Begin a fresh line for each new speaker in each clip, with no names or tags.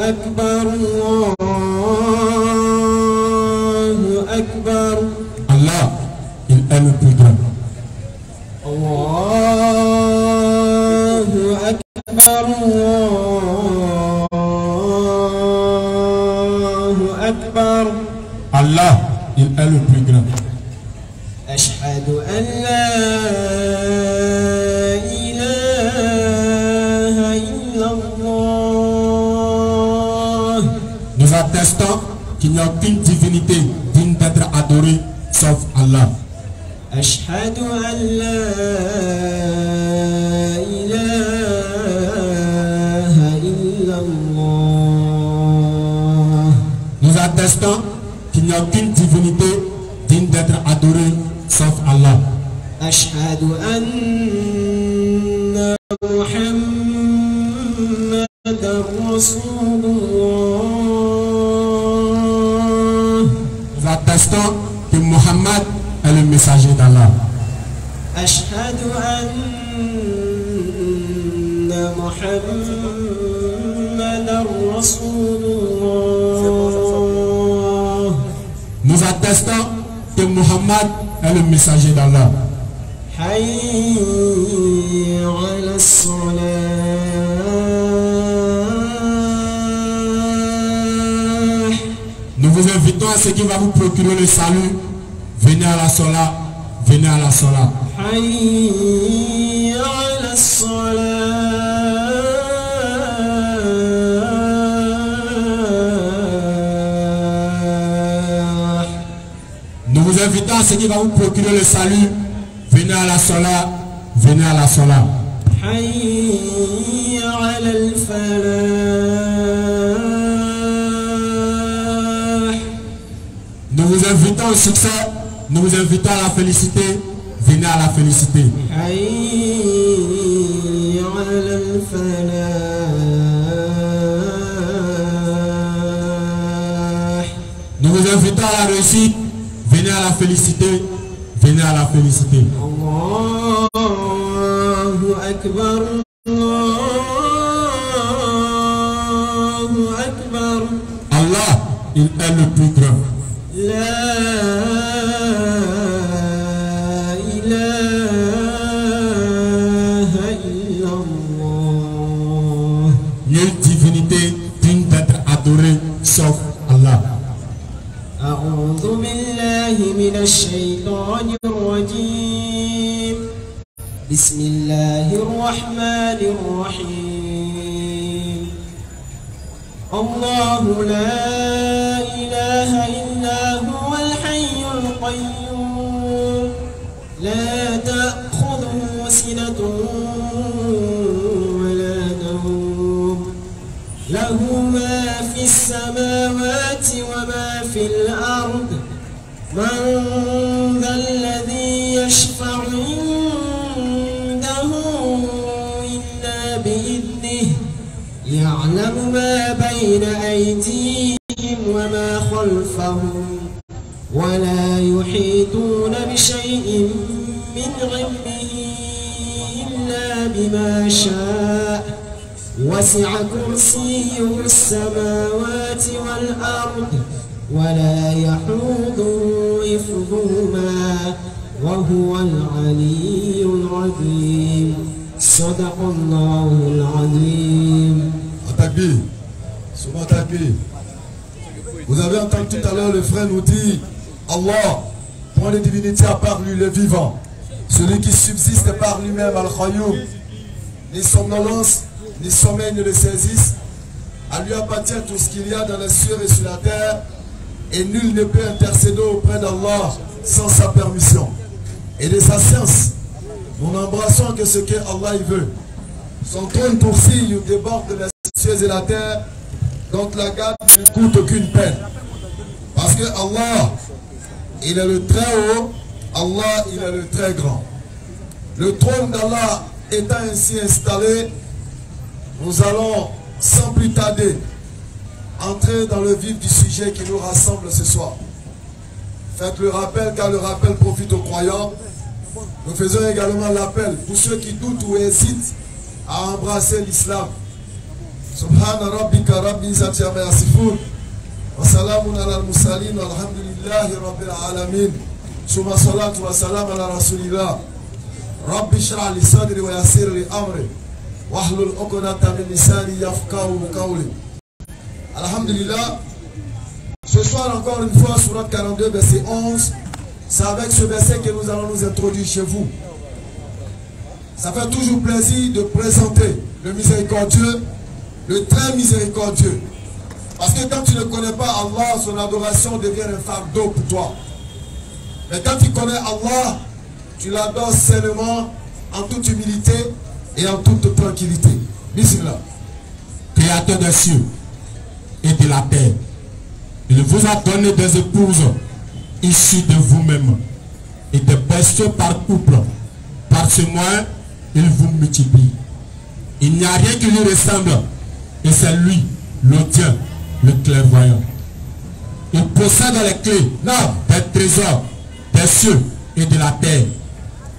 أكبر الله أكبر.
Allah, il est le plus grand.
الله أكبر الله أكبر.
Allah, il est le plus grand.
أشهد أن لا إله إلا الله.
Nous attestons qu'il n'y a aucune divinité digne d'être adorée sauf Allah.
أشهد أن لا إله إلا الله.
Nous attestons qu'il n'y a aucune divinité digne d'être adorée sauf Allah.
أشهد أن محمدا رسول الله.
Nous attestons que Muhammad est le messager d'Allah.
أشهد أن محمدا رسول الله.
Nous attestons que Muhammad est le messager d'Allah.
حي على الصلاة.
Nous vous invitons à ce qui va vous procurer le salut. Venez à la Sola, venez à la Sola.
حي على الصلاة.
Nous vous invitons à ce qui va vous procurer le salut. Venez à la Sola, venez à la Sola.
حي على الفلاح.
Nous vous invitons au succès, nous vous invitons à la félicité. Venez à la félicité.
حي على الفلاح.
Nous vous invitons à la réussite. Venez à la félicité. Venez à la félicité.
الله أكبر الله أكبر.
Allah, il est le plus grand.
لا إله إلا الله.
Nulle divinité digne d'être adorée sauf Allah.
أعوذ بالله من الشيطان الرجيم. بسم الله الرحمن الرحيم. الله لا إله إلا هو الحي القيوم لا تأخذه سنة ولا نوم له ما في السماوات وما في الأرض. من ذا الذي يشفع عنده إلا بإذنه يعلم ما بين أيديهم وما خلفهم ولا يحيطون بشيء من علمه إلا بما شاء. وسع كرسيه السماوات والأرض ولا يحوده حفظهما وهو العلي العظيم. صدق الله العظيم.
Takbir, souvent takbir. Vous avez entendu tout à l'heure le frère nous dire Allah, point de divinité à part lui, le vivant, celui qui subsiste par lui-même, Al-Khayoum, ni somnolence, ni sommeil ne le saisissent. À lui appartient tout ce qu'il y a dans les cieux et sur la terre, et nul ne peut intercéder auprès d'Allah sans sa permission. Et de sa science, nous n'embrassons que ce que Allah y veut. Son trône poursuit déborde les cieux et la terre, dont la garde ne coûte aucune peine. Parce que Allah, il est le très haut, Allah, il est le très grand. Le trône d'Allah étant ainsi installé, nous allons sans plus tarder entrer dans le vif du sujet qui nous rassemble ce soir. Faites le rappel, car le rappel profite aux croyants. Nous faisons également l'appel pour ceux qui doutent ou hésitent à embrasser l'islam. Subhana rabbika rabbil izzati amma yasifun. Wa salamun ala al-mursalin walhamdulillahi rabbil alamin. Summa salatu wa salam ala rasulillah. Rabbi shrah li sadri wa yassir li amri. Wahlul 'uqdatan min lisani yafqahu qawli. Alhamdulillah. Ce soir encore une fois, Sourate 42, verset 11. C'est avec ce verset que nous allons nous introduire chez vous. Ça fait toujours plaisir de présenter le miséricordieux, le très miséricordieux. Parce que quand tu ne connais pas Allah, son adoration devient un fardeau pour toi. Mais quand tu connais Allah, tu l'adores seulement en toute humilité et en toute tranquillité. Bismillah.
Créateur des cieux et de la terre, il vous a donné des épouses issues de vous-même et des bestiaux par couple. Par ce moyen, il vous multiplie. Il n'y a rien qui lui ressemble et c'est lui, l'audien, le clairvoyant. Il possède les clés des trésors des cieux et de la terre.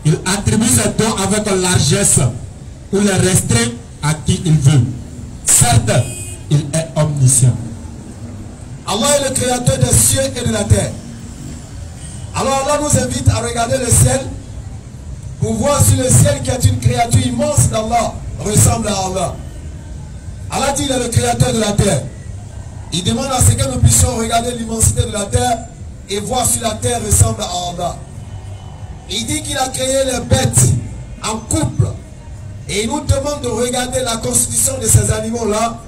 Il attribue ses dons avec largesse ou les restreint à qui il veut. Certes, il est omniscient.
Allah est le créateur des cieux et de la terre. Alors Allah nous invite à regarder le ciel pour voir si le ciel, qui est une créature immense d'Allah, ressemble à Allah. Allah dit qu'il est le créateur de la terre. Il demande à ce que nous puissions regarder l'immensité de la terre et voir si la terre ressemble à Allah. Il dit qu'il a créé les bêtes en couple. Et il nous demande de regarder la constitution de ces animaux-là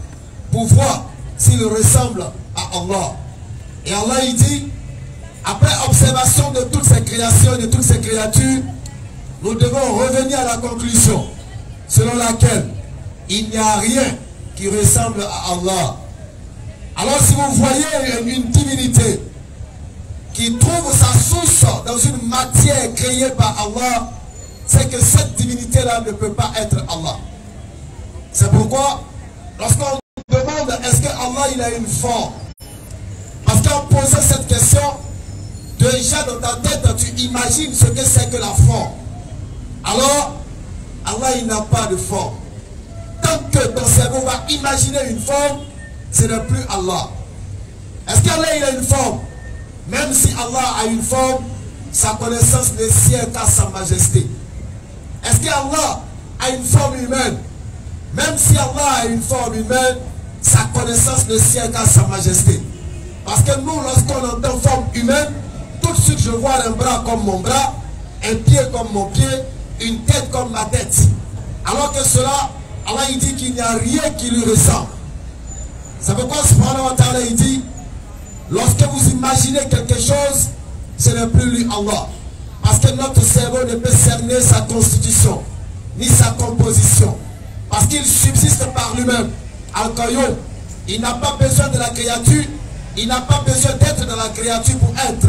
pour voir s'ils ressemblent à Allah. Et Allah il dit, après observation de toutes ces créations et de toutes ces créatures, nous devons revenir à la conclusion selon laquelle il n'y a rien qui ressemble à Allah. Alors si vous voyez une divinité qui trouve sa source dans une matière créée par Allah, c'est que cette divinité-là ne peut pas être Allah. C'est pourquoi, lorsqu'on demande est-ce que Allah il a une forme, parce qu'en posant cette question, déjà dans ta tête, tu imagines ce que c'est que la forme. Alors, Allah il n'a pas de forme. Tant que ton cerveau va imaginer une forme, ce n'est plus Allah. Est-ce qu'Allah il a une forme? Même si Allah a une forme, sa connaissance ne tient qu'à sa majesté. Est-ce qu'Allah a une forme humaine? Même si Allah a une forme humaine, sa connaissance ne tient qu'à sa majesté. Parce que nous, lorsqu'on entend forme humaine, tout de suite je vois un bras comme mon bras, un pied comme mon pied, une tête comme ma tête. Alors que cela, Allah il dit qu'il n'y a rien qui lui ressemble. C'est pourquoi subhanahu wa ta'ala il dit, lorsque vous imaginez quelque chose, ce n'est plus lui Allah. Parce que notre cerveau ne peut cerner sa constitution, ni sa composition. Parce qu'il subsiste par lui-même. Al-Qayyum, il n'a pas besoin de la créature, il n'a pas besoin d'être dans la créature pour être.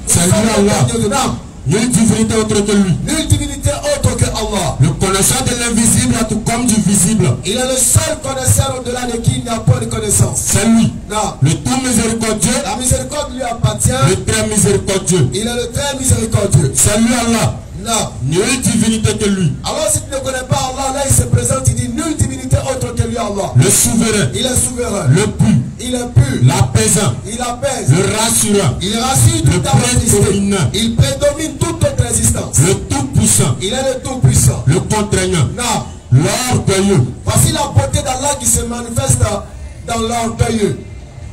C'est lui Allah. Nulle divinité autre que lui.
Nulle divinité autre que Allah.
Le connaisseur de l'invisible tout comme du visible.
Il est le seul connaisseur au-delà de qui il n'y a pas de connaissance.
C'est lui.
Non.
Le tout miséricordieux.
La miséricorde lui appartient.
Le très miséricordieux.
Il est le très miséricordieux.
C'est lui Allah.
Non.
Nulle divinité que lui.
Alors si tu ne connais pas Allah, là il se présente, il dit nulle divinité autre que lui Allah.
Le souverain.
Il est souverain.
Le pur.
Il est pur.
L'apaisant.
Il apaise.
Le rassurant.
Il rassure toute ta
prédominant.
Il prédomine toute autre existence.
Le tout puissant.
Il est le tout puissant.
Le contraignant.
Non.
L'orgueilleux.
Voici la beauté d'Allah qui se manifeste dans l'orgueilleux.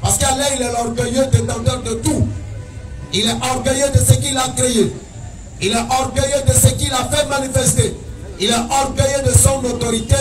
Parce qu'Allah il est l'orgueilleux détenteur de tout. Il est orgueilleux de ce qu'il a créé. Il est orgueilleux de ce qu'il a fait manifester. Il est orgueilleux de son autorité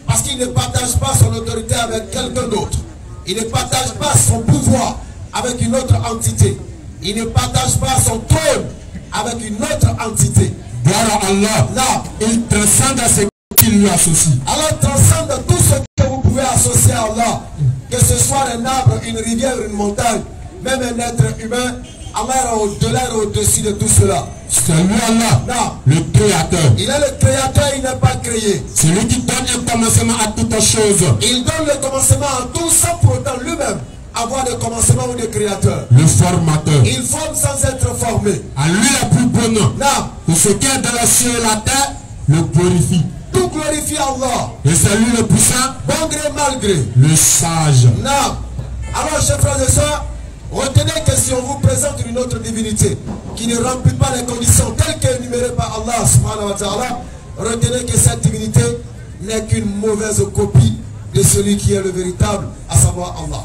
parce qu'il ne partage pas son autorité avec quelqu'un d'autre. Il ne partage pas son pouvoir avec une autre entité. Il ne partage pas son trône avec une autre entité.
Gloire à Allah.
Là,
il transcende à ce qu'il lui associe.
Allah transcende tout ce que vous pouvez associer à Allah. Que ce soit un arbre, une rivière, une montagne, même un être humain. Allah est au-delà et au-dessus de tout cela.
C'est lui Allah,
non.
Le créateur.
Il est le créateur, il n'est pas créé.
C'est lui qui donne un commencement à toute chose.
Il donne le commencement à tout sans pour autant lui-même avoir de commencement ou de créateur.
Le formateur.
Il forme sans être formé.
À lui la plus bonne.
Non.
Pour ce qui est dans la ciel et la terre, le glorifie.
Tout tout glorifie Allah.
Et c'est lui le puissant.
Bon gré, mal gré.
Le sage.
Non. Alors, chers frères et sœurs, retenez que si on vous présente une autre divinité qui ne remplit pas les conditions telles qu'énumérées par Allah subhanahu wa ta'ala, retenez que cette divinité n'est qu'une mauvaise copie de celui qui est le véritable, à savoir Allah.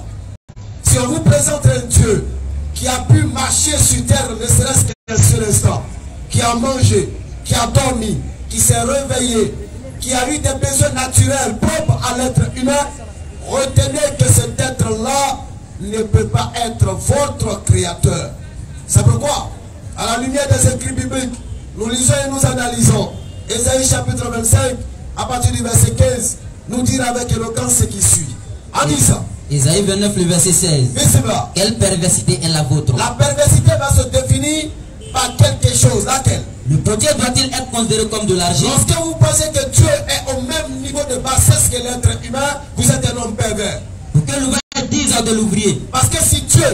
Si on vous présente un Dieu qui a pu marcher sur terre, ne serait-ce qu'un seul instant, qui a mangé, qui a dormi, qui s'est réveillé, qui a eu des besoins naturels propres à l'être humain, retenez que cet être-là ne peut pas être votre créateur. C'est pourquoi, à la lumière des écrits bibliques, nous lisons et nous analysons Ésaïe chapitre 25, à partir du verset 15, nous dire avec éloquence ce qui suit. En disant,
Ésaïe 29, le verset 16. Quelle perversité est la vôtre?
La perversité va se définir par quelque chose. Laquelle?
Le potier doit-il être considéré comme de l'argile?
Lorsque vous pensez que Dieu est au même niveau de bassesse que l'être humain, vous êtes un homme pervers.
Pour que l'ouvrier dise de l'ouvrier.
Parce que si Dieu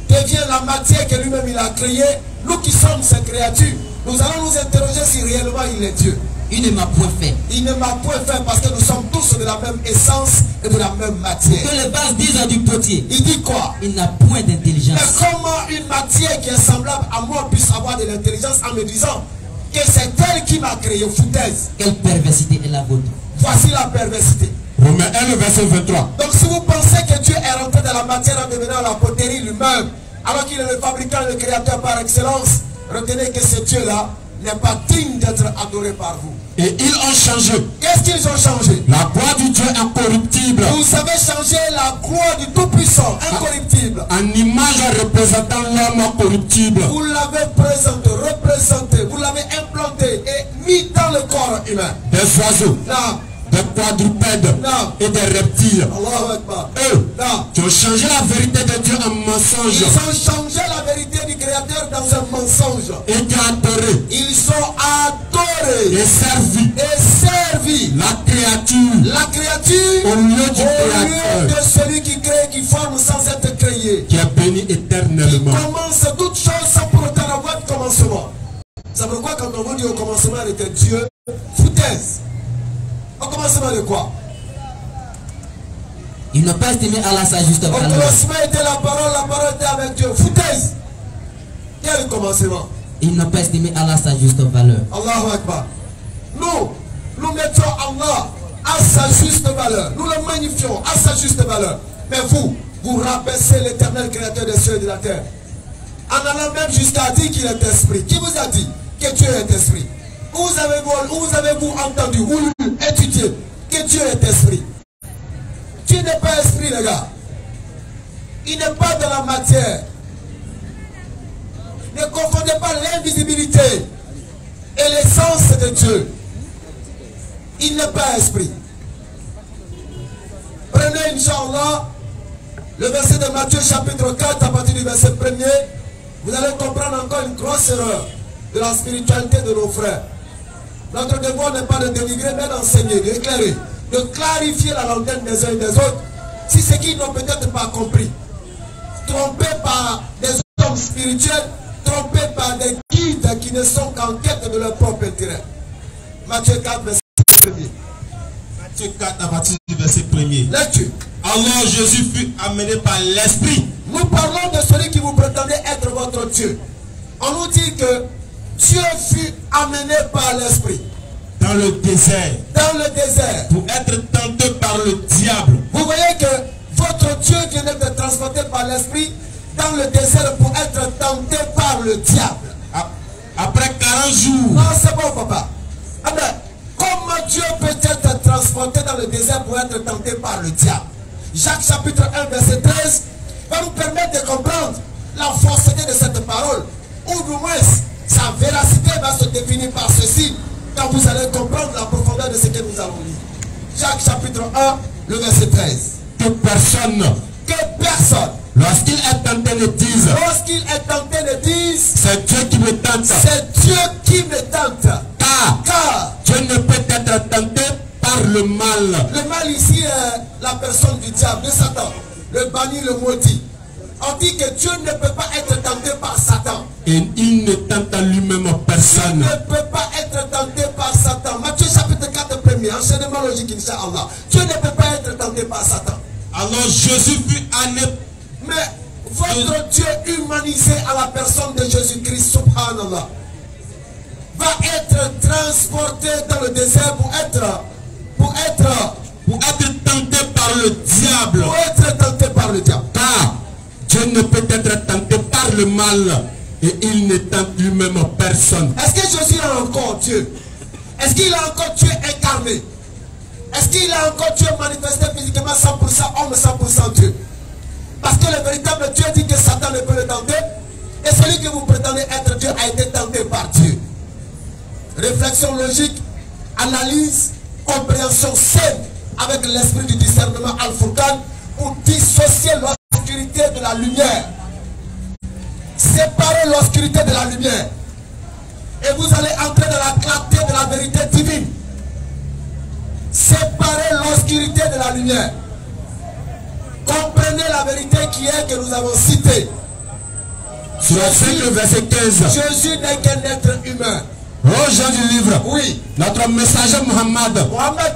devient la matière que lui-même il a créée, nous qui sommes ses créatures, nous allons nous interroger si réellement il est Dieu.
Il ne m'a point fait.
Il ne m'a point fait parce que nous sommes tous de la même essence et de la même matière.
Que les bases disent du potier.
Il dit quoi?
Il n'a point d'intelligence.
Mais comment une matière qui est semblable à moi puisse avoir de l'intelligence en me disant que c'est elle qui m'a créé? Foutaise.
Quelle perversité est la vôtre?
Voici la perversité.
Romains 1, le verset 23.
Donc si vous pensez que Dieu est rentré dans la matière en devenant la poterie lui-même, alors qu'il est le fabricant et le créateur par excellence, retenez que ce Dieu-là n'est pas digne d'être adoré par vous.
Et ils ont changé.
Qu'est-ce qu'ils ont changé?
La gloire du Dieu incorruptible.
Vous avez changé la gloire du Tout-Puissant, incorruptible.
En image représentant l'homme corruptible.
Vous l'avez présenté, représenté, vous l'avez implanté et mis dans le corps humain.
Des oiseaux.
Non.
Des quadrupèdes.
Non.
Et des reptiles.
Allahu Akbar.
Eux,
Non.
qui ont changé la vérité de Dieu en mensonge.
Ils ont changé la vérité du Créateur dans un mensonge.
Et qui ont adoré.
Ils sont adorés.
Et servi.
Et servi.
La créature.
La créature.
Au lieu du
Au lieu de
créateur.
celui qui crée, qui forme sans être créé.
Qui est béni
Qui
éternellement.
commence toutes choses sans pour autant avoir de commencement. C'est pourquoi quand on vous dit au commencement il était Dieu, foutaise. Au commencement de quoi?
Ils n'ont pas estimé Allah sa juste
Au
valeur.
commencement était la parole était avec Dieu. Foutaise. Quel commencement?
Ils n'ont pas estimé Allah sa juste valeur.
Allahu Akbar. Nous mettons Allah à sa juste valeur. Nous le magnifions à sa juste valeur. Mais vous rabaissez l'éternel créateur des cieux et de la terre. En allant même jusqu'à dire qu'il est esprit. Qui vous a dit que Dieu est esprit? Où avez-vous entendu, ou étudié que Dieu est esprit? Dieu n'est pas esprit, les gars. Il n'est pas de la matière. Ne confondez pas l'invisibilité et l'essence de Dieu. Il n'est pas esprit. Prenez, Inch'Allah, le verset de Matthieu chapitre 4 à partir du verset 1er. Vous allez comprendre encore une grosse erreur de la spiritualité de nos frères. Notre devoir n'est pas de dénigrer, mais d'enseigner, d'éclairer, de clarifier la langaine des uns et des autres. Si c'est qu'ils n'ont peut-être pas compris, trompés par des hommes spirituels, trompés par des guides qui ne sont qu'en quête de leur propre intérêt. Matthieu 4, verset 1er.
Matthieu 4 à partir du verset 1er.
Lecture.
Alors Jésus fut amené par l'Esprit.
Nous parlons de celui qui vous prétendait être votre Dieu. On nous dit que Dieu fut amené par l'Esprit.
Dans le désert.
Dans le désert.
Pour être tenté par le diable.
Vous voyez que votre Dieu vient d'être transporté par l'Esprit dans le désert pour être tenté par le diable.
Après 40 jours.
Non, c'est bon, papa. Ah ben, comment Dieu peut être transporté dans le désert pour être tenté par le diable? Jacques chapitre 1, verset 13 va nous permettre de comprendre la fausseté de cette parole. Ou du moins, sa véracité va se définir par ceci, quand vous allez comprendre la profondeur de ce que nous allons lire. Jacques chapitre 1, le verset 13.
Que personne,
lorsqu'il est tenté, ne dise,
c'est Dieu qui me tente.
C'est Dieu qui me tente. Car
Dieu ne peut être tenté par le mal.
Le mal ici est la personne du diable, de Satan, le banni, le maudit. On dit que Dieu ne peut pas être tenté par Satan.
Et il ne tente à lui-même personne.
Il ne peut pas être tenté par Satan. Matthieu chapitre 4, premier, enchaînement logique, Inch'Allah. Dieu ne peut pas être tenté par Satan.
Alors Jésus fut
Mais votre Dieu humanisé à la personne de Jésus-Christ, subhanallah, va être transporté dans le désert pour être
tenté par le diable.
Pour être tenté par le diable.
Car Dieu ne peut être tenté par le mal et il ne tente lui-même personne.
Est-ce que Jésus a encore Dieu? Est-ce qu'il a encore Dieu incarné? Est-ce qu'il a encore Dieu manifesté physiquement 100% homme, 100% Dieu? Parce que le véritable Dieu dit que Satan ne peut le tenter. Et celui que vous prétendez être Dieu a été tenté par Dieu. Réflexion logique, analyse, compréhension saine avec l'esprit du discernement Al-Furqan pour dissocier l'obscurité de la lumière. Séparer l'obscurité de la lumière. Et vous allez entrer dans la clarté de la vérité divine. Séparer l'obscurité de la lumière. Comprenez la vérité qui est que nous avons citée.
Sur le 5, verset 15.
Jésus n'est qu'un être humain.
Aux gens du livre,
oui.
Notre messager Mohammed,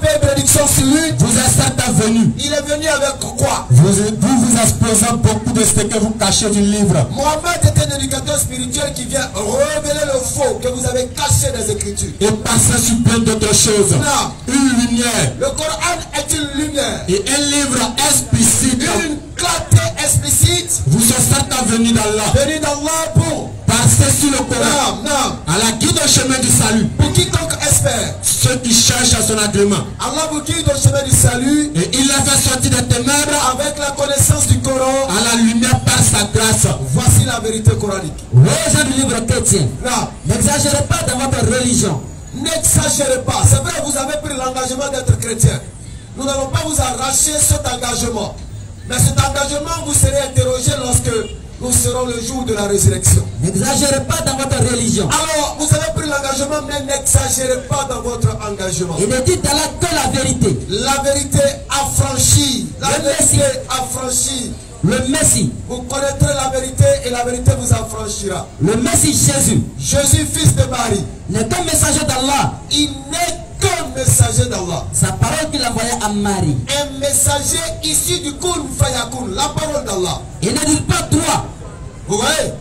paix et bénédiction sur lui,
vous êtes certes venu.
Il est venu avec quoi?
Vous exposant beaucoup de ce que vous cachez du livre.
Mohammed est un éducateur spirituel qui vient révéler le faux que vous avez caché des Écritures.
Et passer sur plein d'autres choses.
Non.
Une lumière.
Le Coran est une lumière.
Et un livre explicite.
Une clarté explicite.
Vous êtes certes venu d'Allah.
Venu d'Allah pour
passer sur le Coran.
Non.
À la guide au chemin du salut.
Pour quiconque espère.
Ceux qui cherchent à son agrément.
Allah vous guide au chemin du salut.
Et il a fait sortir des ténèbres.
Avec la connaissance du Coran.
À la lumière par sa grâce.
Voici la vérité coranique.
Les gens du livre chrétien.
Non.
N'exagérez pas dans votre religion.
N'exagérez pas. C'est vrai, vous avez pris l'engagement d'être chrétien. Nous n'allons pas vous arracher cet engagement. Mais cet engagement, vous serez interrogé lorsque nous serons le jour de la résurrection.
N'exagérez pas dans votre religion.
Alors, vous avez pris l'engagement, mais n'exagérez pas dans votre engagement.
Et ne dites d'Allah que la vérité.
La vérité affranchie. La vérité affranchie.
Le Messie.
Vous connaîtrez la vérité et la vérité vous affranchira.
Le Messie Jésus.
Jésus, fils de Marie.
N'est qu'un messager d'Allah.
Il n'est qu'un messager d'Allah.
Sa parole qu'il envoyait à Marie.
Un messager issu du Kun Fayakun, la parole d'Allah.
Et ne dites pas toi.
Vous voyez?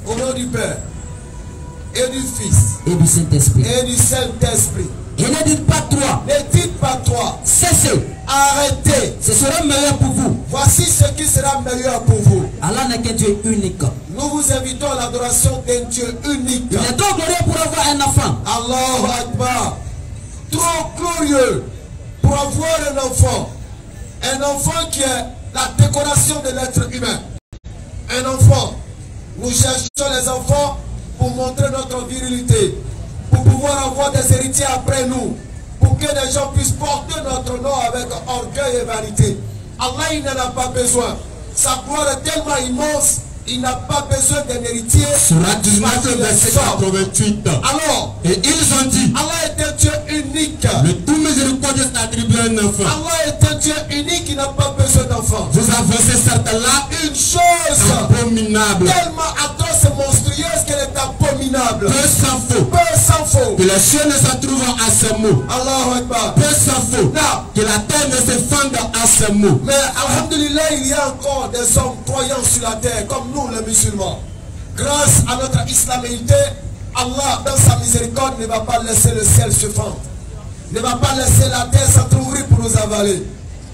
Au nom du Père et du Fils
et du Saint-Esprit.
Et du Saint-Esprit.
Et ne dites pas toi.
Ne dites pas toi.
Cessez.
Arrêtez.
Ce sera meilleur pour vous.
Voici ce qui sera meilleur pour vous.
Allah n'est qu'un Dieu unique.
Nous vous invitons à l'adoration d'un Dieu unique.
Il est trop glorieux pour avoir un enfant.
Allahu Akbar. Trop glorieux pour avoir un enfant. Un enfant qui est la décoration de l'être humain. Un enfant. Nous cherchons les enfants pour montrer notre virilité. Pour pouvoir avoir des héritiers après nous. Pour que les gens puissent porter notre nom avec orgueil et vanité. Allah, il n'en a pas besoin. Sa gloire est tellement immense, il n'a pas besoin d'un héritier.
Surah 19, verset 88.
Alors,
et ils ont dit,
Allah est un Dieu unique.
Le tout miséricordieux s'attribue à un enfant.
Allah est un Dieu unique, il n'a pas besoin d'enfant.
Vous avancez certes là
une chose
abominable,
tellement atroce et monstrueuse qu'elle est abominable.
Peu s'en faut.
Peu s'en faut.
Que les cieux ne se trouvent à ces mots.
Allahu Akbar.
Peu s'en faut.
Non.
Que la terre ne se fende à ces mots.
Mais alhamdulillah, il y a encore des hommes croyants sur la terre comme nous les musulmans. Grâce à notre islamisme, Allah dans sa miséricorde ne va pas laisser le ciel se fendre. Ne va pas laisser la terre s'entrouvrir pour nous avaler.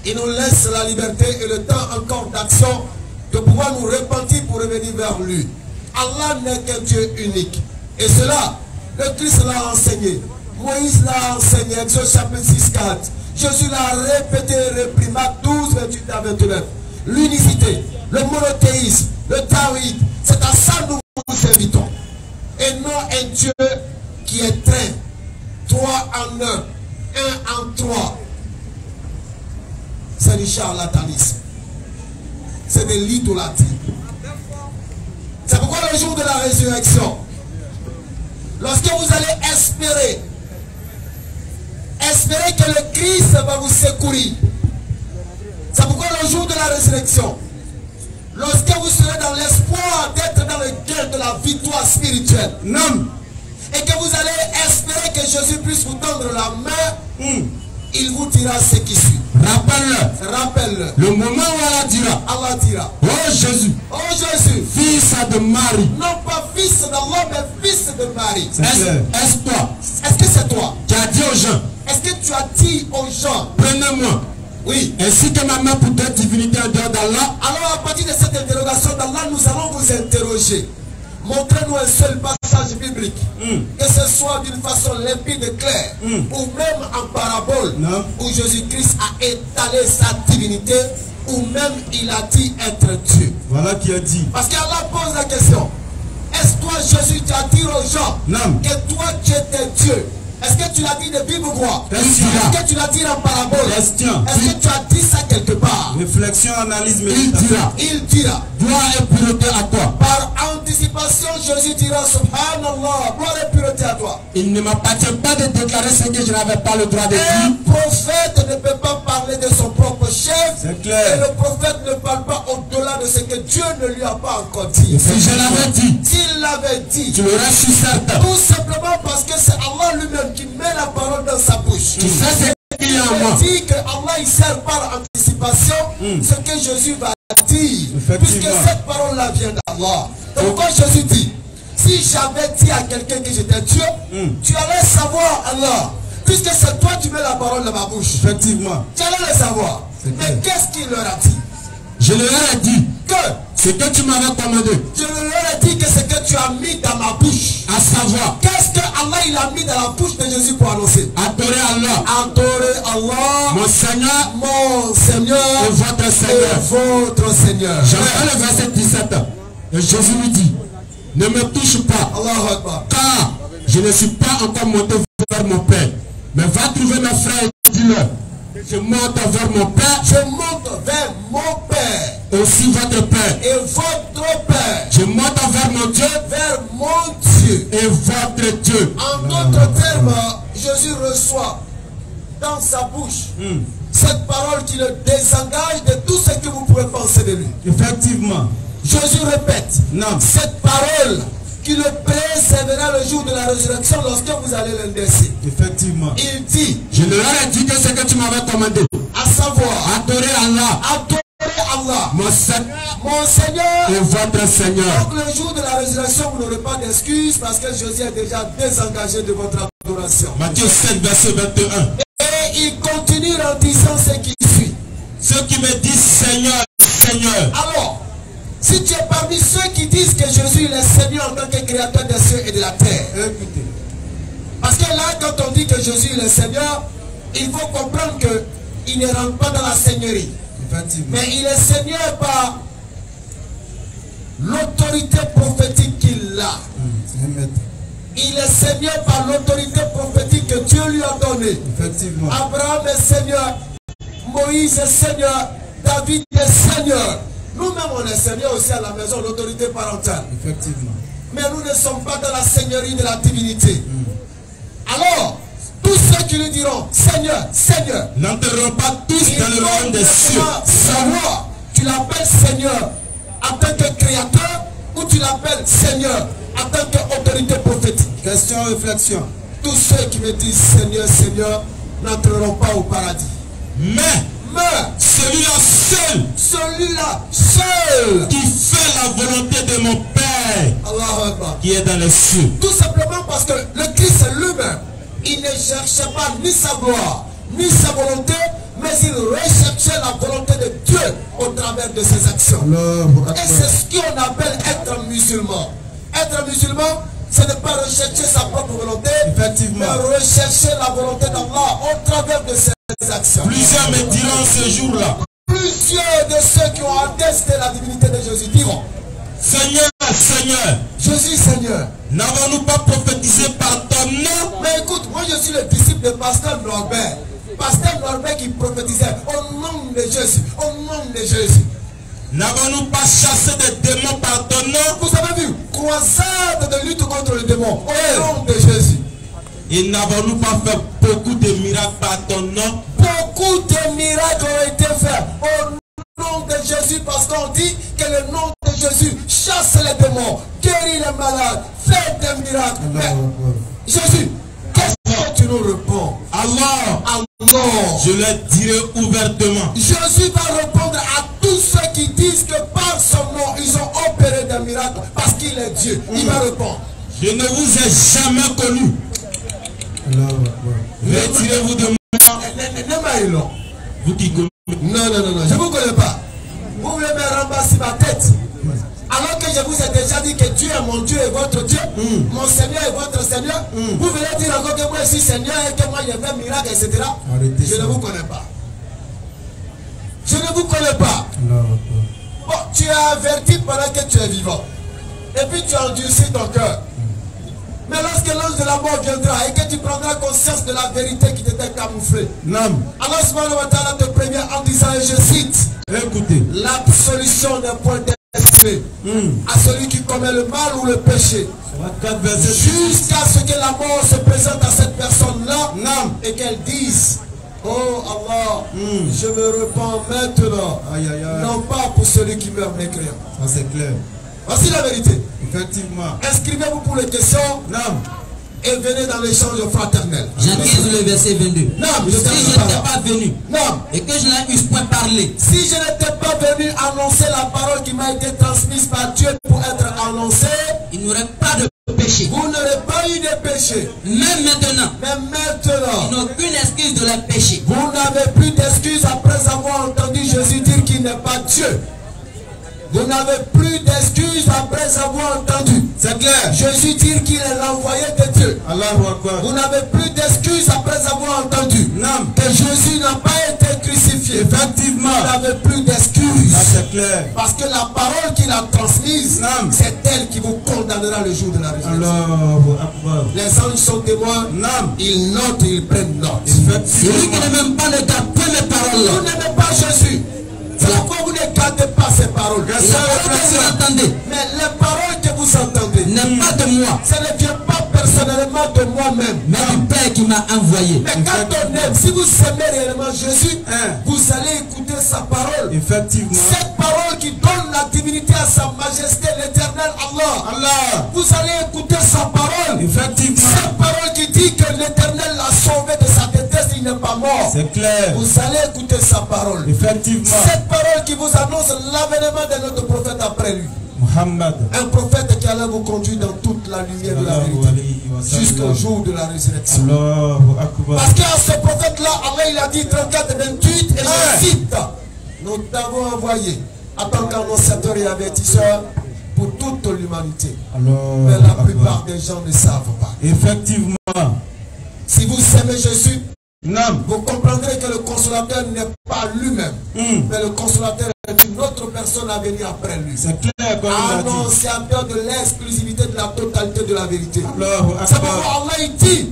Il nous laisse la liberté et le temps encore d'action de pouvoir nous repentir pour revenir vers lui. Allah n'est qu'un Dieu unique. Et cela, le Christ l'a enseigné. Moïse l'a enseigné, Exode chapitre 6, 4. Jésus l'a répété, repris, Marc 12, 28 à 29. L'unicité, le monothéisme, le tawhid, c'est à ça que nous vous invitons. Et non un Dieu qui est très, 3 en 1, 1 en 3. C'est du charlatanisme. C'est de l'idolâtrie. C'est pourquoi le jour de la résurrection, lorsque vous allez espérer que le Christ va vous secourir, c'est pourquoi le jour de la résurrection, lorsque vous serez dans l'espoir d'être dans le gain de la victoire spirituelle, non, et que vous allez espérer que Jésus puisse vous tendre la main il vous dira ce qui suit.
Rappelle-le.
Rappelle-le.
Le moment où Allah dira.
Allah dira.
Oh Jésus.
Oh Jésus.
Fils de Marie.
Non pas fils d'Allah, mais fils de Marie.
Est-ce toi?
Est-ce que c'est toi
qui as dit aux gens?
Est-ce que tu as dit aux gens?
Prenez-moi.
Oui.
Ainsi que ma main pour d'autres divinités en dehors d'Allah.
Alors à partir de cette interrogation d'Allah, nous allons vous interroger. Montrez-nous un seul passage biblique, que ce soit d'une façon limpide et claire, ou même en parabole, où Jésus-Christ a étalé sa divinité, ou même il a dit être Dieu.
Voilà qui a dit.
Parce qu'Allah pose la question, est-ce toi Jésus, tu as dit aux gens que toi tu étais Dieu? Est-ce que tu l'as dit de vive voix? Est-ce que tu l'as dit en parabole? Est-ce que tu as dit ça quelque part?
Réflexion, analyse, méditation.
Il dira.
Gloire et pureté à toi.
Par anticipation, Jésus dira Subhanallah, gloire et pureté à toi.
Il ne m'appartient pas de déclarer ce que je n'avais pas le droit de dire.
Un prophète ne peut pas parler de son propre chef.
C'est clair.
Et le prophète ne parle pas au-delà de ce que Dieu ne lui a pas encore dit.
Si je l'avais dit,
s'il l'avait dit,
tu l'aurais su certain.
Tout simplement parce que c'est Allah lui-même qui met la parole dans sa bouche.
Tu sais ce qu'il y a en moi.
Il dit que Allah il sert par anticipation ce que Jésus va dire. Puisque cette parole-là vient d'Allah. Donc quand Jésus dit, si j'avais dit à quelqu'un que j'étais Dieu, tu allais savoir Allah. Puisque c'est toi qui mets la parole dans ma bouche.
Effectivement.
Tu allais le savoir. Mais qu'est-ce qu'il leur a dit?
Je leur ai dit
que
ce que tu m'avais commandé.
Je leur ai dit que ce que tu as mis dans ma bouche.
À savoir.
Qu'est-ce que Allah il a mis dans la bouche de Jésus pour annoncer?
Adorer Allah.
Adorer Allah.
Mon Seigneur.
Mon Seigneur.
Et votre Seigneur.
Et votre Seigneur.
J'entends le verset 17. Et Jésus lui dit, ne me touche pas.
Allahu Akbar.
Car je ne suis pas encore monté vers mon Père. Mais va trouver mes frères et dis-leur. Je monte vers mon Père.
Je monte vers mon Père.
Aussi votre Père.
Et votre Père.
Je monte vers mon Dieu.
Vers mon Dieu.
Et votre Dieu.
En d'autres termes, Jésus reçoit dans sa bouche cette parole qui le désengage de tout ce que vous pouvez penser de lui.
Effectivement.
Jésus répète. Cette parole qui le préservera le jour de la résurrection lorsque vous allez l'indexer.
Effectivement.
Il dit.
Je leur ai dit que ce que tu m'avais commandé.
À savoir.
Adorer Allah.
Adorer Allah.
Mon Seigneur.
Mon Seigneur.
Et votre Seigneur.
Donc le jour de la résurrection, vous n'aurez pas d'excuses parce que Jésus est déjà désengagé de votre adoration.
Matthieu 7, verset 21.
Et il continue en disant ce qui suit.
Ceux qui me disent Seigneur, Seigneur.
Alors. Si tu es parmi ceux qui disent que Jésus est Seigneur en tant que créateur des cieux et de la terre, écoutez. Parce que là, quand on dit que Jésus est Seigneur, il faut comprendre qu'il ne rentre pas dans la seigneurie. Mais il est Seigneur par l'autorité prophétique qu'il a. Il est Seigneur par l'autorité prophétique que Dieu lui a donnée.
Effectivement.
Abraham est Seigneur, Moïse est Seigneur, David est Seigneur. Nous-mêmes, on est Seigneur aussi à la maison, l'autorité parentale.
Effectivement.
Mais nous ne sommes pas dans la seigneurie de la divinité. Alors, tous ceux qui lui diront Seigneur, Seigneur,
n'entreront pas tous dans le royaume des cieux.
Savoir, tu l'appelles Seigneur en tant que créateur ou tu l'appelles Seigneur en tant qu'autorité prophétique.
Question, réflexion.
Tous ceux qui me disent Seigneur, Seigneur, n'entreront pas au paradis.
Mais celui-là seul
qui fait
la volonté de mon Père qui est dans les cieux.
Tout simplement parce que le Christ lui-même, il ne cherchait pas ni sa gloire, ni sa volonté, mais il recherchait la volonté de Dieu au travers de ses actions. Et c'est ce qu'on appelle être musulman. Être musulman, ce n'est pas rechercher sa propre volonté, mais rechercher la volonté d'Allah au travers de ses actions.
Plusieurs me diront ce jour-là.
Plusieurs de ceux qui ont attesté la divinité de Jésus diront
Seigneur, Seigneur,
Jésus Seigneur,
n'avons-nous pas prophétisé par ton nom?
Mais écoute, moi je suis le disciple de Pasteur Norbert. Pasteur Norbert qui prophétisait au nom de Jésus, au nom de Jésus.
N'avons-nous pas chassé des démons par ton nom?
Vous avez vu, croisade de lutte contre les démons au nom de Jésus.
Et n'avons-nous pas fait beaucoup de miracles par ton nom?
Beaucoup de miracles ont été faits au nom de Jésus parce qu'on dit que le nom de Jésus chasse les démons, guérit les malades, fait des miracles. Mais Jésus, qu'est-ce que tu nous réponds?
Allah
alors,
alors
je leur dirai ouvertement.
Jésus va répondre à tous ceux qui disent que par son nom, ils ont opéré des miracles parce qu'il est Dieu. Il va répondre.
Je ne vous ai jamais connu. Retirez-vous de moi. Vous qui connaissez.
Non, je ne vous connais pas. Vous voulez me rembarrer ma tête. Alors que je vous ai déjà dit que Dieu est mon Dieu et votre Dieu, mon Seigneur est votre Seigneur, vous venez dire encore que moi je suis Seigneur et que moi je fais miracle, etc. Je ne vous connais pas. Je ne vous connais pas. Bon, tu as averti pendant que tu es vivant. Et puis tu as endurci ton cœur. Mais lorsque l'ange de la mort viendra et que tu prendras conscience de la vérité qui t'était camouflée, alors subhanahu wa ta'ala te prévient en disant, et je cite,
écoutez,
l'absolution n'est point destinée à celui qui commet le mal ou le péché, jusqu'à ce que la mort se présente à cette personne-là et qu'elle dise, oh Allah, je me repens maintenant, non pas pour celui qui meurt mécréant.
Ça c'est clair.
Voici la vérité.
Effectivement.
Inscrivez-vous pour les questions. Et venez dans l'échange fraternel.
Jean 15, le verset 22. Si je n'étais pas venu et que je n'ai eu point parlé.
Si je n'étais pas venu annoncer la parole qui m'a été transmise par Dieu pour être annoncée,
il n'y aurait pas de péché.
Vous n'aurez pas eu de péché.
Même maintenant.
Ils
n'ont aucune excuse de leur péché.
Vous n'avez plus d'excuses après avoir entendu Jésus dire qu'il n'est pas Dieu. Vous n'avez plus d'excuses après avoir entendu.
C'est clair.
Jésus dit qu'il est l'envoyé de Dieu. Vous n'avez plus d'excuses après avoir entendu que Jésus n'a pas été crucifié.
Effectivement.
Vous n'avez plus d'excuses.
C'est clair.
Parce que la parole qu'il a transmise, c'est elle qui vous condamnera le jour de la résurrection. Les anges sont témoins. Ils notent, ils prennent note.
Celui qui ne m'aime pas ne garde pas mes paroles.
Vous n'aimez pas Jésus. C'est pourquoi vous ne gardez pas ces paroles.
Mais
les paroles que vous entendez
n'est pas de moi.
Ça ne vient pas personnellement de moi-même,
mais du Père qui m'a envoyé.
Mais quand on aime, si vous aimez réellement Jésus, vous allez écouter sa parole.
Effectivement.
Cette parole qui donne la divinité à sa majesté, l'éternel Allah. Vous allez écouter sa parole.
Effectivement.
Cette parole qui dit que l'éternel l'a sauvé de sa détresse, il n'est pas mort.
C'est clair.
Vous allez écouter sa parole.
Effectivement.
Cette parole qui vous annonce l'avènement de notre prophète après lui.
Muhammad.
Un prophète qui allait vous conduire dans toute la lumière de la vérité jusqu'au jour de la résurrection. Parce qu'à ce prophète-là, Allah il a dit 34 et 28 et je cite, nous t'avons envoyé en tant qu'annonciateur et avertisseur pour toute l'humanité. Mais la plupart des gens ne savent pas.
Effectivement.
Si vous aimez Jésus, vous comprendrez que le consolateur n'est pas lui-même, mais le consolateur est une autre personne à venir après lui.
C'est clair,
annonciateur de l'exclusivité de la totalité de la vérité. C'est pourquoi Allah il dit,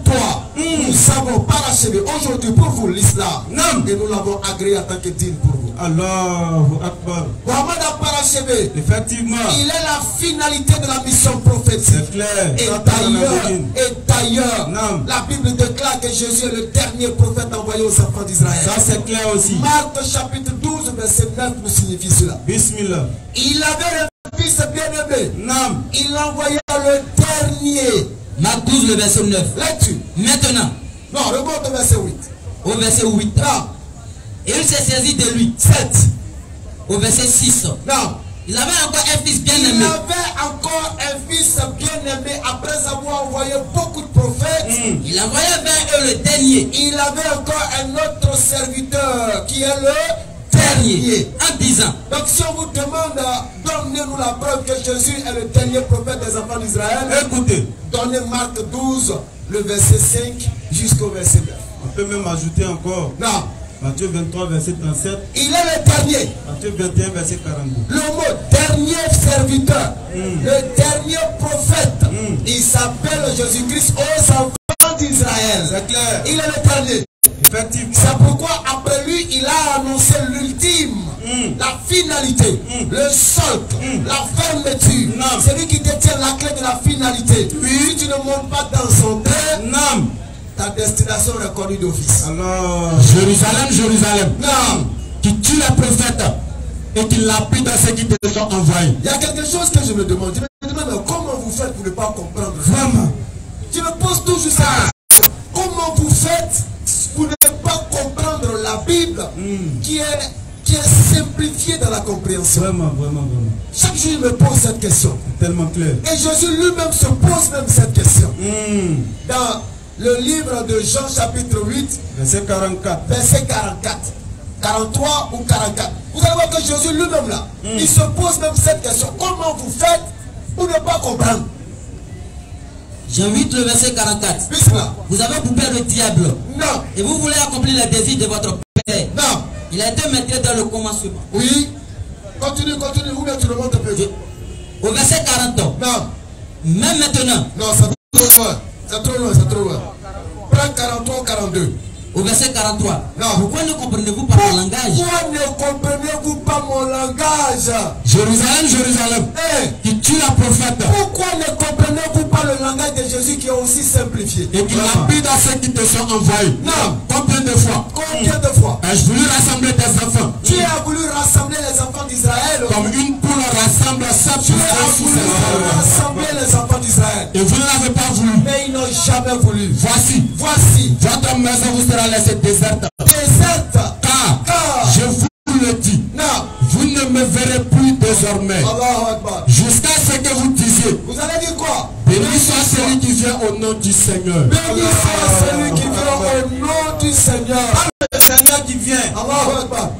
toi, nous savons parachever aujourd'hui pour vous l'islam, et nous l'avons agréé en tant que digne pour vous.
Allahu Akbar.
Mohammed a parachevé.
Effectivement.
Il est la finalité de la mission prophétique.
C'est clair.
Et d'ailleurs, la Bible déclare que Jésus est le dernier prophète envoyé aux enfants d'Israël.
Ça c'est clair aussi.
Marc chapitre 12 verset 9 nous signifie cela.
Bismillah.
Il avait un fils bien-aimé. Il envoya le dernier.
Marc 12 le verset 9.
Là-dessus.
Maintenant.
Non, remonte au verset 8.
Au verset 8.
Non.
Et il s'est saisi de lui.
7.
Au verset 6.
Non.
Il avait encore un fils bien-aimé.
Il avait encore un fils bien-aimé après avoir envoyé beaucoup de prophètes.
Il envoyait vers eux le dernier.
Il avait encore un autre serviteur qui est le dernier.
En disant.
Donc si on vous demande, donnez-nous la preuve que Jésus est le dernier prophète des enfants d'Israël.
Écoutez.
Donnez Marc 12, le verset 5 jusqu'au verset 9.
On peut même ajouter encore.
Non.
Matthieu 23, verset 37.
Il est le dernier.
Matthieu 21, verset 42.
Le mot dernier serviteur, le dernier prophète, il s'appelle Jésus-Christ aux enfants d'Israël.
C'est clair.
Il est le dernier.
Effectivement.
C'est pourquoi après lui, il a annoncé l'ultime, la finalité, le socle, la fermeture. C'est lui qui détient la clé de la finalité. Puis si tu ne montes pas dans son train, ta destination est connue d'office.
Jérusalem, Jérusalem. Qui tue les prophètes et qui lapide dans ceux qui te sont envoyés.
Il y a quelque chose que je me demande. Je me demande comment vous faites pour ne pas comprendre.
Vraiment.
Tu me poses toujours ça. Comment Comment vous faites pour ne pas comprendre la Bible qui est simplifiée dans la compréhension?
Vraiment.
Chaque jour, il me pose cette question.
Tellement clair.
Et Jésus lui-même se pose même cette question. Dans le livre de Jean chapitre 8,
verset 44.
Verset 44. 43 ou 44. Vous allez voir que Jésus lui-même là, il se pose même cette question. Comment vous faites pour ne pas comprendre?
Jean 8, le verset 44.
Bismillah.
Vous avez pour père le diable.
Non.
Et vous voulez accomplir les désirs de votre père.
Non.
Il a été maître dans le commencement.
Oui. Continue. Ou bien tu remontes un peu.
Au verset 40.
Non.
Même maintenant.
Non, c'est trop loin. Prends 43 ou 42.
Au verset 43.
Non.
Pourquoi ne comprenez-vous pas mon langage?
Pourquoi ne comprenez-vous pas mon langage?
Jérusalem, qui tue la prophète.
Pourquoi ne comprenez-vous pas le langage de Jésus qui est aussi simplifié?
Et qui habite dans ceux qui te sont envoyés.
Non.
Combien de fois? Ai-je voulu rassembler tes enfants?
Tu as voulu rassembler les enfants d'Israël.
Comme une poule rassemble sa
Tu as voulu rassembler les enfants d'Israël.
Et vous ne l'avez pas voulu.
Mais ils n'ont jamais voulu.
Voici. Votre maison vous sera laissée déserte. Car je vous le dis.
Non.
Vous ne me verrez plus désormais. Jusqu'à ce que vous disiez.
Vous allez dire quoi?
Béni soit celui qui vient au nom du Seigneur.
Béni soit celui qui vient au nom du Seigneur.
Le Seigneur qui vient.
Allahu Akbar.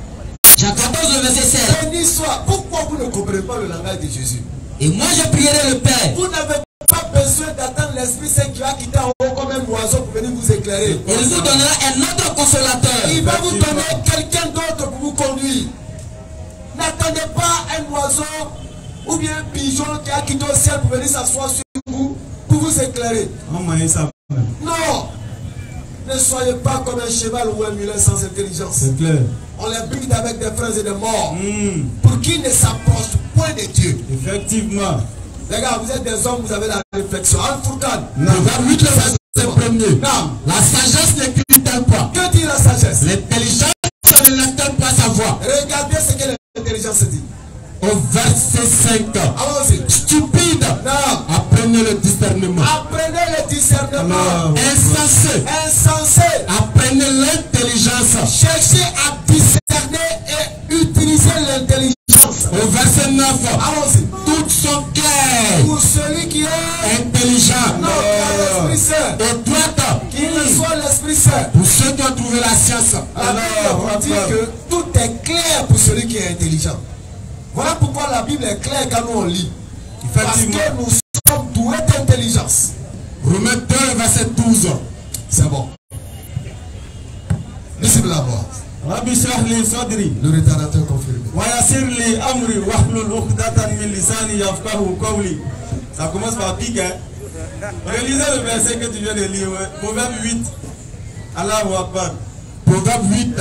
Jean 14, le verset 16.
Béni soit. Pourquoi vous ne comprenez pas le langage de Jésus?
Et moi je prierai le Père.
Vous n'avez pas besoin d'attendre l'Esprit Saint qui va quitter en haut comme un oiseau pour venir vous éclairer.
Il vous donnera un autre consolateur.
Il va vous donner quelqu'un d'autre pour vous conduire. N'attendez pas un oiseau ou bien un pigeon qui a quitté au ciel pour venir s'asseoir sur vous pour vous éclairer. Non. Ne soyez pas comme un cheval ou un mulet sans intelligence.
C'est clair.
On les bride avec des freins et des morts. Pour qui ne s'approche point de Dieu.
Effectivement.
Les gars, vous êtes des hommes, vous avez la réflexion. Al-Furqan.
Proverbe 8, le verset premier.
Non.
La sagesse n'écrit-elle pas?
Que dit la sagesse?
L'intelligence ne lève-t-elle pas sa voix?
Regardez ce que l'intelligence dit.
Au verset 5.
Allons-y.
Stupide.
Non.
Apprenez le discernement.
Apprenez le discernement.
Insensé. Apprenez l'intelligence.
Cherchez à discerner et utiliser l'intelligence.
Au verset 9.
Allons-y.
Toutes sont claires.
Pour celui qui est
intelligent.
Non, qui a l'Esprit Saint.
Et droite.
Qui reçoit l'Esprit Saint.
Pour ceux qui ont trouvé la science.
La Bible dit que tout est clair pour celui qui est intelligent. Voilà pourquoi la Bible est claire quand nous on lit. Parce que nous sommes doués d'intelligence.
Romains 2, verset 12.
C'est bon. Bismillah.
Rabbi shrah li sadri.
Le retardateur confirmé.
Wa yassir li amri wahlul 'uqdatan min lisani yafqahu qawli. Ça commence par pique. Relisez le verset que tu viens de lire. Proverbe 8. Allahu Akbar.
Proverbe 8,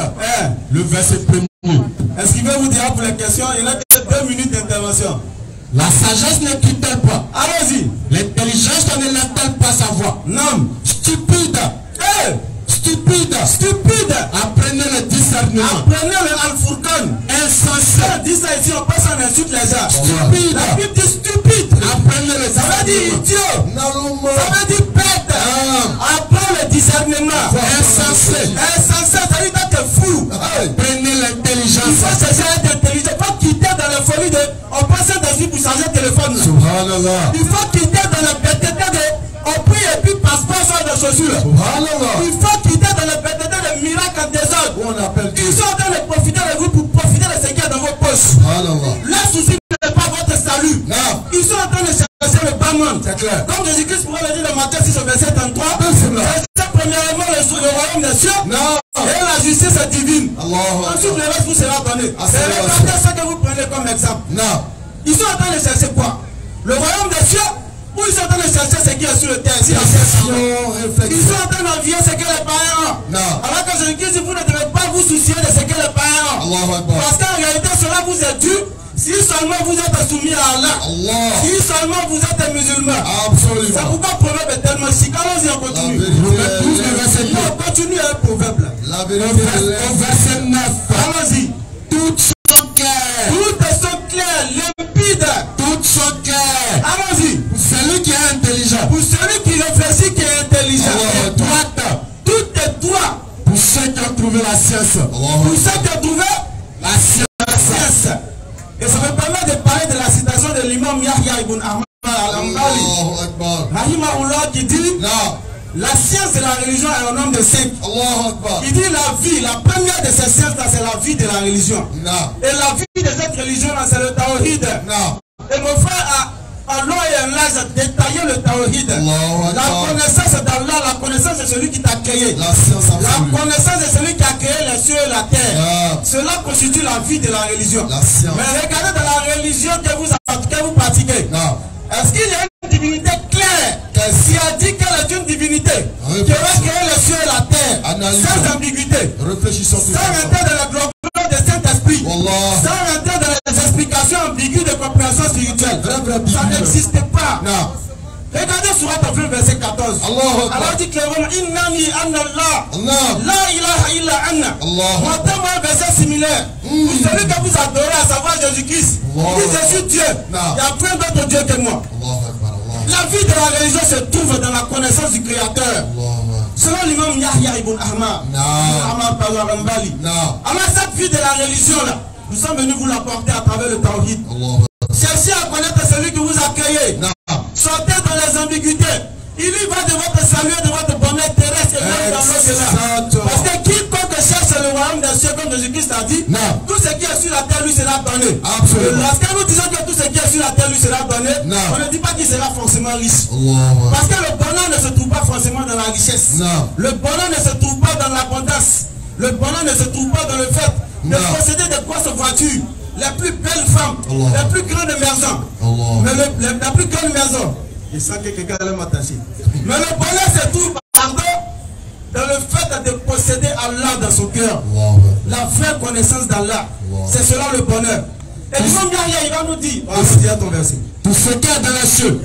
le verset 1er.
Est-ce qu'il va vous dire pour les questions? Il n'y a que 2 minutes d'intervention.
La sagesse n'écrit-elle pas?
Allons-y.
L'intelligence ne lève-t-elle pas sa voix?
Non.
Stupide. Stupide. Apprenez le discernement.
Apprenez le Al-Furqan.
Insensé.
On dit ça ici, on passe en insulte les gens.
Stupide.
La Bible dit stupide.
Apprenez le
Ça veut dire idiot. Ça veut dire bête. Apprends le discernement.
Insensé.
Insensé, ça veut dire que t'es fou.
Apprenez l'intelligence.
Il faut chercher à être intelligent. Il faut quitter dans la folie de. On passe dessus pour changer de téléphone.
Subhanallah.
Il faut quitter dans la bêteté de. On prie et puis passeport sur des chaussures.
Subhanallah.
Il faut quitter dans la bêteté de miracles en désordre.
On appelle Dieu.
Ils sont en train de profiter de vous pour profiter de ce qu'il y a dans vos poches.
Subhanallah.
Leur souci n'est pas votre salut.
Non.
Ils sont en train de chercher le barman.
C'est clair.
Comme Jésus-Christ pourrait le dire le matin 6 au verset 33.
C'est
premièrement le royaume des cieux.
Non.
Et la justice est divine.
Allah.
Ensuite le reste vous sera donné. C'est regardez ce que vous prenez comme exemple.
Non.
Ils sont en train de chercher quoi? Le royaume des cieux? Ou ils sont en train de chercher ce qui est sur le terre? Ils sont en train d'envier ce que les païens ont.
Non.
Alors que Jésus-Christ dit, vous ne devez pas vous soucier de ce que les païens ont. Parce qu'en réalité, cela vous est dû si seulement vous êtes soumis à Allah. Si seulement vous êtes musulman.
Absolument.
C'est pourquoi le proverbe est tellement chic. Allons-y, on continue. On continue un proverbe là.
La vérité
Au verset 9.
Allons-y.
Toutes sont claires.
Toutes sont claires, limpides.
Toutes sont claires.
Allons-y.
Celui qui est intelligent.
Pour celui qui réfléchit, qui est intelligent.
Droite.
Toutes Yahya ibn Ahmad al-Ambali, Rahimahullah, qui dit la science de la religion est un homme de 5. Il dit la vie, la première de ces sciences-là, c'est la vie de la religion. Et la vie de cette religion-là, c'est le tawhid. Et mon frère a long et en large détaillé le tawhid. La connaissance d'Allah, la connaissance de celui qui t'a créé. La connaissance de celui qui a créé les cieux et la terre. Cela constitue la vie de la religion. Mais regardez dans la religion que vous pratiquez. Est-ce qu'il y a une divinité claire qui a dit qu'elle est une divinité qui va créer les cieux et la terre sans ambiguïté, sans rentrer dans la gloire du Saint-Esprit, sans rentrer dans les explications ambiguës de compréhension spirituelle? Ça n'existe pas. Regardez sur le verset 14. Allah dit clairement Innani anna Allah la ilaha illa anna. Maintenant un verset similaire. Celui que vous adorez, à savoir Jésus-Christ, il dit je suis Dieu. Il y a plein d'autres dieux que moi. La vie de la religion se trouve dans la connaissance du Créateur. Selon l'imam Yahya ibn Ahmad al-Ambali. Alors cette vie de la religion là, nous sommes venus vous l'apporter à travers le tawhid. Cherchez à connaître celui qui vous a créé. Sortez dans les ambiguïtés. Il y va de votre salut et de votre bonheur terrestre et même dans l'au-delà. Parce que quiconque cherche le royaume des cieux, comme Jésus-Christ a dit, tout ce qui est sur la terre lui sera donné. Lorsque nous disons que tout ce qui est sur la terre lui sera donné, on ne dit pas qu'il sera forcément riche. Parce que le bonheur ne se trouve pas forcément dans la richesse. Le bonheur ne se trouve pas dans l'abondance. Le bonheur ne se trouve pas dans le fait de posséder de grosses voitures, les plus belles femmes, les plus grandes maisons. Mais la plus grande maison, je sens que quelqu'un allait m'attacher. Mais le bonheur se trouve, dans le fait de posséder Allah dans son cœur. La vraie connaissance d'Allah. C'est cela le bonheur. Et l'imam Yahya, il va nous dire, ton verset. Tout ce qui est dans les cieux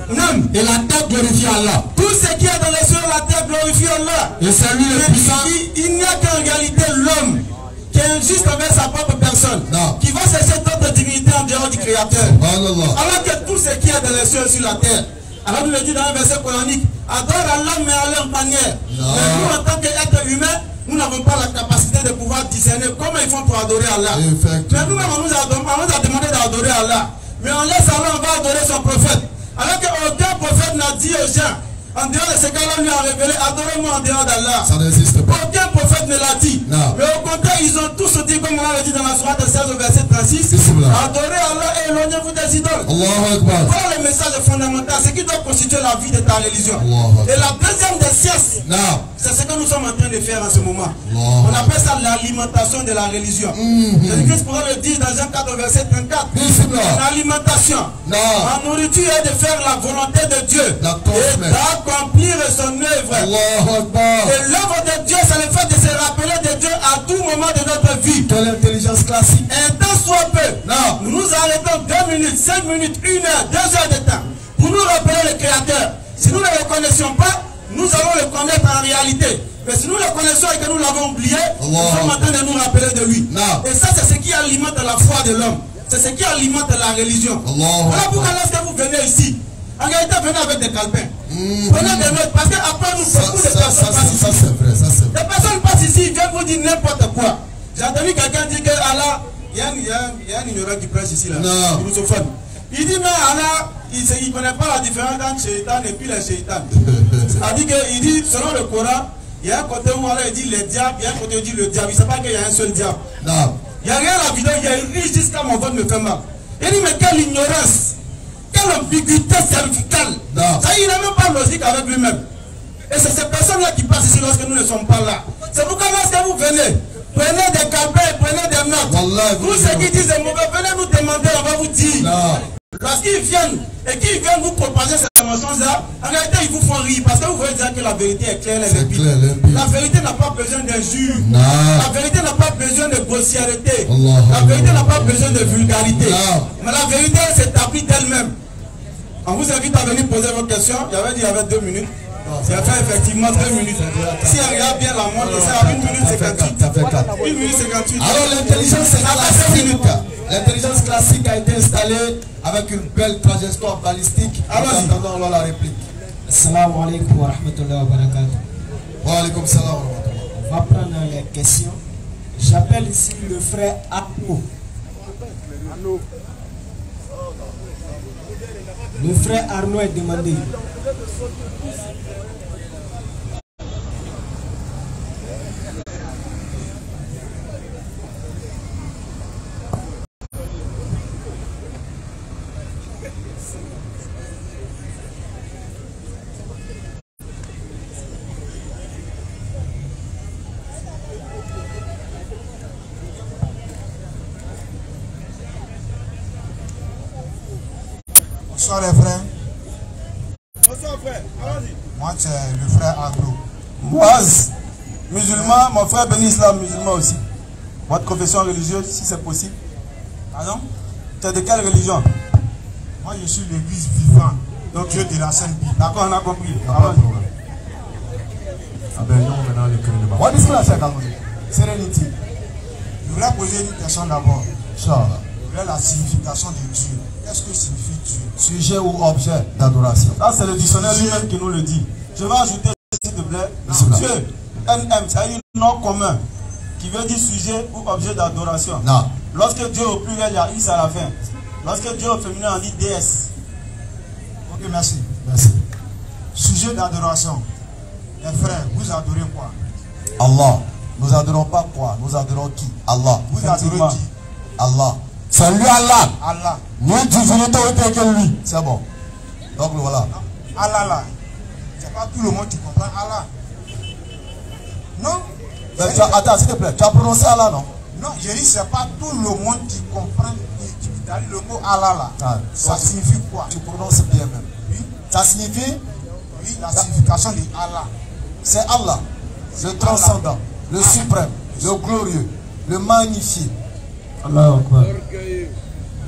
et la terre glorifie Allah. Tout ce qui est dans les cieux et la terre glorifie Allah. Et c'est lui le puissant. Il n'y a qu'en réalité l'homme qui est injuste envers sa propre personne, qui va chercher d'autres divinités en dehors du Créateur. Alors que tout ce qui est dans les cieux et sur la terre. Alors nous le dit dans un verset coranique, adore Allah mais à leur manière. Mais nous en tant qu'êtres humains, nous n'avons pas la capacité de pouvoir discerner comment ils font pour adorer Allah. Mais nous-mêmes on nous a demandé d'adorer Allah. Mais on laisse Allah, on va adorer son prophète. Alors qu'aucun prophète n'a dit aux gens, en dehors de ce qu'Allah lui a révélé, adorez-moi en dehors d'Allah. Ça n'existe pas. Aucun prophète ne l'a dit. Mais au contraire, ils ont tous dit, comme on l'a dit dans la sourate 16 au verset 36, adorez Allah et éloignez-vous des idoles. Voilà le message fondamental, ce qui doit constituer la vie de ta religion. Et la deuxième des sciences, c'est ce que nous sommes en train de faire en ce moment. On appelle ça l'alimentation de la religion. Jésus-Christ pourrait le dire dans Jean 4 au verset 34. L'alimentation, la nourriture est de faire la volonté de Dieu. Accomplir son œuvre. Et l'œuvre de Dieu, c'est le fait de se rappeler de Dieu à tout moment de notre vie. Quelle intelligence classique. Un temps soit peu, nous nous arrêtons 2 minutes, 5 minutes, 1 heure, 2 heures de temps pour nous rappeler le Créateur. Si nous ne le connaissions pas, nous allons le connaître en réalité. Mais si nous le connaissons et que nous l'avons oublié, nous sommes en train de nous rappeler de lui. Et ça, c'est ce qui alimente la foi de l'homme. C'est ce qui alimente la religion. Voilà pourquoi lorsque vous venez ici, en réalité, venez avec des calepins. Prenez des notes, parce qu'après nous, beaucoup de personnes passent ici. Les personnes passent ici, ils viennent vous dire n'importe quoi. J'ai entendu quelqu'un dire que Allah, il y a un ignorant qui prêche ici, là. Il dit, mais Allah, il ne connaît pas la différence entre Shaitan et puis les Shaitan. C'est-à-dire qu'il dit, selon le Coran, il y a un côté où Allah dit les diables, il y a un côté où il dit le diable. Il ne sait pas qu'il y a un seul diable. Il n'y a rien à la vidéo, il y a une riche jusqu'à mon vote me fait mal. Il dit, mais quelle ignorance! Quelle ambiguïté cervicale. Ça, il n'a même pas logique avec lui-même. Et c'est ces personnes-là qui passent ici lorsque nous ne sommes pas là. C'est pourquoi lorsque vous venez, prenez des calepins, prenez des notes. Vous, ceux qui disent mauvais, venez nous demander, on va vous dire. Lorsqu'ils viennent et qu'ils viennent vous propager ces mensonges-là, en réalité, ils vous font rire parce que vous voyez dire que la vérité est claire. La vérité n'a pas besoin d'injures. La vérité n'a pas besoin de grossièreté. La vérité n'a pas besoin de vulgarité. Mais la vérité s'établit d'elle-même. On vous invite à venir poser vos questions. Il avait dit qu'il y avait 2 minutes. Ça fait effectivement 2 minutes. Si on regarde bien la montre, c'est à 1 minute 58. 1 minute 58. Alors l'intelligence classique. L'intelligence classique a été installée avec une belle trajectoire balistique. Alors attendons alors la réplique.
Assalamu alaikum wa rahmatullahi wa barakatuh.
Wa alaikum salam wa rahmatullahi.
On va prendre les questions. J'appelle ici le frère Apo. Le frère Arnaud est demandé.
Bonsoir les frères.
Bonsoir frère, allons-y.
Moi c'est le frère Agro.
Moi, musulman, mon frère béni islam, musulman aussi. Votre confession religieuse, si c'est possible. Pardon? Tu es de quelle religion?
Moi je suis l'église vivante, donc Dieu de la Sainte Bible.
D'accord, on a compris.
What is that,
Sérénité. Je voulais poser une question d'abord.
Inch'Allah.
Je voulais la signification de Dieu. Qu'est-ce que signifie Dieu?
Sujet ou objet d'adoration.
Ça, c'est le dictionnaire lui-même qui nous le dit. Je vais ajouter, s'il te plaît, Dieu, NM, c'est un nom commun qui veut dire sujet ou objet d'adoration.
Non.
Lorsque Dieu au pluriel, il y a is à la fin. Lorsque Dieu au féminin, on dit déesse.
Ok, merci.
Merci.
Sujet d'adoration. Les frères, vous adorez quoi?
Allah. Nous adorons pas quoi? Nous adorons qui? Allah.
Vous adorez qui?
Allah. C'est lui Allah.
Allah.
Nous divinité autre que lui. C'est bon. Donc voilà.
Allah là. C'est pas tout le monde qui comprend Allah. Non?
Attends, s'il te plaît. Tu as prononcé Allah, non?
Non, je dis c'est pas tout le monde qui comprend le mot Allah là.
Ah,
ça signifie quoi?
Tu prononces bien même.
Oui.
Ça signifie?
Oui, la signification de Allah.
C'est Allah. Le transcendant, le suprême, le glorieux, le magnifié.
Allah Akbar.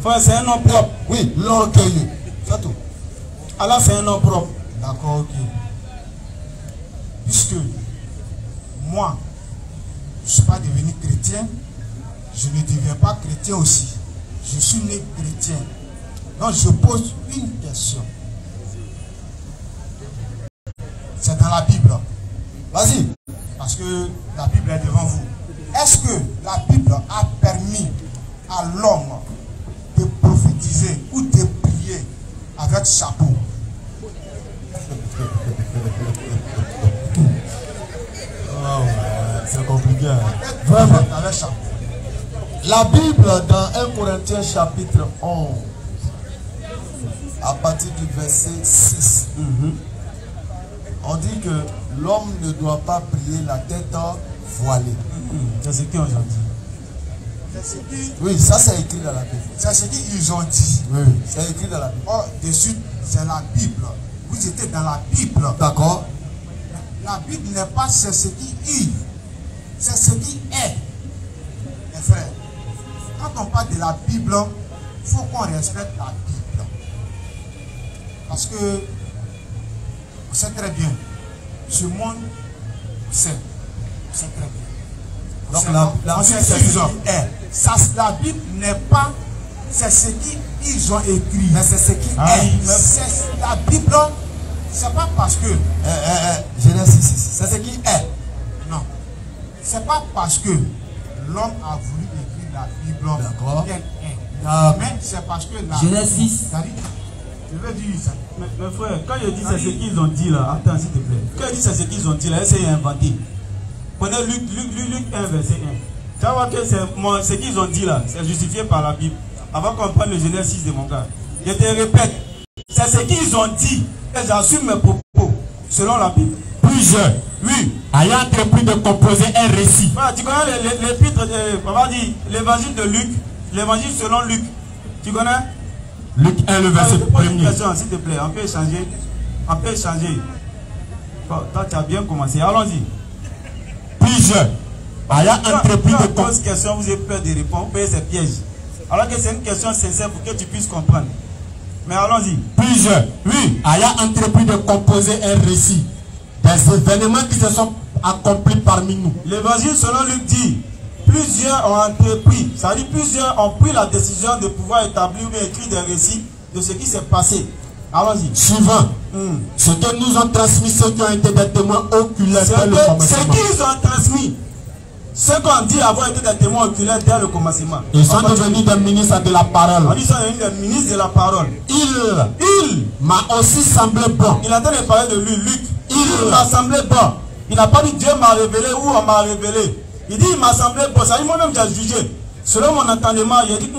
Frère, c'est un nom propre.
Oui, l'orgueilleux. C'est tout.
Allah, c'est un nom propre.
D'accord, ok. Puisque moi, je ne suis pas devenu chrétien, je ne deviens pas chrétien aussi. Je suis né chrétien. Donc je pose une question. C'est dans la Bible.
Vas-y.
Parce que la Bible est devant vous. Est-ce que la Bible a permis à l'homme de prophétiser ou de prier avec chapeau?
C'est compliqué.
Vraiment, avec chapeau.
La Bible dans 1 Corinthiens chapitre 11, à partir du verset 6, on dit que l'homme ne doit pas prier la tête voilée.
C'est ce qu'ils ont dit.
Oui, ça c'est écrit dans la Bible.
C'est ce qu'ils ont dit.
Oui, c'est écrit dans la Bible.
Oh, dessus, c'est la Bible. Vous étiez dans la Bible.
D'accord.
La Bible n'est pas c'est ce qui est, c'est ce qui est. Mes frères, quand on parle de la Bible, il faut qu'on respecte la Bible. Parce que, on sait très bien, ce monde, on sait très bien.
Donc
la Bible, c'est ce qui est. Ça, la Bible n'est pas, c'est ce qu'ils ont écrit. Mais c'est ce qui est. C'est la Bible, c'est pas parce que.
Genèse 6, c'est ce qui est.
Non. C'est pas parce que l'homme a voulu écrire la Bible qu'elle est. Mais c'est parce que la
Genèse 6.
Je veux dire ça.
Mais frère, quand il dit c'est ce qu'ils ont dit là, attends s'il te plaît. Quand il dit c'est ce qu'ils ont dit là, essayez d'inventer. Prenez Luc 1, verset 1. Tu vas voir que ce qu'ils ont dit là, c'est justifié par la Bible. Avant qu'on prenne le Genèse 6 de mon gars. Je te répète, c'est ce qu'ils ont dit. Et j'assume mes propos selon la Bible.
Plusieurs,
oui,
ayant entrepris de composer un récit.
Voilà, tu connais l'épître on va dire l'évangile de Luc, l'évangile selon Luc. Tu connais?
Luc 1, le verset 1er.
Une question, s'il te plaît, on peut échanger. On peut échanger. Bon, toi, tu as bien commencé. Allons-y.
Plusieurs, ayant entrepris de
composer une question, vous avez peur de répondre, vous payez ces pièges. Alors que c'est une question sincère pour que tu puisses comprendre. Mais allons-y.
Plusieurs, oui, ayant entrepris de composer un récit des événements qui se sont accomplis parmi nous.
L'évangile selon Luc dit, plusieurs ont entrepris, ça veut dire plusieurs ont pris la décision de pouvoir établir ou écrire des récits de ce qui s'est passé. Allons-y.
Suivant, ce que nous ont transmis ceux qui ont été des témoins oculaires.
C'est ce qu'ils ont transmis. Ceux qu'on dit avoir été des témoins oculaires dès le commencement.
Ils sont devenus des ministres de la parole.
Ils sont devenus des ministres de la parole.
Il m'a aussi semblé bon.
Il a donné parler de lui, Luc. Il m'a semblé bon. Il n'a pas dit Dieu m'a révélé ou on m'a révélé. Il dit il m'a semblé bon. Ça dit moi-même j'ai jugé. Selon mon entendement, il a dit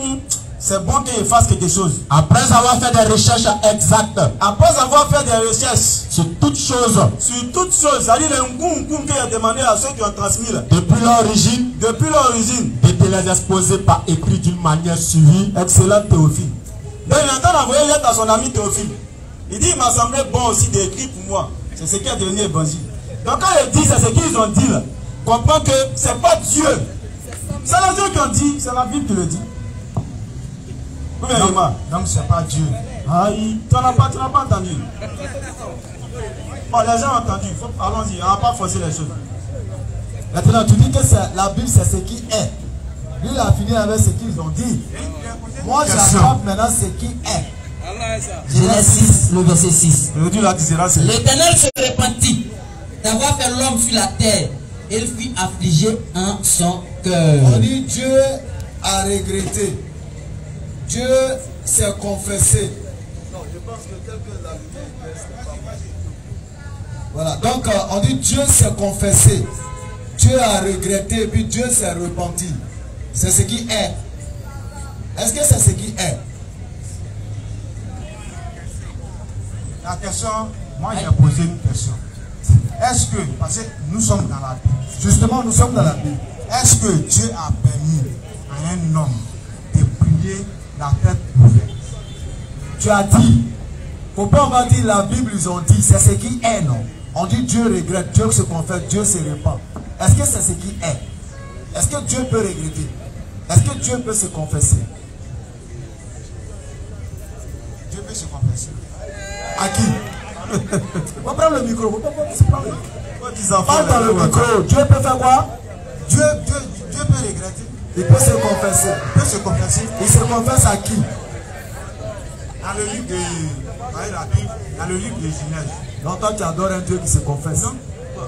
c'est bon qu'il fasse quelque chose.
Après avoir fait des recherches exactes.
Après avoir fait des recherches.
Sur toutes choses.
Sur toutes choses. C'est-à-dire le ngoum qu'il a demandé à ceux qui ont transmis.
Depuis l'origine.
Depuis l'origine.
De te les exposer par écrit d'une manière suivie.
Excellent Théophile. Donc il entend envoyer une lettre à son ami Théophile. Il dit il m'a semblé bon aussi d'écrire pour moi. C'est ce qui a devenu évangile. Donc quand il dit c'est ce qu'ils ont dit là. Comprends que c'est pas Dieu. C'est la Dieu qui ont dit. C'est la Bible qui le dit. Donc c'est pas Dieu. Aïe, tu n'as pas entendu. Oh, les gens ont entendu. Allons-y, on n'a pas forcé les choses.
Maintenant, tu dis que la Bible c'est ce qui est. Lui, il a fini avec ce qu'ils ont dit. Moi, j'attrape maintenant ce qui est.
Genèse 6, le verset 6.
L'Éternel
se repentit d'avoir fait l'homme sur la terre. Et il fut affligé en son cœur.
On dit Dieu a regretté. Dieu s'est confessé. Non, je pense que quelqu'un l'a vu. Voilà, donc on dit Dieu s'est confessé. Dieu a regretté et puis Dieu s'est repenti. C'est ce qui est. Est-ce que c'est ce qui est?
La question, moi j'ai posé une question. Est-ce que, parce que nous sommes dans la Bible.
Justement, nous sommes dans la Bible.
Est-ce que Dieu a permis à un homme de prier la tête ouverte?
Tu as dit, faut pas on va dire la Bible, ils ont dit, c'est ce qui est, non? On dit Dieu regrette, Dieu se confesse, Dieu se répand. Est-ce que c'est ce qui est? Est-ce que Dieu peut regretter? Est-ce que Dieu peut se confesser?
Dieu peut se confesser.
À qui? On va prendre le micro. Parle dans le micro. Dieu peut faire quoi?
Dieu peut regretter.
Il peut se confesser.
Il peut se confesser.
Il se confesse à qui?
Dans le livre de la Bible, dans le livre de Genèse.
Donc toi tu adores un Dieu qui se confesse.
Non?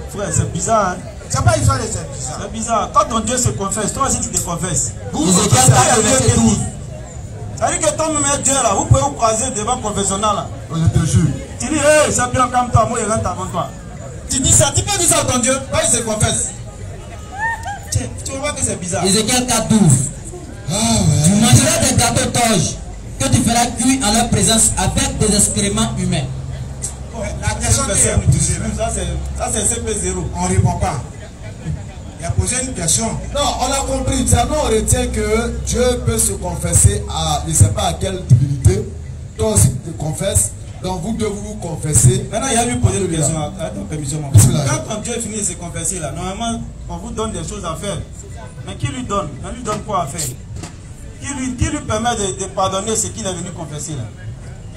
Frère, c'est bizarre. Hein?
C'est pas histoire de c'est bizarre.
C'est bizarre. Quand ton Dieu se confesse, toi aussi tu te confesses.
Ézéchiel 4, verset 12.
C'est-à-dire que toi même Dieu là, vous pouvez vous croiser devant le confessionnal là.
Je te jure.
Tu dis, hey, c'est bien comme toi, moi je rentre avant toi. Tu dis ça, tu peux dire ça à ton Dieu, quand il se confesse. Tu vois que c'est bizarre.
Ézéchiel 4, 12. Tu mangeras des gâteaux torches que tu feras cuire en leur présence avec des excréments humains.
La question que vous posez,
ça c'est CP0.
on ne répond pas. Il a posé une question.
Non, on a compris. Nous on retient que Dieu peut se confesser à, je ne sais pas à quelle divinité. Toi aussi tu te confesses. Donc vous devez vous confesser.
Maintenant, il y a lui poser une question à ton permission. Quand ton Dieu finit de se confesser là, normalement, on vous donne des choses à faire. Mais qui lui donne? On lui donne quoi à faire? Qui lui permet de pardonner ce qu'il est venu confesser là?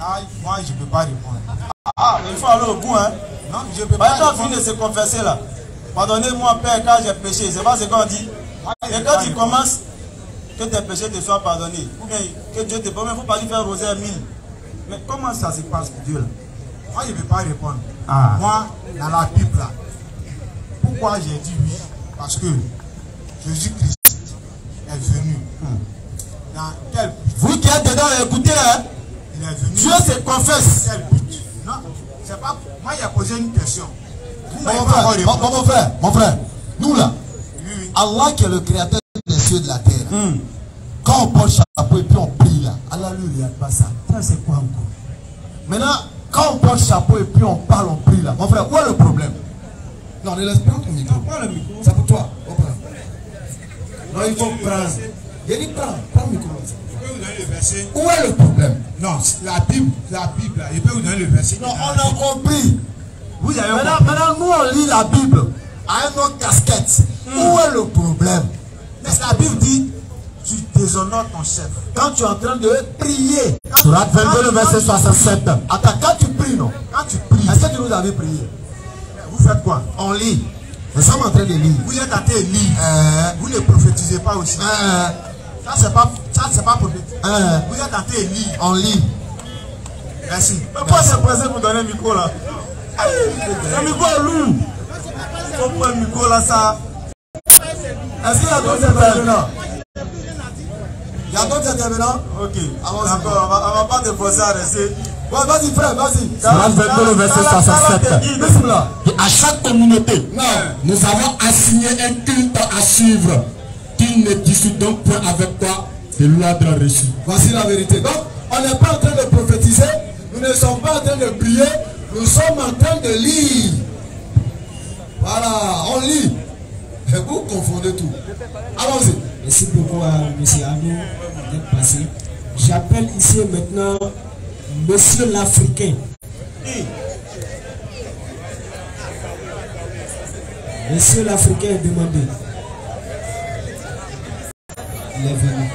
Ah, moi, je ne peux pas répondre.
Ah, il faut aller au bout, hein?
Non, je ne peux pas
répondre.
répondre.
Quand finit de se confesser là, pardonnez-moi, Père, car j'ai péché. C'est pas ce qu'on dit. Et quand tu commences, que tes péchés te soient pardonnés, ou bien que Dieu te permet, il ne faut pas lui faire rosaire 1000. Mais comment ça se passe pour Dieu là?
Moi, je ne peux pas répondre.
Ah.
Moi, dans la Bible là, pourquoi j'ai dit oui? Parce que Jésus-Christ est venu. Dans quel but?
Vous qui êtes dedans, écoutez, hein?
Il est venu.
Dieu se confesse.
Quel but? Non, c'est pas. Moi, il a posé une question.
Mon frère, nous là,
Oui.
Allah qui est le créateur des cieux et de la terre, quand on porte chapeau et puis on prie là, Allah lui regarde pas ça.
Ça c'est quoi encore?
Maintenant, quand on porte chapeau et puis on parle, on prie là, mon frère, où est le problème? Non, ne laisse pas ton micro.
Non, prends le micro.
C'est pour toi. Non, il faut prendre. Il dit prends le micro.
Je peux vous donner le verset.
Où est le problème?
Non, la Bible là, je peux vous donner le verset.
Non, on a compris.
Vous avez
Maintenant, nous on lit la Bible à un autre casquette. Où est le problème?
Mais la Bible dit, tu déshonores ton chef.
Quand tu es en train de prier,
Surat 22, le verset 67.
attends, quand tu pries, non?
Quand tu pries,
Est-ce que tu nous avais prié?
vous faites quoi?
On lit. Nous sommes en train de lire.
Vous êtes en train de lire. Vous ne prophétisez pas aussi. Ça, c'est pas prophétique. Vous êtes en train de lire.
On lit.
Merci.
Pourquoi c'est pressé pour donner le micro là? Le micro est lourd. Il faut prendre le micro là, ça.
Est-ce qu'il y a d'autres intervenants? Il y a d'autres intervenants? Ok. D'accord, on va pas te forcer à rester. Ouais, vas-y frère, vas-y.
Le verset 67. À chaque communauté, nous avons assigné un culte à suivre qui ne discute donc point avec toi de l'ordre reçu.
Voici la vérité. Donc, on n'est pas en train de prophétiser, nous ne sommes pas en train de prier, nous sommes en train de lire. Voilà, on lit. Et vous confondez tout. Allons-y.
Merci beaucoup à M. Anou d'être passé. J'appelle ici maintenant Monsieur l'Africain. Monsieur l'Africain est demandé. Il est venu.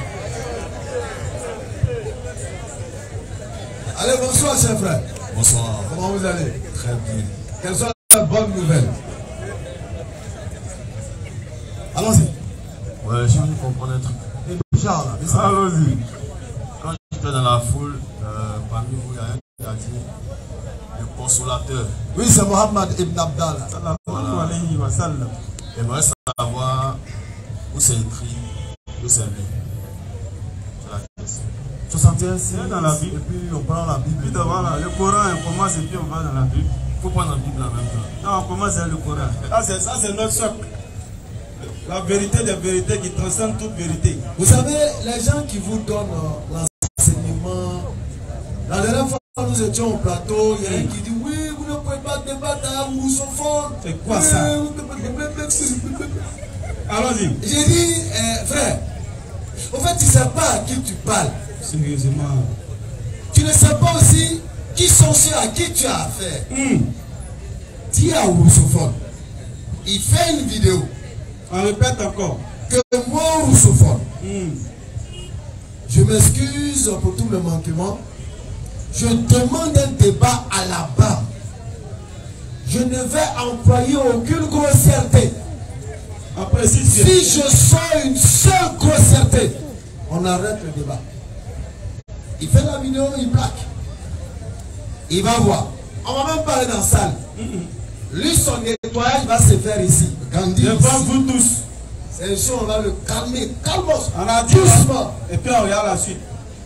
Allez, bonsoir, chers frères.
Bonsoir.
Comment vous allez?
Très bien.
Quelles sont les bonnes nouvelles? Allons-y.
Ouais, je viens de comprendre un truc.
Allons-y.
Quand j'étais dans la foule, parmi vous, il y a un qui a dit le consolateur.
Oui, c'est Mohammed Ibn Abdallah.
Voilà. J'aimerais savoir où c'est écrit, où c'est lu. C'est la question.
61, c'est dans la Bible, et puis on prend la Bible.
Voilà, le Coran, on commence et puis on va dans la Bible.
Il faut prendre la Bible en même temps.
Non, on commence avec le Coran. Ça, c'est notre socle. La vérité des vérités qui transcende toute vérité.
Vous savez, les gens qui vous donnent l'enseignement, la dernière fois nous étions au plateau, il y a un qui dit oui, vous ne pouvez pas débattre à Rousseau-Fort.
C'est quoi ça? Allons-y.
J'ai dit, frère, en fait, tu ne sais pas à qui tu parles.
Sérieusement.
Tu ne sais pas aussi qui sont ceux à qui tu as affaire. Dis à Rousseau-Fort, il fait une vidéo.
On répète encore.
Que moi, Rousseau-Fort, je m'excuse pour tous mes manquements. Je demande un débat à la barre. Je ne vais employer aucune grossièreté.
Après, si
je sors une seule grossièreté, on arrête le débat. Il fait la vidéo, il plaque. Il va voir. On va même parler dans la salle. Lui, son nettoyage va se faire ici. Gandhi.
Devant vous tous.
C'est sûr, on va le calmer. Calmos.
On a dit
doucement.
Et puis on regarde la suite.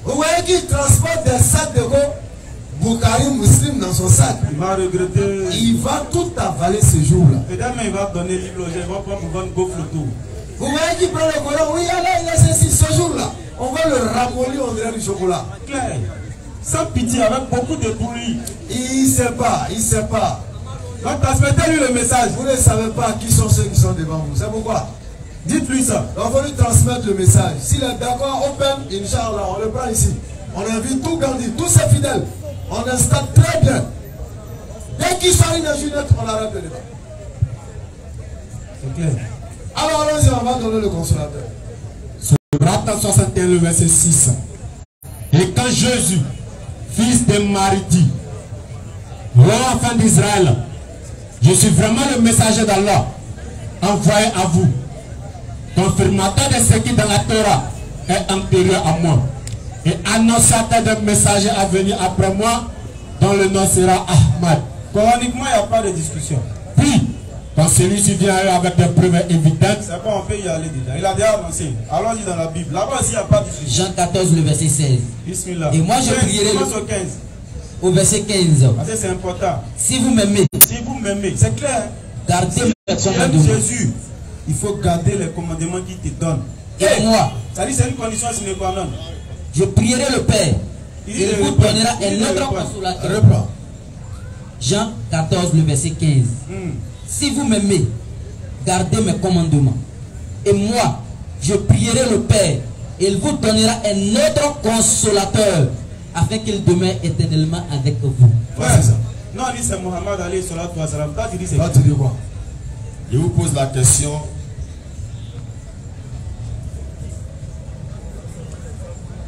Vous voyez qu'il transporte des sacs de go. Boukari Muslim dans son sac.
Il va regretter.
Il va tout avaler ce jour-là.
Et demain, il va donner libre au jeu. Il va prendre pour vendre gaufre autour.
Vous voyez qu'il prend le Coran. Oui, allez, il a ceci ce jour-là. On va le ramollir, on dirait du chocolat.
Claire. Sans pitié, avec beaucoup de bruit.
Il ne sait pas, il ne sait pas.
Donc transmettez-lui le message.
Vous ne savez pas qui sont ceux qui sont devant vous. C'est pourquoi?
Dites-lui ça.
Donc il faut lui transmettre le message. S'il est d'accord, open, Inch'Allah, on le prend ici. On invite tout Gandhi, tous ses fidèles. On installe très bien. Dès qu'il sort une injunette, on arrête le débat.
C'est clair.
Alors allons-y, on va donner le consolateur.
Surat 61, le verset 6. Et quand Jésus, fils de Marie, dit, roi enfant d'Israël, je suis vraiment le messager d'Allah, envoyé à vous, confirmateur de ce qui dans la Torah est antérieur à moi, et annonciateur d'un messager à venir après moi, dont le nom sera Ahmad.
Coraniquement, il n'y a pas de discussion.
Puis, quand celui-ci vient avec des preuves évidentes,
c'est bon, on peut y aller déjà. Il a déjà annoncé. Allons-y dans la Bible. Là-bas aussi, il n'y a pas de discussion.
Jean 14, le verset 16.
Bismillah.
Et moi, je prierai au verset 15.
C'est important.
Si vous m'aimez,
c'est clair.
Gardez mes
commandements. Jésus, il faut garder les commandements qu'il te donne.
Et moi,
ça dit c'est une condition sine qua non.
Je prierai le Père. Il vous donnera un autre consolateur. Jean 14, le verset 15. Si vous m'aimez, gardez mes commandements. Et moi, je prierai le Père. Il vous donnera un autre consolateur, afin qu'il demeure éternellement avec vous.
Ouais, c'est ça. Non, on dit c'est Mohammed Ali sallallahu alayhi wa sallam. Toi, tu dis c'est
quoi? Tu dis quoi?
Je vous pose la question.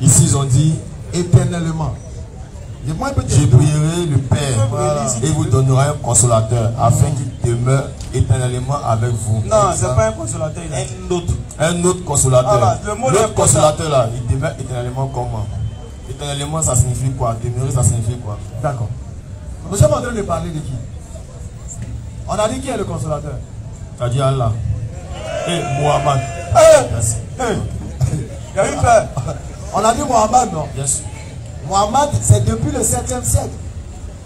Ici, ils ont dit éternellement. Je prierai le Père, voilà, et vous donnera un consolateur afin qu'il demeure éternellement avec vous.
Non, ce n'est pas un consolateur.
Un autre consolateur. L'autre consolateur là, il demeure éternellement comment? Éternellement, ça signifie quoi? Demeurer, ça signifie quoi?
D'accord. Nous sommes en train de parler de qui? On a dit qui est le consolateur?
Ça dit Allah. Et Mohammed.
Il y a eu peur. On a dit Mohammed, non?
Yes.
Mohammed, c'est depuis le 7e siècle.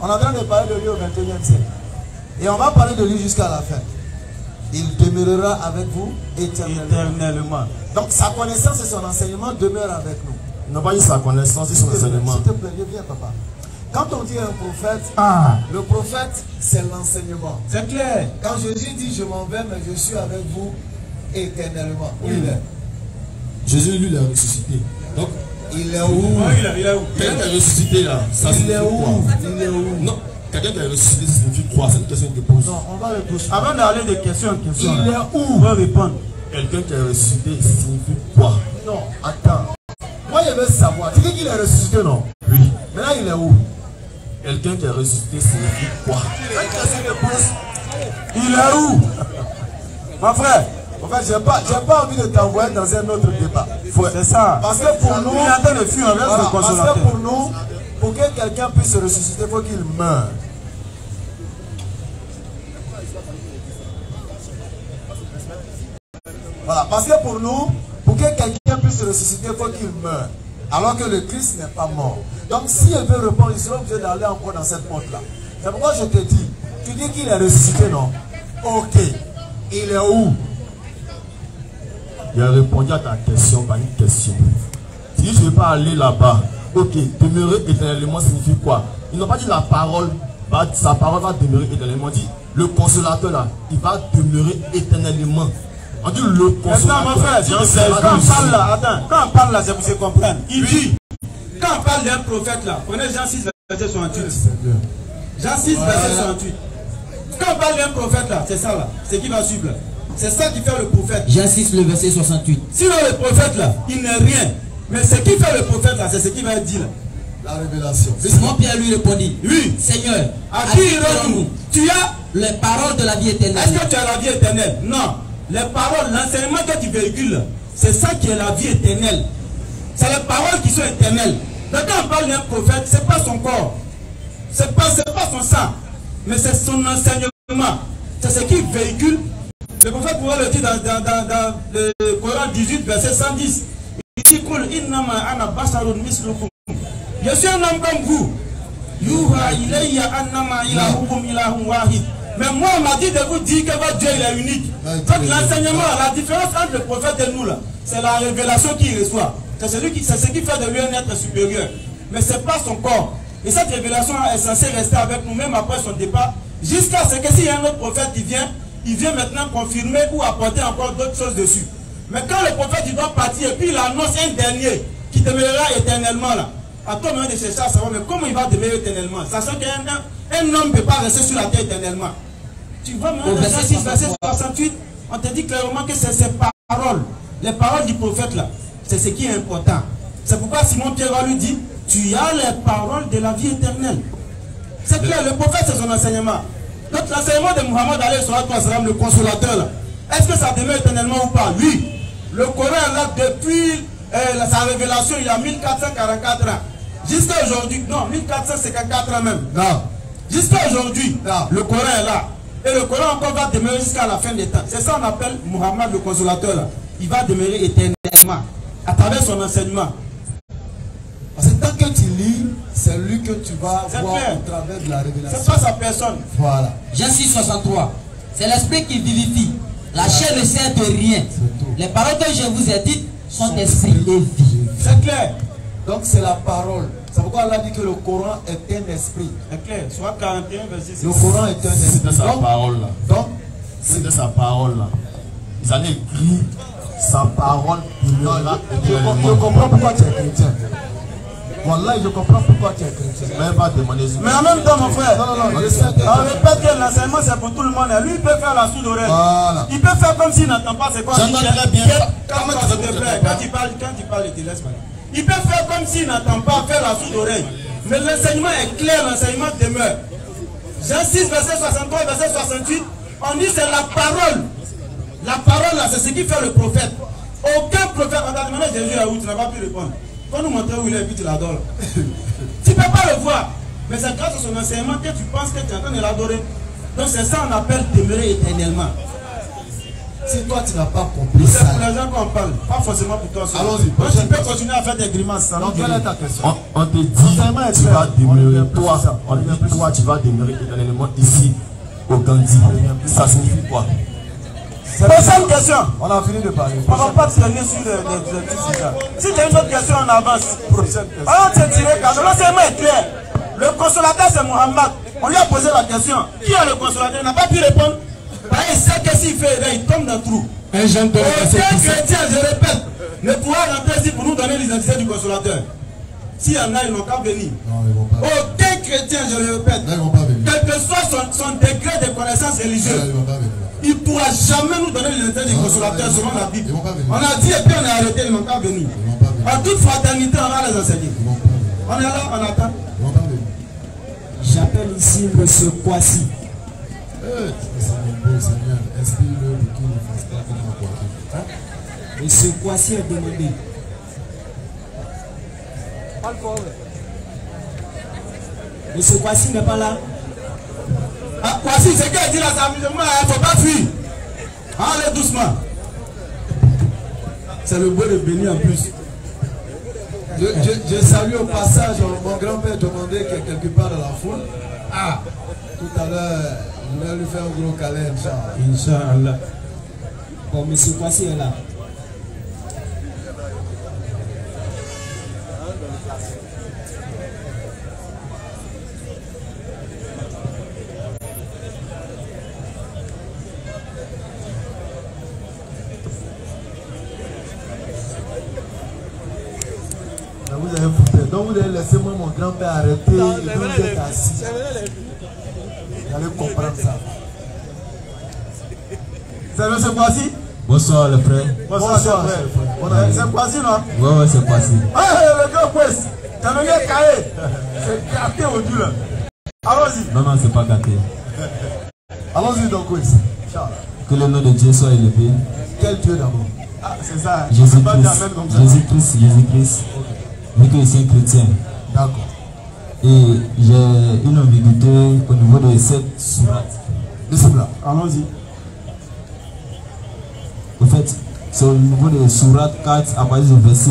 On est en train de parler de lui au 21e siècle. Et on va parler de lui jusqu'à la fin. Il demeurera avec vous éternellement. Donc sa connaissance et son enseignement demeurent avec nous.
Il n'a pas dit sa connaissance et son enseignement.
S'il te plaît, viens papa. Quand on dit un prophète, le prophète c'est l'enseignement.
C'est clair.
Quand Jésus dit je m'en vais mais je suis avec vous éternellement. Où il est?
Jésus lui l'a ressuscité. Donc
il est où?
Il est où?
Quelqu'un qui est ressuscité là, ça
il est où?
Il est où? Non, quelqu'un qui est ressuscité, ça signifie quoi? C'est une question que pose.
Non, on va le poser.
Avant d'aller de question en question,
il est où?
On va répondre.
Quelqu'un qui est ressuscité, ça signifie quoi?
Non, attends. Moi je veux savoir. Tu dis qu'il est ressuscité, non?
Oui.
Maintenant il est où?
Quelqu'un qui est ressuscité, ça signifie quoi?
Il est où? Mon frère, en fait, j'ai pas envie de t'envoyer dans un autre débat.
C'est ça.
Parce que pour nous,
il attend de fuir,
voilà, parce que pour nous, pour que quelqu'un puisse se ressusciter, il faut qu'il meure. Voilà, parce que pour nous, pour que quelqu'un puisse se ressusciter, il faut qu'il meure. Alors que le Christ n'est pas mort. Donc si elle veut répondre, il sera obligé d'aller encore dans cette porte-là. C'est pourquoi je te dis, tu dis qu'il est ressuscité, non? Ok. Il est où?
Il a répondu à ta question par une question. Si je ne vais pas aller là-bas, ok, demeurer éternellement signifie quoi? Ils n'ont pas dit la parole, sa parole va demeurer éternellement. On dit le consolateur là, il va demeurer éternellement. On dit le consolateur.
Mon frère, quand on parle là, attends, quand on parle là, c'est pour se comprendre. Il dit, quand on parle d'un prophète là, prenez Jean 6, verset 68. Jean 6, verset 68. Quand on parle d'un prophète là, c'est ça là, c'est qui va suivre là. C'est ça qui fait le prophète.
J'insiste le verset 68.
Sinon le prophète là, il n'est rien. Mais ce qui fait le prophète là, c'est ce qui va dire là.
La révélation.
Simon Pierre lui répondit,
oui,
Seigneur,
à qui irons-nous? Tu as
les paroles de la vie éternelle.
Est-ce que tu as la vie éternelle? Non. Les paroles, l'enseignement que tu véhicules, c'est ça qui est la vie éternelle. C'est les paroles qui sont éternelles. Donc quand on parle d'un prophète, ce n'est pas son corps. Ce n'est pas son sang. Mais c'est son enseignement. C'est ce qu'il véhicule. Le prophète pourrait le dire dans le Coran 18, verset 110. Il dit, je suis un homme comme vous. Mais moi, on m'a dit de vous dire que votre Dieu il est unique. Donc l'enseignement, la différence entre le prophète et nous, c'est la révélation qu'il reçoit. C'est ce qui fait de lui un être supérieur. Mais ce n'est pas son corps. Et cette révélation est censée rester avec nous, même après son départ, jusqu'à ce que s'il y a un autre prophète qui vient, il vient maintenant confirmer ou apporter encore d'autres choses dessus. Mais quand le prophète il doit partir et puis il annonce un dernier qui demeurera éternellement là, à toi de chercher à savoir mais comment il va demeurer éternellement, sachant qu'un homme ne peut pas rester sur la terre éternellement. Tu vois maintenant dans verset 6, verset 68, on te dit clairement que c'est ces paroles, les paroles du prophète là, c'est ce qui est important. C'est pourquoi Simon Pierre va lui dire, tu as les paroles de la vie éternelle. C'est clair, le prophète c'est son enseignement. Donc l'enseignement de Mohammed le consolateur là, est-ce que ça demeure éternellement ou pas? Oui. Le Coran est là depuis sa révélation il y a 1444 ans. Jusqu'à aujourd'hui, non, 1454 ans même.
Non.
Jusqu'à aujourd'hui, le Coran est là. Et le Coran encore va demeurer jusqu'à la fin des temps. C'est ça qu'on appelle Mohammed le consolateur là. Il va demeurer éternellement à travers son enseignement.
Parce que tant que tu lis, c'est lui que tu vas voir au travers de la révélation.
C'est pas sa personne.
Voilà.
Jean 6, 63. C'est l'esprit qui vivifie. La chair ne sert de rien. Les paroles que je vous ai dites sont esprit et vie.
C'est clair.
Donc c'est la parole. C'est pourquoi Allah dit que le Coran est un esprit.
C'est clair. Soit 41, verset 6.
Le Coran est un esprit.
C'est de sa parole là.
Donc,
c'est de sa parole là. Ils allaient écrire sa parole.
Je comprends pourquoi tu es chrétien. Voilà, je comprends pourquoi tu es chrétien.
Mais en même temps, mon frère,
non, je sais que
on répète que l'enseignement c'est pour tout le monde. Lui, il peut faire la sourde oreille.
Voilà.
Il peut faire comme s'il n'entend pas. C'est quoi?
J'entends très bien.
Quand il parle, il te laisse parler. Il peut faire comme s'il n'entend pas, faire la sourde oreille. Mais l'enseignement est clair, l'enseignement demeure. Jean 6, verset 63, verset 68, on dit c'est la parole. La parole là, c'est ce qui fait le prophète. Aucun prophète, on t'a demandé Jésus là où tu n'as pas pu répondre. Quand nous montrer où il est, puis tu l'adores. Tu ne peux pas le voir. Mais c'est grâce à son enseignement que tu penses que tu es en train de l'adorer. Donc c'est ça qu'on appelle demeurer éternellement.
Si toi tu n'as pas compris
ça.
ça.
C'est pour les gens qu'on parle, pas forcément pour toi.
Allons-y.
Donc tu peux continuer à faire des grimaces.
Donc quelle est ta question?
On te dit, tu vas demeurer, toi, tu vas demeurer éternellement ici, au Gandhi. Ça signifie quoi?
Prochaine question.
On a fini de parler.
On ne va pas traîner sur les trucs. Si tu as une autre question, on avance. Prochaine question. On s'est tiré car l'enseignement est clair. Le consolateur c'est Mohammed. On lui a posé la question. Qui est le consolateur? Il n'a pas pu répondre. Il sait que s'il fait, il tombe dans le trou. Aucun chrétien, je répète, ne pourra rentrer ici pour nous donner l'identité du consolateur. S'il y en a, ils n'ont qu'à venir. Aucun chrétien, je le répète, quel que soit son degré de connaissance religieuse, il ne pourra jamais nous donner l'identité du consolateur selon la Bible. On a dit et puis on a arrêté, ils n'ont qu'à venir. En toute fraternité, on va les enseigner. On est là, on attend.
J'appelle ici M. Kwasi.
Seigneur, inspire-le pour qu'il ne fasse pas comme un
Monsieur Kwasi a demandé. Monsieur Kwasi n'est pas là.
Ah, Kwasi, c'est qu'elle dit là, ça il ne faut pas fuir. Allez doucement. C'est le beau de béni en plus.
Je salue au passage mon grand-père demandait quelque part dans la foule. Ah, tout à l'heure, je vais lui faire un gros câlin, Inch'Allah.
Bon, monsieur Kwasi est là.
Vous avez foutu. Donc vous avez laissé moi mon grand-père arrêter et vous êtes assis. Vous allez comprendre ça.
C'est monsieur Kwasi?
Bonsoir le frère.
Bonsoir frère. C'est Kwasi non?
Ouais, c'est Kwasi.
Ah, le gars Kwasi. T'as le gars carré. C'est gâté au dieu là. Allons-y.
Non, c'est pas gâté.
Allons-y donc Kwasi.
Que le nom de Dieu soit élevé.
Quel Dieu d'abord?
Ah, c'est ça.
Jésus-Christ. Vu que je suis un chrétien.
D'accord.
Et j'ai une ambiguïté au niveau de cette sourate.
Allons-y.
En fait, c'est au niveau de sourate 4 à partir du verset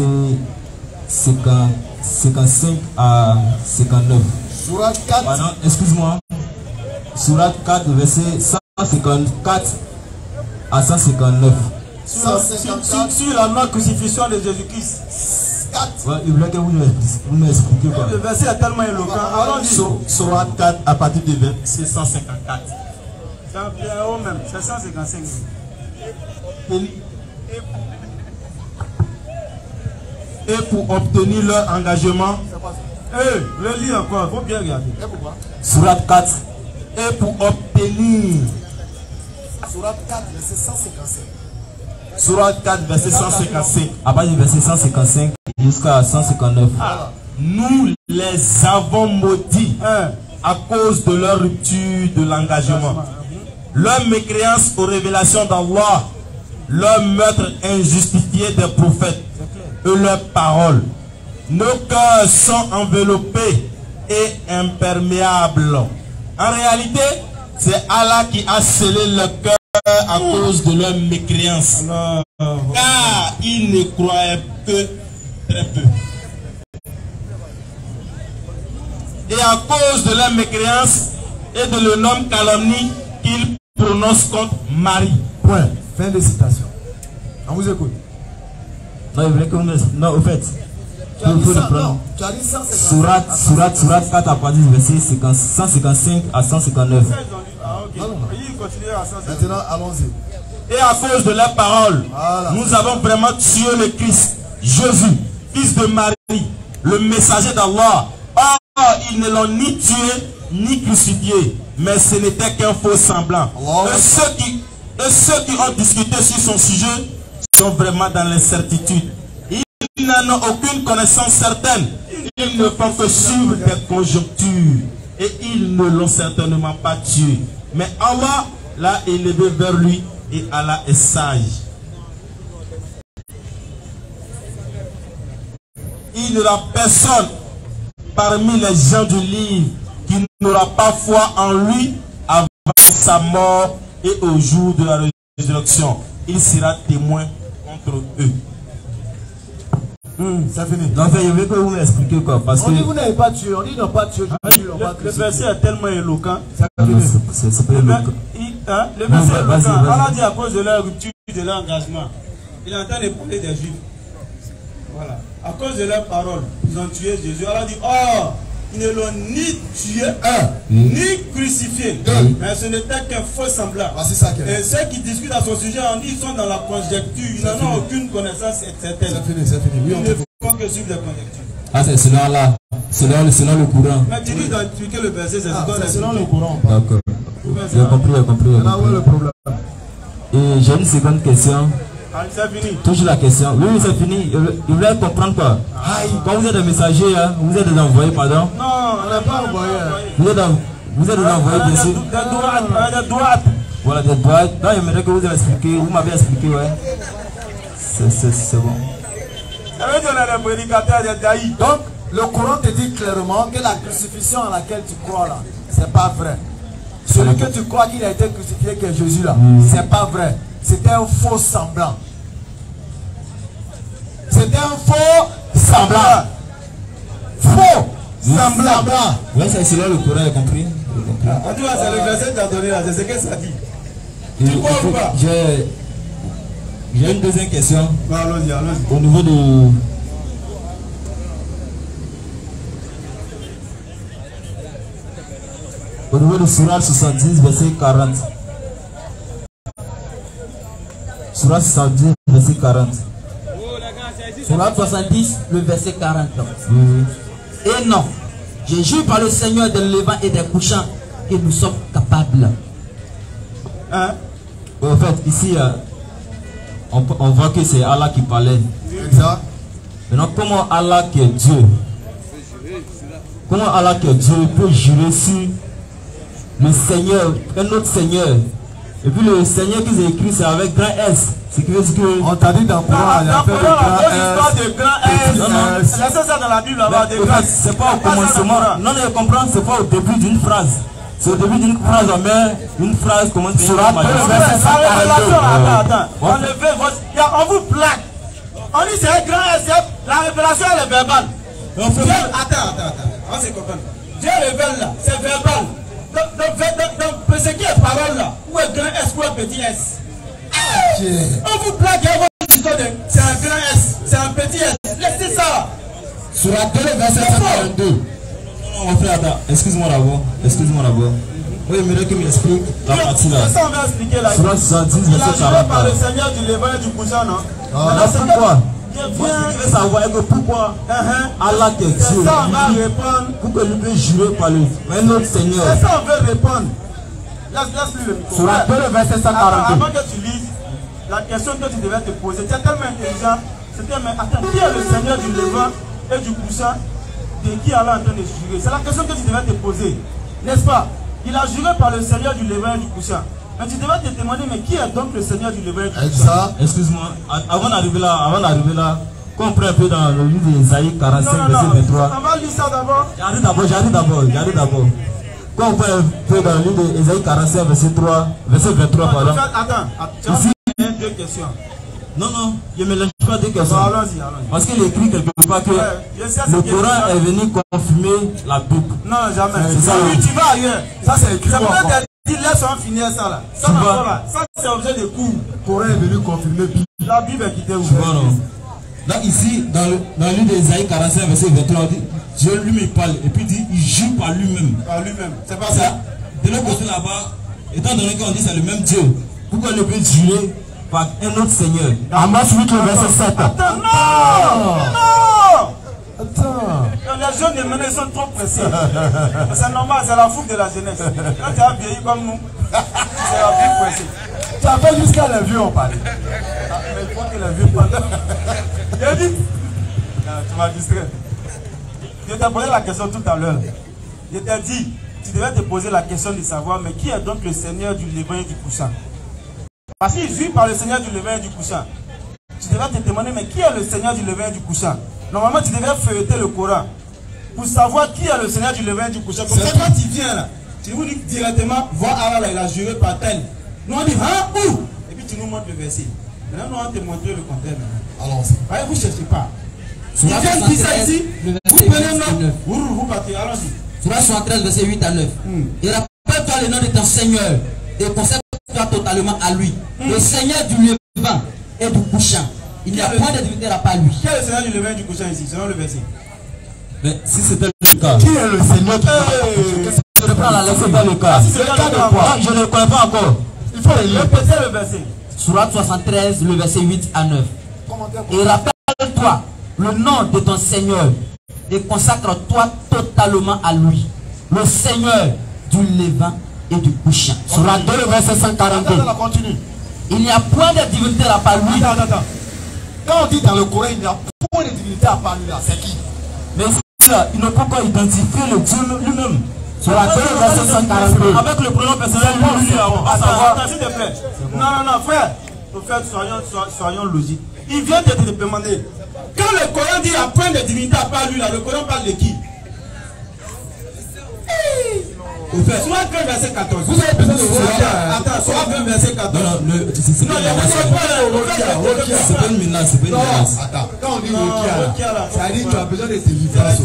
55 à 59.
Sourate 4.
Pardon, excuse-moi. Sourate 4, verset 154 à 159.
Sur la non-crucifixion de Jésus-Christ.
Ouais, il voulait que vous m'expliquiez quoi.
Le verset est tellement éloquent. Allons-y.
Sourate 4 à partir du verset 154.
C'est un bien haut même. C'est 155.
Et pour obtenir leur engagement.
Le lis encore. Il faut bien regarder. Et pourquoi?
Sourate 4. Et pour obtenir.
Sourate 4, verset 155.
Sourate 4, verset 155. À partir du verset 155 jusqu'à 159. Nous les avons maudits à cause de leur rupture de l'engagement, leur mécréance aux révélations d'Allah, leur meurtre injustifié des prophètes et leurs paroles. Nos cœurs sont enveloppés et imperméables. En réalité, c'est Allah qui a scellé le cœur à cause de leur mécréance, car ils ne croyaient que très peu. Et à cause de leur mécréance et de le nom calomnie qu'ils prononcent contre Marie.
Point. Fin de citation. On vous écoute.
Non, il voulait que vous... Non, au fait.
Tu as dit ça, non. Tu as dit ça, c'est
Sourate 4 à partir du verset 155 à 159.
Maintenant, allons-y.
Et à cause de leurs paroles, nous avons vraiment tué le Christ, Jésus, fils de Marie, le messager d'Allah. Or, ils ne l'ont ni tué, ni crucifié, mais ce n'était qu'un faux semblant. Et ceux qui ont discuté sur son sujet sont vraiment dans l'incertitude. Ils n'en ont aucune connaissance certaine. Ils ne font que suivre des conjonctures. Et ils ne l'ont certainement pas tué. Mais Allah l'a élevé vers lui et Allah est sage. Il n'y aura personne parmi les gens du livre qui n'aura pas foi en lui avant sa mort et au jour de la résurrection.
il sera témoin contre eux.
C'est fini.
Non, je veux que vous m'expliquiez quoi. Parce
On
que
dit vous n'avez pas tué, on dit non pas tué.
Le verset est tellement éloquent.
c'est pas éloquent.
Le verset est éloquent. Allah dit à cause de leur rupture, de leur engagement. Il est en train de parler des Juifs. Voilà. À cause de leurs paroles, ils ont tué Jésus. Allah dit, oh, ils ne l'ont ni tué, ni crucifié. Mais ce n'était qu'un faux semblant. Et ceux qui discutent à son sujet, on dit, ils sont dans la conjecture. Ils n'en ont aucune connaissance certaine.
C'est fini. Oui,
Ils ne font que suivre les conjectures.
Ah, c'est selon-là. Selon le courant.
Mais tu dis d'expliquer le verset, c'est
selon le courant.
D'accord. J'ai compris.
Là où est le problème?
Et j'ai une seconde question.
C'est fini.
Toujours la question. Oui, c'est fini. Il voulait comprendre quoi. Quand vous êtes des messagers, hein, vous êtes des envoyés, pardon.
Non, on n'a pas envoyé.
Vous êtes des envoyés, bien sûr.
Des droites.
Voilà, des droites. Là, j'aimerais que vous expliquiez. Vous m'avez expliqué, ouais. C'est bon.
Ça veut dire qu'on est des prédicateurs des daïs.
Donc, le Coran te dit clairement que la crucifixion à laquelle tu crois là, c'est pas vrai. Celui que tu crois qu'il a été crucifié, que Jésus là, c'est pas vrai. C'était un faux semblant. C'était un faux semblant. Faux semblant.
Ouais, c'est là le Coran, j'ai compris.
En tout cas, c'est le verset que tu as donné là, c'est ce que ça dit.
Tu crois ou pas? J'ai une deuxième question.
Allons-y.
Au niveau de... Au niveau de Surah 70, verset 40. Surah 70, verset 40.
Surah 70, le verset 40. Et non, je jure par le Seigneur des levants et des couchants que nous sommes capables.
Hein?
En fait, ici, on voit que c'est Allah qui parlait.
Exact.
Maintenant, comment Allah qui est Dieu, peut jurer sur le Seigneur, un autre Seigneur? Et puis le Seigneur qu'ils ont écrit, c'est avec grand S. Ce qui veut dire que...
On t'a dit dans le Coran, il y a
de grand S. Laissez ça dans la Bible là-bas.
C'est pas au commencement. Non, je comprends, c'est pas au début d'une phrase. C'est au début d'une phrase, on met une phrase comme sur la
Attends. On vous plaque. On dit c'est un grand S. La révélation elle est verbale. Attends. On se comprend. Dieu révèle là, c'est verbal. Donc, ce qui est parole là, où est grand S, où est petit S? On vous plaque, c'est un grand S, c'est un petit S. Laissez ça.
Sur la 2, verset 42. Non, mon frère, attends, excuse-moi d'abord. Oui, j'aimerais qu'il m'explique la partie là.
Ça, on va expliquer là.
Sur la 70, verset 40.
Par le Seigneur du Levant et du couchant, non?
C'est pourquoi? Je veux savoir pourquoi Allah qui est Dieu,
ça on va répondre.
pourquoi il peut jurer par un autre Seigneur.
C'est ça on veut répondre. Laisse-lui le micro.
Sur la 2, verset 142.
Avant que tu lises, la question que tu devais te poser, tu es tellement intelligent. C'était, mais attends, qui est le Seigneur du Levant et du couchant de qui Allah est en train de jurer? C'est la question que tu devais te poser, n'est-ce pas? Il a juré par le Seigneur du Levant et du couchant. Mais tu devais te demander, mais qui est donc le Seigneur du Levant et du couchant?
Excuse-moi, avant d'arriver là, qu'on prenne un peu dans le livre d'Ésaïe 45, verset 23.
On va lire ça d'abord.
J'arrive d'abord. Quand on prend un peu dans le livre d'Ésaïe 45, verset 23, pardon.
Attends, ici, il y a deux questions.
Non, je ne mélange pas deux questions.
Allons-y.
Parce qu'il écrit quelque part que le Coran est venu confirmer la Bible.
Non, jamais.
C'est ça,
oui, tu vas ailleurs.
Ça, c'est écrit.
Laisse-on finir ça là. Ça, c'est objet de cours.
Le Coran est venu confirmer.
La Bible est quittée ouverte.
Donc ici, dans le livre d'Ésaïe 45, verset 23, on dit, Dieu lui-même parle, et puis il dit, il jure par lui-même.
Par lui-même. C'est pas ça.
De l'autre côté là-bas, étant donné qu'on dit c'est le même Dieu, pourquoi il ne peut jurer par un autre Seigneur? Amos 8, le verset 7.
Attends, non!
Attends.
Les jeunes de maintenant sont trop pressés. C'est normal, c'est la fougue de la jeunesse. Quand tu as vieilli comme nous, c'est la vie pressée.
Tu as fait jusqu'à les vieux, on parle.
Mais il faut que les vieux parlent. J'ai dit. Tu m'as distrait. Je t'ai posé la question tout à l'heure. Je t'ai dit, tu devais te poser la question de savoir, mais qui est donc le Seigneur du Levant et du couchant? Parce qu'il vit par le Seigneur du Levant et du couchant. Tu devais te demander, mais qui est le Seigneur du Levant et du couchant? Normalement, tu devais feuilleter le Coran pour savoir qui est le Seigneur du Levant et du couchant. Comme ça, quand tu viens là, tu vous dis directement, voir Allah là, il a juré par tel. Nous on dit, hein, où? Et puis tu nous montres le verset. Maintenant, nous allons te montrer le contraire.
Allons-y.
Voyez, vous ne cherchez pas. Il vient de dire ça ici. Vous prenez note. Vous partez. Allons-y.
Surah 73, verset 8 à 9. Et rappelle-toi le nom de ton Seigneur et consacre-toi totalement à lui. Le Seigneur du levant et du couchant. Il n'y a point de divinité à part lui.
Qui est le Seigneur du levant et du couchant ici, selon le verset?
Mais si c'était le cas,
Qui est le Seigneur qui
je prends la leçon dans le cas.
Si c'est le cas de quoi?
Je ne le connais pas encore.
Il faut répéter le verset.
Surah 73, le verset 8 à 9. Et rappelle-toi le nom de ton Seigneur et consacre-toi totalement à lui. Le Seigneur du levant et du couchant. Surah 2, le verset 142.
Continue.
Il n'y a point de divinité à part lui.
Attends. Quand on dit dans le Coran, il n'y a point de divinité à part lui là, c'est qui?
Mais là, il ne peut pas identifier le Dieu lui-même. Surah 2, le verset 142. Avec le pronom personnel, lui, à savoir.
Attends, s'il te plaît. Non, frère. Soyons logiques. Il vient de te demander. Quand le Coran dit à point de divinité à part lui, là, le Coran parle de qui? Soit 1 verset 14. Vous avez besoin de attends, soit 1 verset 14.
C'est pas une menace, c'est pas une menace.
Attends, quand on dit Rokia, ça dit que tu as besoin de délivrance.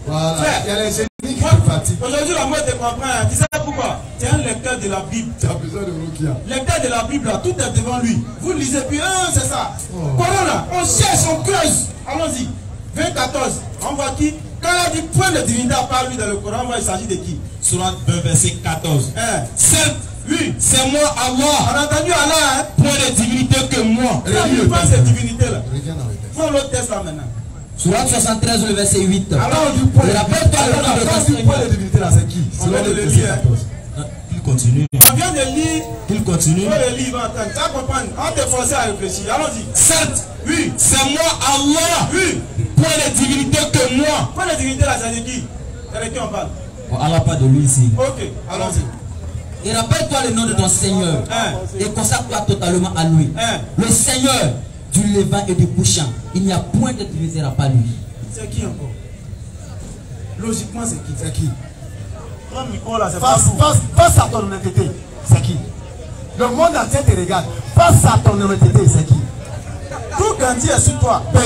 Voilà, il y a les génies qui te fatiguent.
Aujourd'hui, la mort te comprend. Tu sais pourquoi? Tu es un lecteur de la Bible.
Tu as besoin de Rokia.
Lecteur de la Bible, là, tout est devant lui. Vous lisez, puis c'est ça. Coran là, on cherche, on creuse. Allons-y. 20-14. On voit qui? Quand il a dit point de divinité à part lui dans le Coran, on voit il s'agit de qui?
Surah 2, verset 14. Certes,
oui,
c'est moi Allah.
On a entendu Allah, hein?
Point de divinité que moi.
Il pas cette divinité là. Prends l'autre test là maintenant.
Surah 73, le verset 8.
Alors on dit point de divinité là, c'est qui?
On vient de le lire.
Il continue.
On vient de lire.
Il continue.
Il faut le lire, il va entendre. Tu vas comprendre. On te force à réfléchir. Allons-y.
Certes,
oui,
c'est moi Allah.
Oui.
Point de divinité que moi.
Point de divinité là, c'est de qui? C'est de qui on parle?
Allah pas de lui ici.
Ok, allons-y.
Et rappelle-toi le nom de ton Seigneur et consacre-toi totalement à lui. Le Seigneur du levant et du couchant. Il n'y a point de divinité à part lui.
C'est qui encore? Logiquement, c'est qui?
C'est qui?
Prends le micro là, c'est
Face à ton honnêteté, c'est qui? Le monde entier te regarde. Face à ton honnêteté, c'est qui?
Tout Gandhi est sur toi.
C'est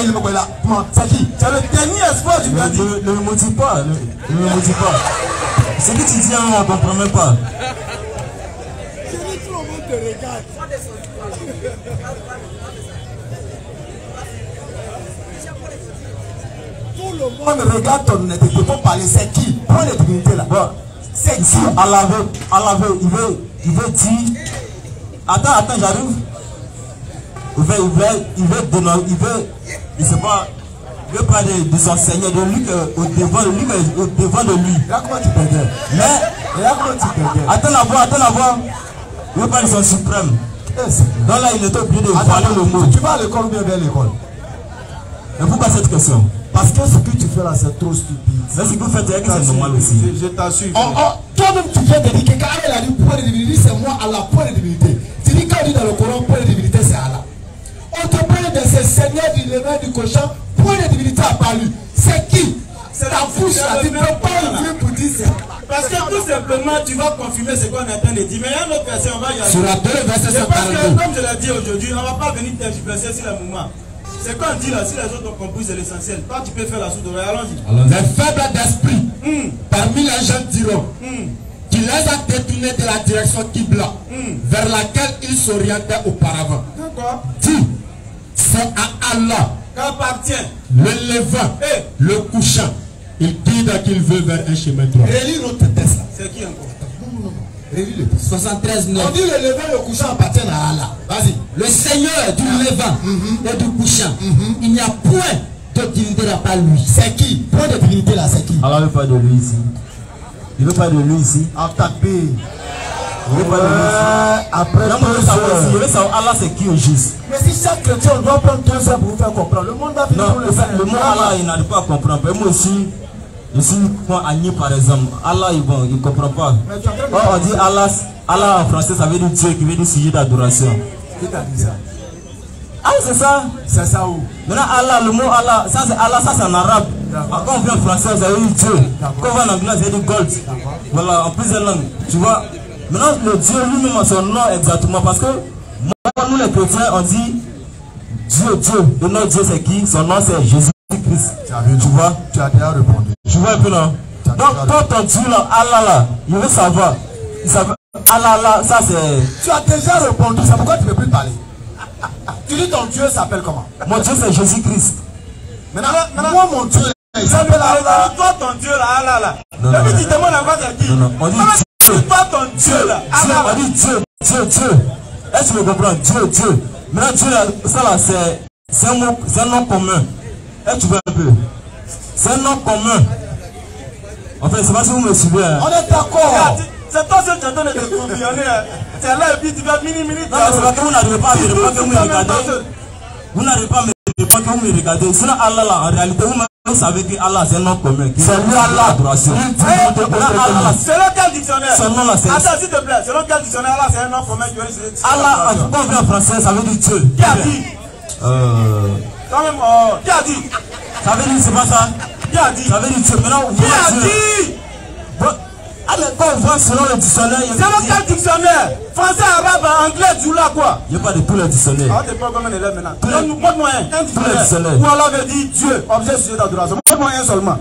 qui?
C'est le dernier espoir du Gandhi.
Ne me motive pas. Ne me motive pas. Ce que tu dis, on ne comprend même pas.
Tout le monde te regarde. Tout le monde regarde ton honnêteté pour parler. C'est qui? Prends les divinités là.
Bon.
C'est
ici,
qui?
Allah veut, il veut dire. Attends, j'arrive. Il sait pas. Il veut parler de son Seigneur, de lui au devant de lui.
Là, comment tu perdais?
Mais,
là, comment tu perdais?
attends la voix. Il veut parler de son suprême. Donc là, il est obligé de parler le mot.
Tu vas à l'école ou bien vers l'école?
Mais pourquoi cette question?
Parce que ce que tu fais là, c'est trop stupide.
Mais ce que vous faites, c'est normal aussi.
Je t'assure.
Toi-même, tu viens de dire que quand elle a dit point de divinité, c'est moi Allah, point de divinité. Tu dis quand on dit dans le Coran, point de divinité, c'est Allah. On te parle de ce Seigneur du levant du cochon, point de divinité à part lui. C'est qui? C'est ta bouche là, tu ne peux pas ouvrir pour dire ça.
Parce que tout simplement, tu vas confirmer ce qu'on est en train de dire. Mais il y a un autre verset, on va y aller.
Sur la 2, verset 142.
Parce que, comme je l'ai dit aujourd'hui, on ne va pas venir tergiverser sur le moment. C'est qu'on dit là, si les autres ont compris, c'est l'essentiel. Toi, tu peux faire la sourde oreille. Allons-y.
Les faibles d'esprit, parmi les gens diront qu'il les a détournés de la direction Qibla, vers laquelle ils s'orientaient auparavant.
D'accord.
Dis, c'est à Allah
qu'appartient
le levant, le couchant. Il guide qu'il veut vers un chemin droit.
Relis notre test là.
C'est qui encore?
Non. Relis le test.
73, 9.
On dit le levant et le couchant appartiennent à Allah. Vas-y.
Le Seigneur du levant et du couchant. Il n'y a point de divinité à part lui.
C'est qui? Point de divinité là, c'est qui?
Allah ne veut pas de lui ici. Il ne veut pas de lui ici.
Attaqué.
Il veut pas de lui ici.
Après,
je veux savoir Allah c'est qui au juste.
mais si chaque chrétien on doit prendre 2 heures pour vous faire comprendre, le monde va finir pour le faire.
Le mot Allah, il n'arrive pas à comprendre. Moi aussi, je suis comme Agni par exemple. Allah, il ne comprend pas. On dit Allah en français, ça veut dire Dieu, qui veut dire sujet d'adoration.
Qui t'a dit ça?
Ah, c'est ça?
C'est ça où?
Maintenant, Allah, le mot Allah, ça c'est en arabe. Quand on vient en français, ça veut dire Dieu. Quand on va en anglais, ça veut dire God. Voilà, en plusieurs langues. Tu vois? Maintenant, le Dieu lui-même a son nom exactement parce que Moi, nous les chrétiens, on dit Dieu, Dieu. Et notre Dieu, c'est qui? Son nom, c'est Jésus-Christ. Tu vois?
Tu as déjà répondu.
Tu vois un peu, non? Donc, toi, ton Dieu, là, Allah, là, il veut savoir. Il savait, Allah, là, ça, c'est.
Tu as déjà répondu. C'est pourquoi tu ne peux plus parler. Tu dis ton Dieu s'appelle comment?
Mon Dieu, c'est Jésus-Christ.
Maintenant, moi, mon Dieu, il s'appelle Allah.
Toi, ton Dieu, là, Allah, là.
Non, non,
tu demandes encore c'est qui?
non, on dit Dieu.
Toi, ton Dieu, là. Allah,
on dit Dieu, Dieu, Dieu. Est-ce que tu me comprends? Dieu, Dieu. Maintenant, Dieu, là, ça, là, c'est un mot, c'est un nom commun. Est-ce que tu vois un peu? C'est un nom commun. En fait, c'est pas si vous me suivez. Hein.
On est d'accord.
C'est toi seul qui donne des tourbillonneurs. C'est là et puis tu vas mini.
Non, mais c'est pas que vous n'arrivez pas à me répondre que vous me regardez. Vous n'arrivez pas à me répondre que vous me regardez. Sinon, Allah, là, en réalité, vous savez que Allah, c'est un nom commun. C'est lui, Allah. Adoration.
Selon quel dictionnaire?
Son nom, là, c'est.
Attends, s'il te plaît. Selon quel dictionnaire, Allah, c'est un nom commun.
Allah, quand on vient en français, ça veut dire Dieu.
Qui a dit? Quand même, qui a dit?
Ça veut dire, c'est pas ça.
Qui a dit?
Ça veut dire Dieu. Maintenant,
qui a dit?
Allez, quand on voit selon le dictionnaire, il y a.
Selon quel dictionnaire? Français, arabe, anglais, djoula, quoi?
Il n'y a pas de tous les dictionnaires.
Ah, t'es pas comme un élève maintenant. Montre-moi un dictionnaire.
Où
Allah veut dire Dieu, objet sujet d'adoration. Montre-moi un seulement.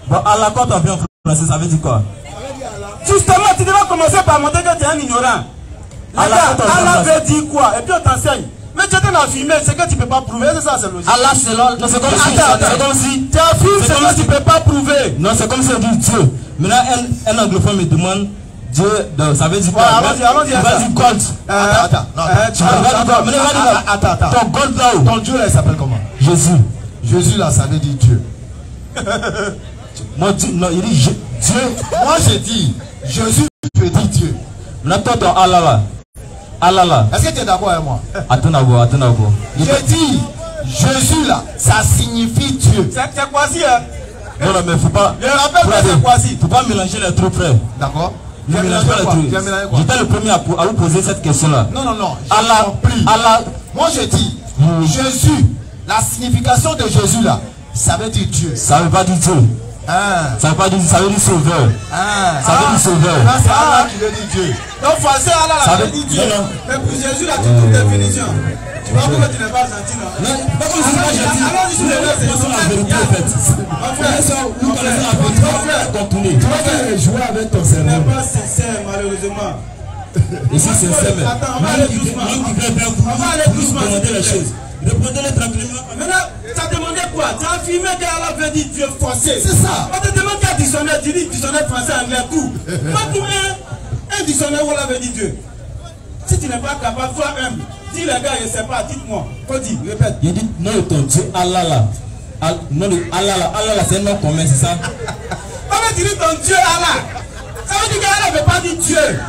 Bon, Allah, quand on vient en français, ça veut dire quoi?
Justement, tu devrais commencer par montrer que tu es un ignorant. Allah veut dire quoi? Et puis on t'enseigne. Mais tu es affirmé, c'est que tu ne peux pas prouver, c'est ça, c'est logique.
Allah, c'est là, c'est comme si.
Tu affirmes, c'est que tu ne peux pas prouver.
Non, c'est comme si on dit Dieu. Maintenant, un anglophone me demande Dieu, ça veut dire quoi?
Allons-y.
Il va dire God.
Attends.
Ton God là où?
Ton Dieu là, il s'appelle comment?
Jésus.
Jésus là, ça veut dire Dieu.
Moi, non, il dit Dieu.
Moi, j'ai dit Jésus peut dire Dieu.
Maintenant, ton Allah là. Allah là.
Est-ce que tu es d'accord avec moi?
Attends d'abord.
J'ai dit Jésus là, ça signifie Dieu.
C'est quoi si, hein?
Non, mais faut pas.
Je rappelle que c'est quoi si?
Faut pas mélanger les trucs, frère.
D'accord.
Ne mélangez pas les trucs. J'étais le premier à vous poser cette question-là.
Non.
Allah.
Moi, je dis Jésus, la signification de Jésus là, ça veut dire Dieu.
Ça veut pas dire Dieu. Ça veut pas dire, ça veut dire sauveur. Ça veut dire sauveur.
Là, c'est Allah qui veut dire Dieu.
Donc, français, Allah, ça veut dire Dieu. Mais pour Jésus, là, tu trouves une définition. Tu vois pourquoi tu n'es pas gentil, non?
Non, pas comme je suis pas gentil.
Allons-y sur le reste, c'est
la vérité, en fait.
Mon frère,
nous connaissons la vérité. Contourner.
Tu vas jouer avec ton
tu
cerveau.
n'es pas sincère, malheureusement.
Ici, c'est sincère, mais.
Attends, on va aller doucement. On va aller doucement.
Demandez les choses. Répondez-les tranquillement.
Maintenant, tu as demandé quoi? Tu as affirmé qu'Allah veut dire Dieu forcé.
C'est ça.
On te demande quel dictionnaire, tu dis dictionnaire français, anglais, tout. Pas pour un dictionnaire où Allah veut dire Dieu. Si tu n'es pas capable, sois humble. Dis les gars, je ne sais pas, dites-moi. Faut dire, répète.
Il dit non, ton Dieu, Allah là. Non, Allah là, c'est un nom commun, c'est ça?
Comment tu dis ton Dieu Allah? Ça veut dire qu'Allah ne veut pas dire Dieu.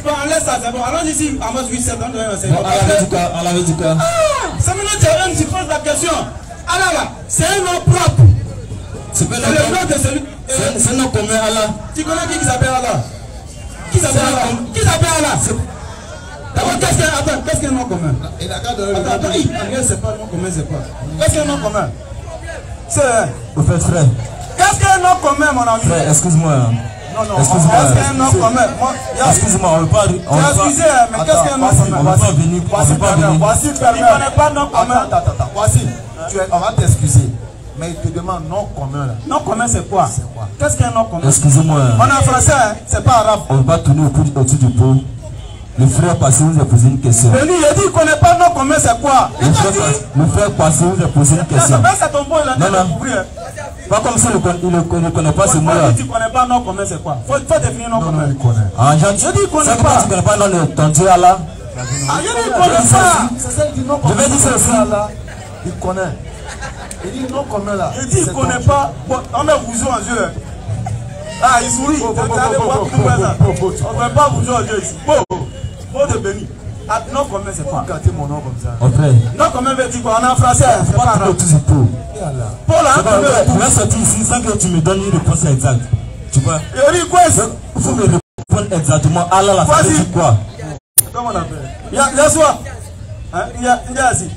Bon, on laisse ça, c'est bon. Allons ici, Amos 8, 7, on doit enseigner.
Allah veut dire quoi?
Ça veut dire que tu poses la question. Allah là, c'est un nom propre.
C'est pas
le nom de celui.
C'est un nom commun, Allah.
Tu connais qui s'appelle Allah? Qui s'appelle Allah? Qui s'appelle Allah? D'abord, qu'est-ce qu'un nom commun? Attends, c'est pas nom commun, c'est quoi? Qu'est-ce qu'un nom commun? C'est.
Au fait, frère.
Qu'est-ce qu'un nom commun, mon ami?
Frère, excuse-moi.
Non, excuse-moi. Qu'est-ce qu'un nom commun?
Excuse-moi, on ne veut pas.
Excusez, mais qu'est-ce qu'un nom commun?
On ne veut pas venir.
Voici, tu ne connais pas nom commun.
Attends. Voici, on va t'excuser. Mais il te demande nom commun là.
Nom commun, c'est quoi? Qu'est-ce qu'un nom commun?
Excusez-moi.
On est en français, hein? C'est pas arabe.
On ne va pas tourner autour du pot. Le frère passé vous a posé une question.
Il dit qu'il ne connaît pas nom commun, c'est quoi?
Le frère passé vous a posé une question.
C'est ton bon, il a découvert.
Pas comme ça, il ne connaît pas ce mot-là.
Tu ne connais pas nom commun, c'est quoi? Faut définir nom commun.
Il connaît.
Je dis qu'il ne connaît pas.
Tu ne connais pas nom de ton Dieu Allah.
Je dis qu'il ne connaît pas.
C'est ça, il dit nom
Je
commun.
vais dire ça aussi.
Il connaît. Il dit nom commun là.
Il dit qu'il ne connaît pas. On met Bouzou en jeu. Ah, il sourit. On ne peut pas Bouzou en jeu ici. Bon de béni. Non commun, c'est quoi?
Gâtez mon nom comme ça.
Non commun veut dire quoi? On est en français.
C'est pas trop tout du pot.
Paul a
tu vas sortir ici sans que tu me donnes une réponse exacte. Tu vois?
Il dit quoi?
Il faut me répondre exactement. Allah la ça veut dire quoi?
Comment on appelle? Il y a ici.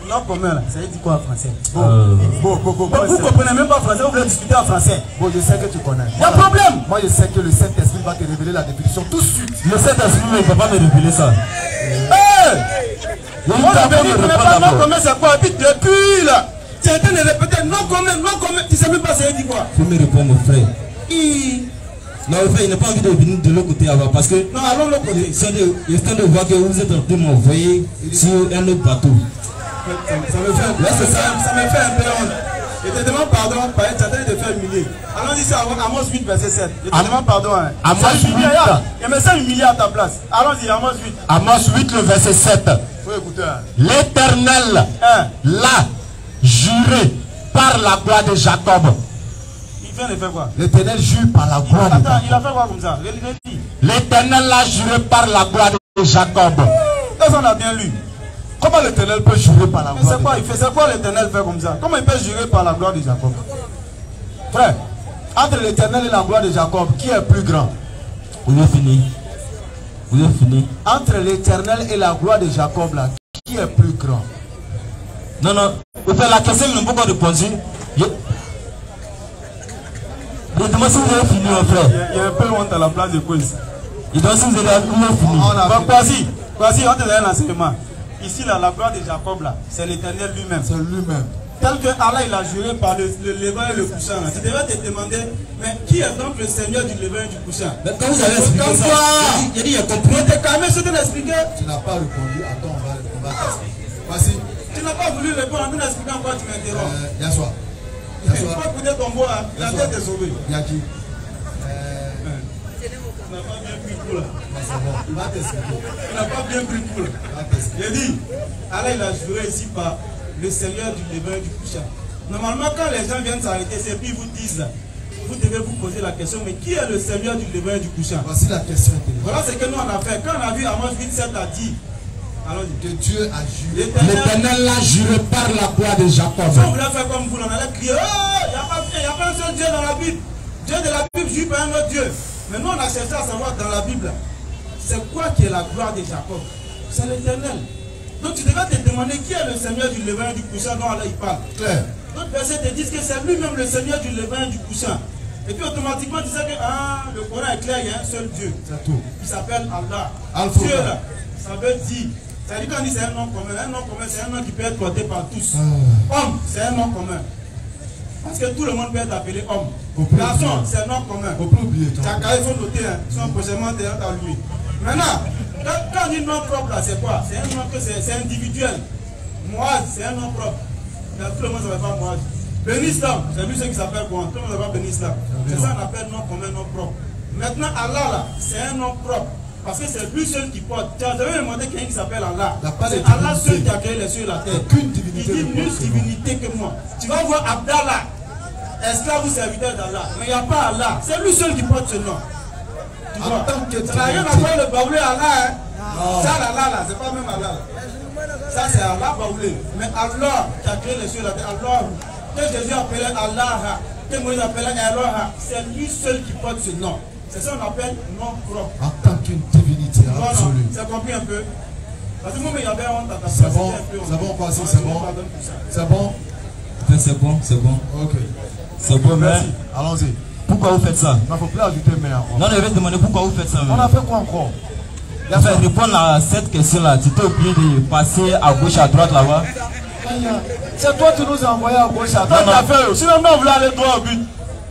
Non commun là, ça veut dire quoi en français? Vous comprenez même pas français, vous voulez discuter en français.
Bon, je sais que tu connais.
Il y a un problème.
Moi, je sais que le Saint-Esprit va te révéler la définition tout de suite.
Le Saint-Esprit ne peut pas me révéler ça.
On a venu, tu n'as pas non commun, c'est quoi? Et puis depuis là, tu es en train de répéter non commun, tu ne sais même pas ce qu'il dit quoi.
Il faut me répondre, mon frère. Non, en fait, il n'a pas envie de venir de l'autre côté avant parce que.
Non, allons de l'autre côté.
Il est en train de voir que vous êtes en train de m'envoyer sur un autre bateau.
Ça me fait un peu honte. Je te demande pardon, tu es en train de faire humilier. Allons-y, c'est Amos 8, verset 7. Je te demande pardon.
Amos 8.
Je me sens humilié à ta place. Allons-y, Amos 8.
Amos 8, le verset 7.
Faut écouter.
L'Éternel l'a juré par la gloire de Jacob.
Il vient de faire quoi?
L'Éternel jure par la gloire de Jacob.
Il a fait quoi comme ça?
L'Éternel l'a juré par la gloire de Jacob.
Est-ce qu'on a bien lu?
Comment l'Éternel peut jurer par la gloire de Jacob?
C'est quoi l'Éternel fait comme ça? Comment il peut jurer par la gloire de Jacob?
Frère, entre l'Éternel et la gloire de Jacob, qui est plus grand?
Vous avez fini. Vous avez fini.
Entre l'Éternel et la gloire de Jacob, là, qui est plus grand?
Non, non. Vous faites la question, il n'a pas répondu. Je demande si vous avez fini, mon frère.
Il y a un peu honte à la place de quiz.
Il doit si vous avez fini.
Voici, on te donne l'enseignement. Ici, là, la gloire de Jacob, là, c'est l'Éternel lui-même.
C'est lui-même.
Tel que Allah, il a juré par le levant et le couchant. Tu devrais te demander, mais qui est donc le Seigneur du levant et du couchant?
Mais quand vous avez expliqué ça, il a dit, il a compris.
Tu t'es calmé, je te l'expliquer.
Tu n'as pas répondu. Attends, on va t'expliquer. Voici.
Tu n'as pas voulu répondre, en t'expliquer encore, tu m'interromps.
Yassois.
Il ne faut pas écouter ton mot, hein. La tête est sauvée.
Yaki.
Tu n'as pas bien pris le coup, là.
C'est bon. Il va t'expliquer.
Tu n'as pas bien pris le coup, là. J'ai dit, Allah, il a juré ici par le Seigneur du levant et du couchant. Normalement, quand les gens viennent s'arrêter, c'est puis ils vous disent là, vous devez vous poser la question, mais qui est le Seigneur du levant et du couchant?
Voici la question.
Voilà ce que nous on a fait. Quand on a vu Amos 8:7 a dit,
que Dieu a juré.
L'Éternel l'a juré par la gloire de Jacob.
Si on voulait faire comme vous, on allait crier, oh, il n'y a pas un seul Dieu dans la Bible. Dieu de la Bible jure par un autre Dieu. Mais nous on a cherché à savoir dans la Bible, c'est quoi qui est la gloire de Jacob? C'est l'Éternel. Donc tu devrais te demander qui est le Seigneur du levant et du couchant dont Allah il parle.
Claire.
D'autres versets te disent que c'est lui-même le Seigneur du levant et du couchant. Et puis automatiquement tu sais que le Coran est clair, il y a un seul Dieu.
C'est tout.
Il s'appelle Allah.
Alpha.
Dieu là, ça veut dire, ça dit qu'on dit c'est un nom commun. Un nom commun, c'est un nom qui peut être porté par tous. Homme, c'est un nom commun. Parce que tout le monde peut être appelé homme. Garçon, c'est un nom commun.
Faut pas oublier.
Chacun, il faut noter, hein. Ils sont prochainement derrière à lui. Maintenant, quand on dit nom propre là, c'est quoi? C'est un nom que c'est individuel. Moaz, c'est un nom propre. Mais tout le monde ne savait pas Moaz. Benislam, c'est lui ceux qui s'appelle quoi? Tout le monde ne savait pas Benislam. C'est ça qu'on appelle nom commun, nom propre. Maintenant, Allah là, c'est un nom propre. Parce que c'est lui seul qui porte. Tu as jamais demandé quelqu'un qui s'appelle Allah. C'est Allah seul qui a créé les cieux et la terre.
Aucune divinité.
Il dit nulle divinité que moi. Tu vas voir Abdallah, esclave ou serviteur d'Allah. Mais il n'y a pas Allah. C'est lui seul qui porte ce nom. Tu vois? Ça n'a rien à voir le baoulé Allah. Hein? Ça, Allah là, c'est pas même Allah. Ça, c'est Allah baoulé. Mais Allah qui a créé les cieux et la terre. Allah, que Jésus appelait Allah, que Moïse appelait Eloha, c'est lui seul qui porte ce nom. C'est ça qu'on appelle nom propre.
En tant qu'une divinité absolue.
C'est compris un peu? Parce que moi, il y avait honte à ta place.
C'est bon, c'est bon, quoi, c'est bon. C'est bon.
C'est bon, c'est bon.
Ok.
C'est bon, mais.
Allons-y.
Pourquoi vous faites ça?
Il ne faut plus ajouter mais encore.
Non, je vais te demander pourquoi vous faites ça.
On a fait quoi encore?
Il faut répondre à cette question-là. Tu t'es oublié de passer à gauche, à droite là-bas.
C'est toi qui nous as envoyé à gauche, à droite.
Sinon, on voulait aller droit au but.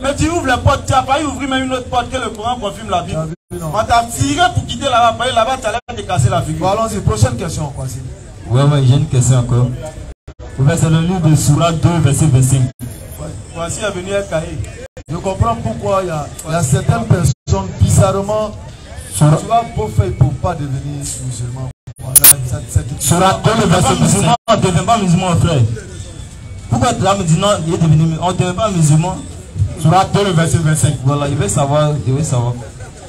Mais tu ouvres les portes, tu as failli ouvrir même une autre porte que le Coran confirme la Bible. On t'a tiré pour quitter là-bas, là-bas, tu allais te casser la figure.
Bon, allons-y, prochaine question.
Ouais, j'ai une question encore. C'est le livre de Surah 2, verset 25.
Voici est venu un cahier.
Je comprends pourquoi il y a certaines personnes, bizarrement, tu vas beau faire pour ne pas devenir musulman.
Surah 2, le verset 25. On ne devient pas musulman, frère. Pourquoi là me dit non, il est devenu, on ne devient pas musulman?
Surah 2, le verset 25.
Voilà, il veut savoir,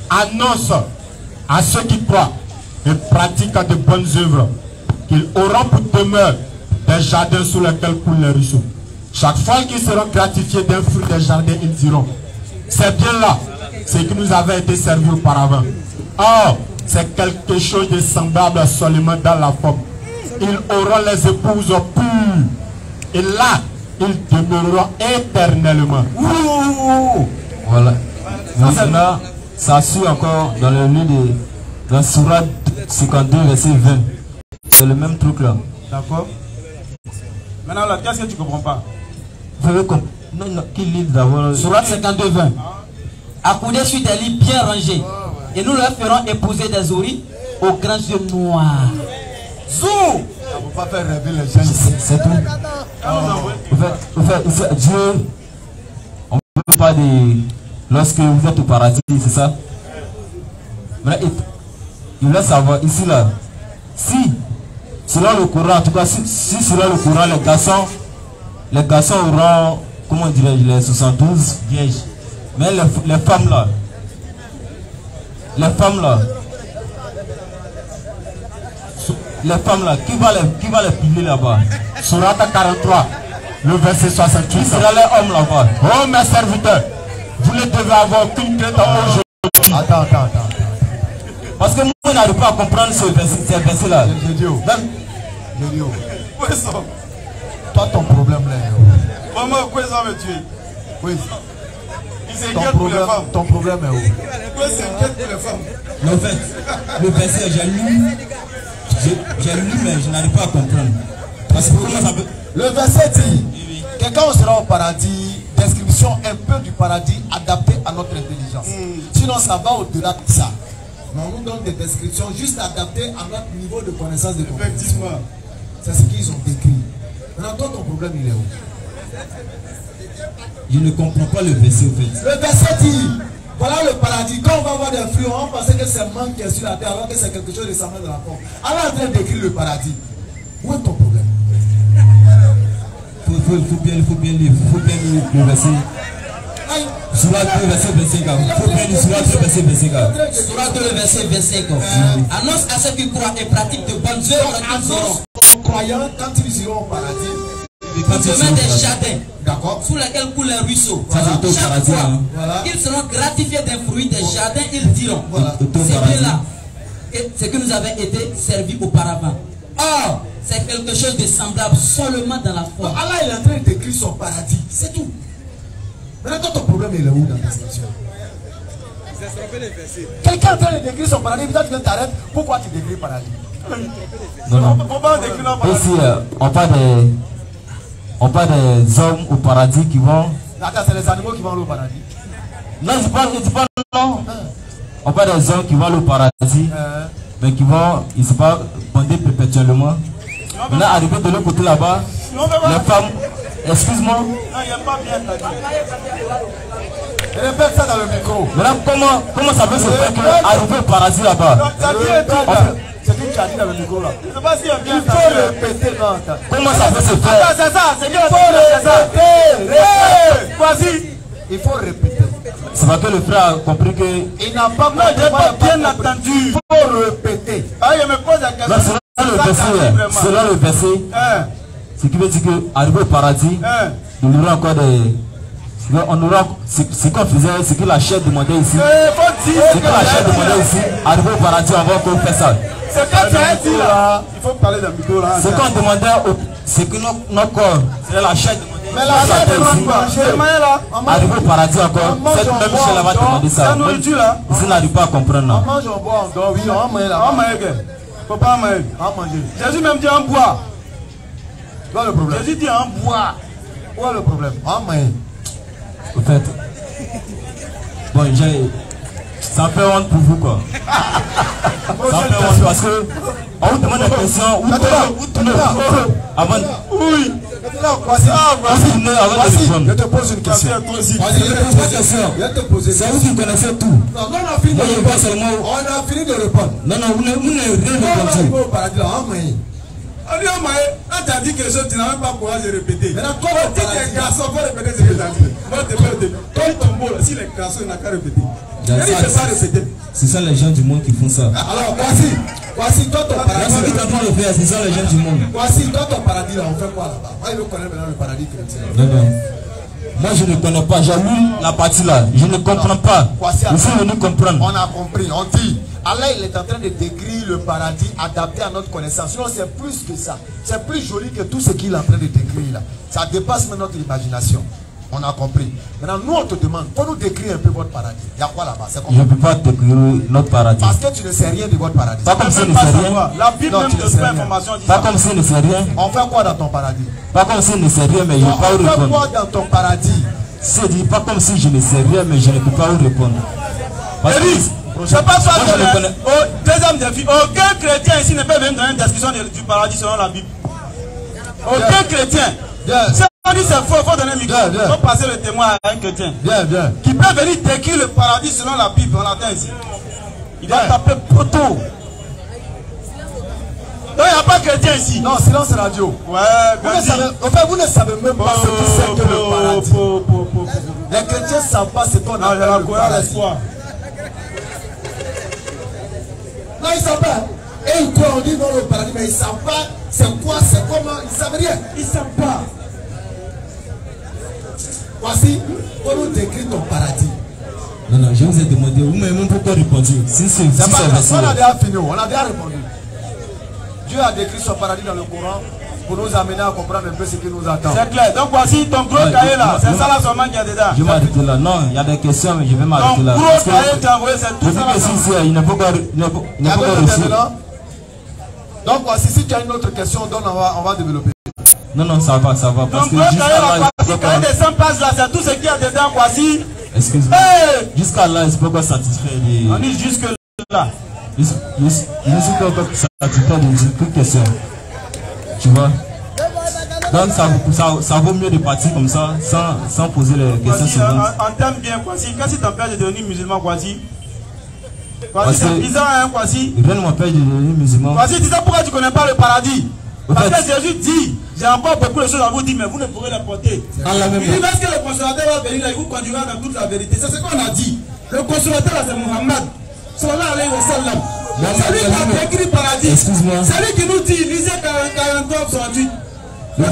Annonce à ceux qui croient et pratiquent de bonnes œuvres qu'ils auront pour demeure des jardins sous lesquels coulent les ruisseaux. Chaque fois qu'ils seront gratifiés d'un fruit des jardins, ils diront, c'est bien là, ce qui nous avait été servi auparavant. Or, c'est quelque chose de semblable seulement dans la forme. Ils auront les épouses pures. Et là, ils demeureront éternellement.
Voilà. Maintenant, ça suit encore dans le livre de Surah 52, verset 20. C'est le même truc là.
D'accord. Maintenant là, qu'est-ce que tu comprends pas?
Vous avez compris? Non, non, qui lit d'abord?
Sourate 52, 20. Accoudés sur des lits bien rangés. Et nous leur ferons épouser des ouris aux grands yeux noirs.
Zou! Ça ne peut pas faire rêver les gens ici.
C'est tout. Au fait, Dieu, on ne parle pas de lorsque vous êtes au paradis, c'est ça? Mais il voulait savoir ici là, si selon le Coran, en tout cas, si selon le Coran, les garçons auront, comment dirais-je, les 72 vierges. Mais les femmes là, qui va les piler là-bas?
Sourate 43, le verset 68.
Qui sera les hommes là-bas?
Oh mes serviteurs, vous ne devez avoir qu'une crainte aujourd'hui.
Attends.
Parce que moi, je n'arrive pas à comprendre ces versets-là.
Je dis, toi ton problème là.
Maman, quoi ça me tuer?
Oui.
Il s'inquiète pour les femmes.
Ton problème est où?
Pourquoi il s'inquiète pour les femmes?
Mais en fait, le verset, j'ai lu, mais je n'arrive pas à comprendre. Parce que comment ça peut...
Le verset dit que quand on sera au paradis, description un peu du paradis adapté à notre intelligence. Sinon, ça va au-delà de ça. Mais on nous donne des descriptions juste adaptées à notre niveau de connaissance de compétence.
Effectivement.
C'est ce qu'ils ont décrit. Maintenant, toi, ton problème, il est où?
Je ne comprends pas le verset, au fait.
Le verset dit, voilà le paradis. Quand on va voir des fruits, on pensait que c'est un manque qui est sur la terre, alors que c'est quelque chose de ressemblant de la forme. Alors, en train d'écrire le paradis. Où est ton problème?
Il faut bien lire le verset. Sourate 2, verset 25. Il faut bien lire Sourate 2, verset 25.
Sourate 2, verset 25. Annonce à ceux qui croient et pratiquent de bonnes œuvres qu'ils auront.
Aux croyants, quand ils iront au paradis,
Demain des jardins,
d'accord,
sous lesquels coulent les ruisseaux.
Ça, c'est au
Chaque
paradis,
fois
hein.
qu'ils seront gratifiés des fruits des jardins, ils diront, c'est bien là, ce que nous avons été servis auparavant. Or, c'est quelque chose de semblable seulement dans la foi.
Allah il est en train d'écrire son paradis, c'est tout. Maintenant, ton problème il est où dans ta situation? Quelqu'un est en train de décrire son paradis, peut-être que tu t'arrêtes. Pourquoi tu décris le paradis?
Non. Ici, on parle des hommes au paradis qui vont...
Attends, c'est les animaux qui vont aller au paradis.
Non, je dis pas non. On parle des hommes qui vont aller au paradis, mais qui vont, ils ne sont pas bandés perpétuellement. Maintenant, arrivé de l'autre côté là-bas, les femmes... Excuse-moi.
Non, il n'y a pas bien
Répète ça dans le micro.
Maintenant, comment ça peut se faire qu'arriver au paradis là-bas?
C'est qui qui a dit dans le micro là?
Je ne sais pas s'il y a bien.
Il faut répéter, non.
Comment ça peut se faire?
C'est ça, c'est bien. Vas-y.
Il faut répéter.
C'est parce que le frère a compris que...
Il n'a pas
bien entendu.
Il faut répéter.
Ah, il me pose la question.
Selon le verset, ce qui veut dire qu'arriver au paradis, il y aura encore des... On aura ce qu'on faisait, ce que la chair demandait ici. Ce que la chair demandait ici, arriver au paradis, on va encore faire ça.
C'est quand tu as dit là. Il faut parler d'un micro là.
Ce qu'on demandait, c'est que notre corps, c'est la chair demandait.
Mais la chair demande quoi?
Arriver au paradis encore, cette même chair là va demander ça.
La nourriture là.
Ici n'arrive pas à comprendre.
On mange, on boit, on dort, oui, on mange là.
On mange. Faut pas manger.
On mange.
Jésus même dit on boit.
Où est le problème?
Jésus dit on boit.
Où est le problème? On mange.
Au fait, bon, ça fait honte pour vous quoi. Ça fait honte parce que on vous demande des questions, où tourner avant. Oui.
Je te pose une question. Je te pose.
C'est vous qui connaissez tout.
Non, on a fini de répondre. On a fini de répondre.
Non, vous n'avez rien répondu.
On dit, quand tu as dit quelque chose, tu n'as même pas courage de répéter. Maintenant, toi, tu dis les garçons, il faut répéter ce que tu as dit. Moi, je te fais répéter. Comme ton mot, si les garçons, il n'a qu'à répéter. Il ne peut pas répéter.
C'est ça les gens du monde qui font ça.
Alors, voici toi ton paradis.
C'est ce que tu es en train de faire, c'est ça les gens du monde.
Voici toi ton paradis là, on fait quoi là-bas? Moi, je veux connaître maintenant le paradis chrétien.
Non. Moi, je ne connais pas. J'ai lu la partie là. Je ne comprends pas. Il faut venir comprendre.
On a compris. On dit, Allah, il est en train de décrire le paradis adapté à notre connaissance. Sinon, c'est plus que ça. C'est plus joli que tout ce qu'il est en train de décrire là. Ça dépasse même notre imagination. On a compris. Maintenant, nous, on te demande, faut nous décrire un peu votre paradis. Il y a quoi là-bas?
Je ne peux pas décrire notre paradis.
Parce que tu ne sais rien de votre paradis.
Pas comme si on ne sait rien.
La Bible même ne fait pas information.
Pas comme si on ne sait rien.
On fait quoi dans ton paradis?
Pas comme si on ne sait rien, mais je ne peux pas vous
répondre. On fait quoi
répondre.
dans ton paradis?
C'est dit pas comme si je ne sais rien, mais je ne peux pas vous répondre. Parce que
je ne sais pas deuxième défi. Aucun chrétien ici ne peut venir dans une description du paradis selon la Bible. Aucun chrétien. Si on dit c'est faux, il faut donner un micro. Il faut passer le témoin à un chrétien. Qui peut venir décrire le paradis selon la Bible. On l'attend ici. Il doit taper poteau. Donc il n'y a pas de chrétien ici.
Non, silence radio.
Ouais,
vous ne savez même pas ce que c'est que le paradis. Les chrétiens ne savent pas ce qu'on a
la paradis.
Non, ils ne savent pas. Et ils croient, on dit dans le paradis, mais ils ne savent pas c'est quoi, c'est comment, ils ne savent rien. Ils ne savent pas. Voici, pour nous décrire ton paradis.
Non, non, je vous ai demandé, vous-même pourquoi répondre. Si c'est
on a déjà fini, on a déjà répondu. Dieu a décrit son paradis dans le Coran pour nous amener à comprendre un peu ce qui nous attend.
C'est clair. Donc voici ton gros cahier là. C'est ça là seulement qu'il y a dedans.
Je vais m'arrêter là. Non, il y a des questions, mais je vais m'arrêter là.
Donc gros cahier tu as envoyé, c'est tout ça là.
Il n'a pas encore reçu.
Donc voici, si tu as une autre question, on va développer.
Non, non, ça va. Parce que
jusqu'à des 100 pages là, c'est tout ce qu'il y a dedans, voici.
Excuse-moi. Jusqu'à là, je ne suis pas satisfait.
On dit jusque là.
Je ne suis pas satisfait de toute question. Tu vois? Donc ça vaut mieux de partir comme ça, sans poser les questions suivantes.
En termes bien, quand tu t'empêches de devenir musulman, c'est bizarre, hein,
rien ne m'empêche de devenir musulman.
Tu sais pourquoi tu ne connais pas le paradis? Parce que Jésus dit, j'ai encore beaucoup de choses à vous dire, mais vous ne pourrez les porter. Il dit, parce que le consolateur va venir là, il vous conduira dans toute la vérité. C'est ce qu'on a dit. Le consolateur là, c'est Muhammad. Sallallahu alayhi wa sallam. C'est lui qui a écrit le paradis.
Excuse-moi.
C'est lui qui nous dit, lisez 43, 68. Le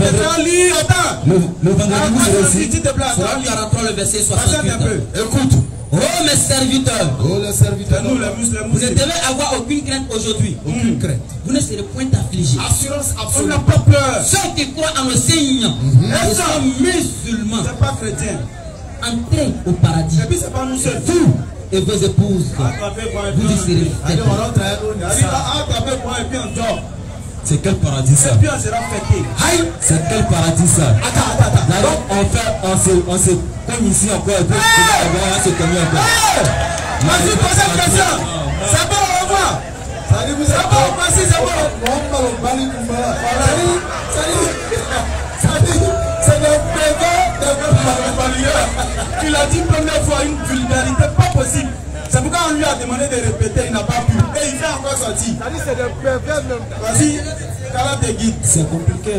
vendredi, vous serez ici.
Sourate 43, le verset 68.
Écoute.
Oh mes serviteurs.
Oh les serviteurs.
Nous les musulmans.
Vous ne devez avoir aucune crainte aujourd'hui.
Aucune crainte.
Vous ne serez point affligés.
Assurance absolue.
On n'a pas peur.
Ceux qui croient en le Seigneur, ils sont musulmans.
C'est pas chrétien.
Entrez au paradis.
Et puis c'est pas nous seuls.
Vous et vos épouses. Vous y serez fêtés.
Et puis on dort.
C'est quel paradis ça?
Et puis on sera fêté.
C'est quel paradis ça? Attends. On se comme ici encore et puis on va se commis encore.
Vas-y, pose cette question. C'est bon, au revoir. C'est bon, vas-y, c'est bon.
C'est le prévent de
Tu l'as dit première fois, une vulgarité pas possible. C'est pourquoi on lui a demandé de répéter, il n'a pas pu. Et il fait encore sortir.
c'est le prévent même.
Vas-y, Kala te guide.
C'est compliqué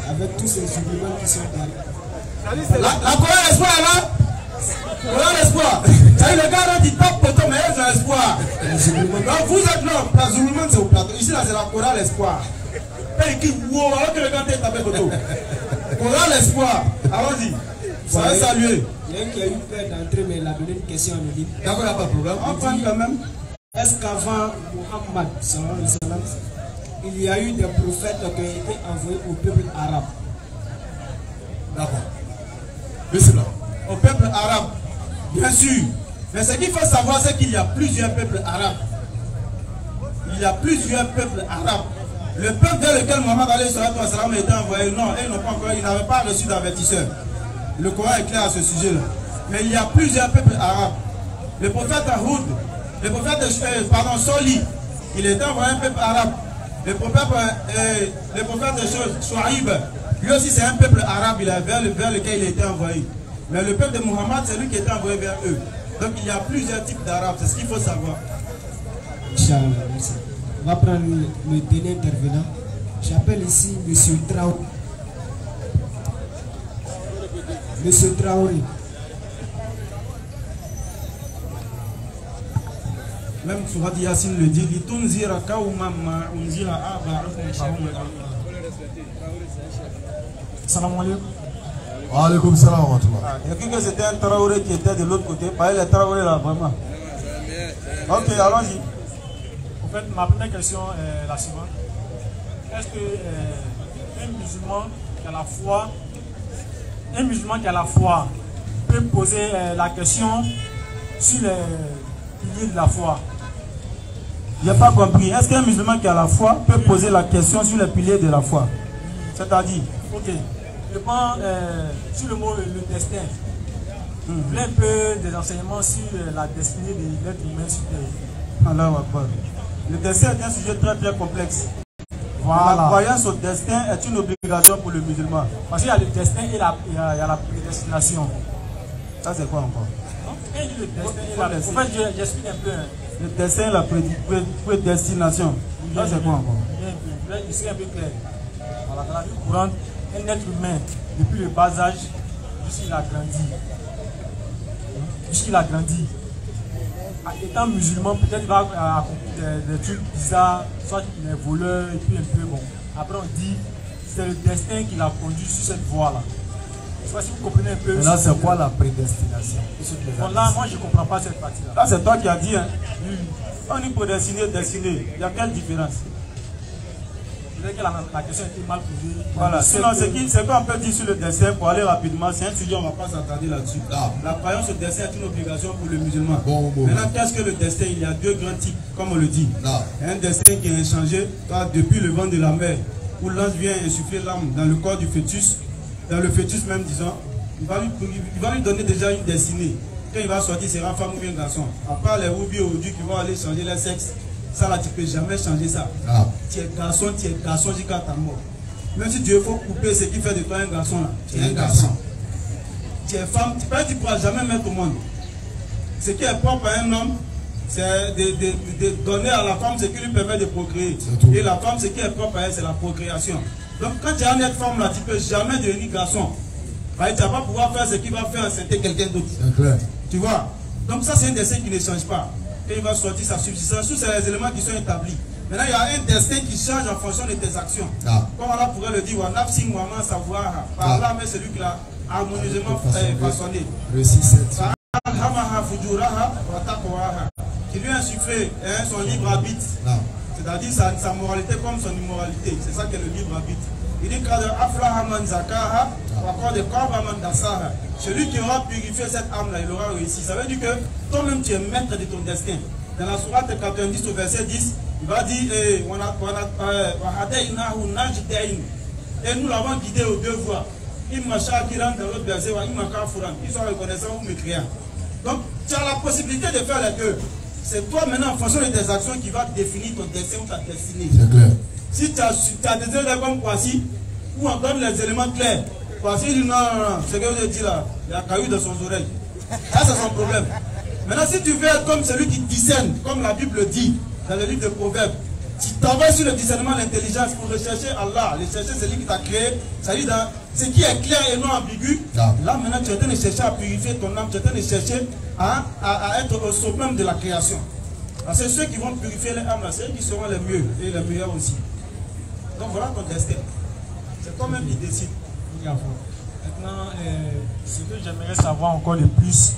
avec tous ces musulmans qui sont là.
La Corée espoir là. Corée espoir. Ça y est, le gars là dit top poteau, mais ils ont espoir. Donc vous êtes là, la Zuluman c'est au plateau. Ici là c'est la Corée l'espoir. Et qui wow, alors que le gars t'est tapé photo. Corée l'espoir. Allons-y. Ça va saluer.
Il y a un qui a eu peur d'entrer, mais il a donné une question à nous dire.
D'accord, il n'y a pas de problème.
On prend quand même.
Est-ce qu'avant Muhammad, il y a eu des prophètes qui ont été envoyés au peuple arabe?
D'accord. Oui, c'est là.
Au peuple arabe, bien sûr. Mais ce qu'il faut savoir, c'est qu'il y a plusieurs peuples arabes. Il y a plusieurs peuples arabes. Le peuple vers lequel Mohammed a été envoyé, non, ils n'avaient pas reçu d'avertisseur. Le Coran est clair à ce sujet-là. Mais il y a plusieurs peuples arabes. Le prophète Ahoud, le prophète Soli, il était envoyé un peuple arabe. Le prophète Shuaïb, lui aussi c'est un peuple arabe, il est vers lequel il a été envoyé. Mais le peuple de Muhammad, c'est lui qui était envoyé vers eux. Donc il y a plusieurs types d'arabes, c'est ce qu'il faut savoir.
Inch'Allah, merci. On va prendre le dernier intervenant. J'appelle ici M. Traoré. Monsieur Traoré.
Même Surat Yassine le dit,
Salam alaikum.
Alaykoum salam wa rahmatullah.
Il y a quelqu'un que c'était un Traoré qui était de l'autre côté. Pas les Traoré là, vraiment. Ok, allons-y.
En fait, ma première question est la suivante. Est-ce que un musulman qui a la foi un musulman qui a la foi peut poser la question sur les piliers de la foi?
Je n'ai pas compris. Est-ce qu'un musulman qui a la foi peut poser la question sur les piliers de la foi? C'est-à-dire?
Ok. Je prends sur le mot le destin. Un peu des enseignements sur la destinée de l'être humain sur terre.
Alors, le destin est un sujet très très complexe. Voilà. La croyance au destin est une obligation pour le musulman.
Parce qu'il y a le destin et il y a la prédestination.
Ça c'est quoi encore?
Le destin et la prédestination. En fait, j'explique un peu.
Le destin et la prédestination. Ça c'est quoi encore?
Je suis un peu clair. Voilà, dans la vie courante, un être humain, depuis le bas âge, jusqu'il a grandi. Jusqu'il a grandi. Étant musulman, peut-être il va accomplir des trucs bizarres, soit il est voleur, et puis un peu bon. Après on dit, c'est le destin qui l'a conduit sur cette voie-là. Je sais pas si vous comprenez un peu.
Là, c'est quoi la prédestination?
Bon, là, moi je ne comprends pas cette partie-là.
Là, c'est toi qui as dit, hein. On dit prédestiné, destiné. Il y a quelle différence?
Que la question était mal posée.
Voilà, sinon ce qu'on peut dire sur le destin pour aller rapidement, c'est un sujet, on ne va pas s'attarder là-dessus. La croyance au destin est une obligation pour le musulman. Maintenant, qu'est-ce que le destin? Il y a deux grands types, comme on le dit. Un destin qui est échangé depuis le vent de la mer, où l'ange vient insuffler l'âme dans le corps du fœtus, dans le fœtus même, disons, il va lui donner déjà une destinée. Quand il va sortir, il sera femme ou bien garçon. À part les roubis aujourd'hui qui vont aller changer leur sexe, ça là, tu ne peux jamais changer ça. Tu es garçon jusqu'à ta mort. Même si Dieu faut couper ce qui fait de toi un garçon là, tu es un garçon. Tu es femme, tu ne pourras jamais mettre au monde. Ce qui est propre à un homme, c'est de donner à la femme ce qui lui permet de procréer. Et la femme, ce qui est propre à elle, c'est la procréation. Donc quand tu es une femme là, tu ne peux jamais devenir garçon. Tu ne vas pas pouvoir faire ce qui va faire enceinter quelqu'un d'autre. Tu vois? Donc ça c'est un destin qui ne change pas. Et il va sortir sa subsistance. Tous ces éléments qui sont établis. Maintenant, il y a un destin qui change en fonction de tes actions. Comme Allah pourrait le dire, par là, mais celui qui l'a harmonieusement façonné. Qui lui a insufflé son libre arbitre. C'est-à-dire sa moralité comme son immoralité. C'est ça qu'est le libre arbitre. Il dit celui qui aura purifié cette âme-là, il aura réussi. Ça veut dire que toi-même tu es maître de ton destin. Dans la sourate 90 au verset 10, il va dire et nous l'avons guidé aux deux voies. Imma shakiran dans l'autre verset, imma kafuran. Ils sont reconnaissants ou mécréants. Donc tu as la possibilité de faire les deux. C'est toi maintenant en fonction de tes actions qui va définir ton destin ou ta destinée. C'est clair. Si tu as des éléments comme Kwasi, ou encore les éléments clairs, Kwasi dit non, ce que je dis là, il y a caillou dans son oreille. Ça c'est son problème. Maintenant si tu veux être comme celui qui discerne, comme la Bible dit dans le livre de Proverbes, tu travailles sur le discernement, l'intelligence pour rechercher Allah, rechercher celui qui t'a créé, c'est-à-dire dans ce qui est clair et non ambigu. Là maintenant tu es en train de chercher à purifier ton âme, tu es en train de chercher à être au sommet de la création. Parce que ceux qui vont purifier les âmes, c'est eux qui seront les mieux et les meilleurs aussi. Donc voilà ton destin. C'est toi-même qui décide.
Maintenant, ce que j'aimerais savoir encore de plus,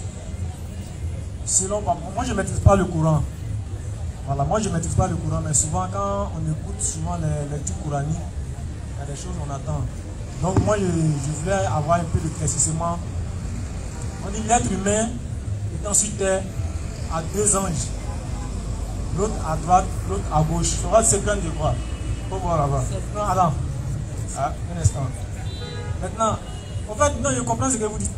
selon moi je ne maîtrise pas le Coran. Voilà, moi je ne maîtrise pas le Coran, mais souvent quand on écoute souvent les lectures coraniques, il y a des choses qu'on attend. Donc moi je voulais avoir un peu de précisément. On dit l'être humain étant sur terre à deux anges. L'autre à droite, l'autre à gauche. Ça va se prendre de quoi? Faut voir là-bas. Non, attends. Un instant. Maintenant, en fait, non, je comprends ce que vous dites.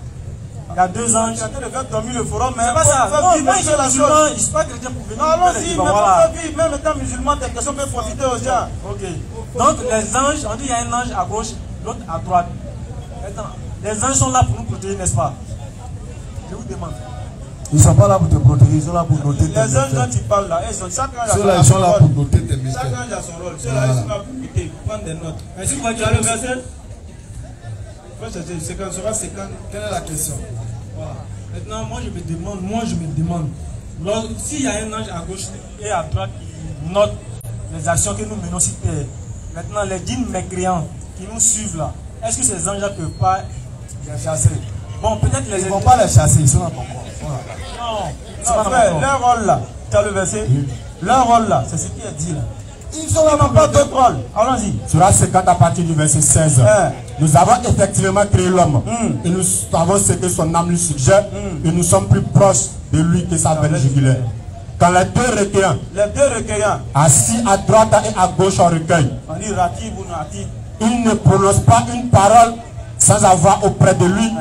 Il y a deux anges.
Il y a de faire dormir le forum, mais
c'est pas ça. Non, moi, je suis musulman, je ne suis pas chrétien pour venir.
Allons-y, mais même étant musulman, tes questions peuvent profiter aux gens.
Ok. Donc, les anges, on dit il y a un ange à gauche, l'autre à droite. Attends, les anges sont là pour nous protéger, n'est-ce pas? Je vous demande.
Ils ne sont pas là pour te protéger, ils sont là pour noter tes
les anges dont tu parles là, chacun a
son rôle. Pour noter tes mystères.
Chacun a son rôle. Ceux-là, ils sont là pour noter, prendre des notes. Mais si vous voyez le verset, c'est quand sera, c'est quand. Quelle est la question?
Voilà. Maintenant, moi je me demande, s'il y a un ange à gauche et à droite qui note les actions que nous menons sur terre, maintenant les djinns mécréants qui nous suivent là, est-ce que ces anges-là ne peuvent pas les chasser? Bon, peut-être les.
Ils ne vont pas les chasser, ils sont là pourquoi?
Non,
leur rôle là, tu as le verset, leur rôle là, c'est ce qui est dit là. Ils n'ont pas d'autre rôle. Allons-y.
Surah 50 à partir du verset 16. Nous avons effectivement créé l'homme. Et nous savons ce que son âme lui suggère. Et nous sommes plus proches de lui que sa veine jugulaire. Quand les deux recueillants, assis à droite et à gauche en recueil, il ne prononce pas une parole sans avoir auprès de lui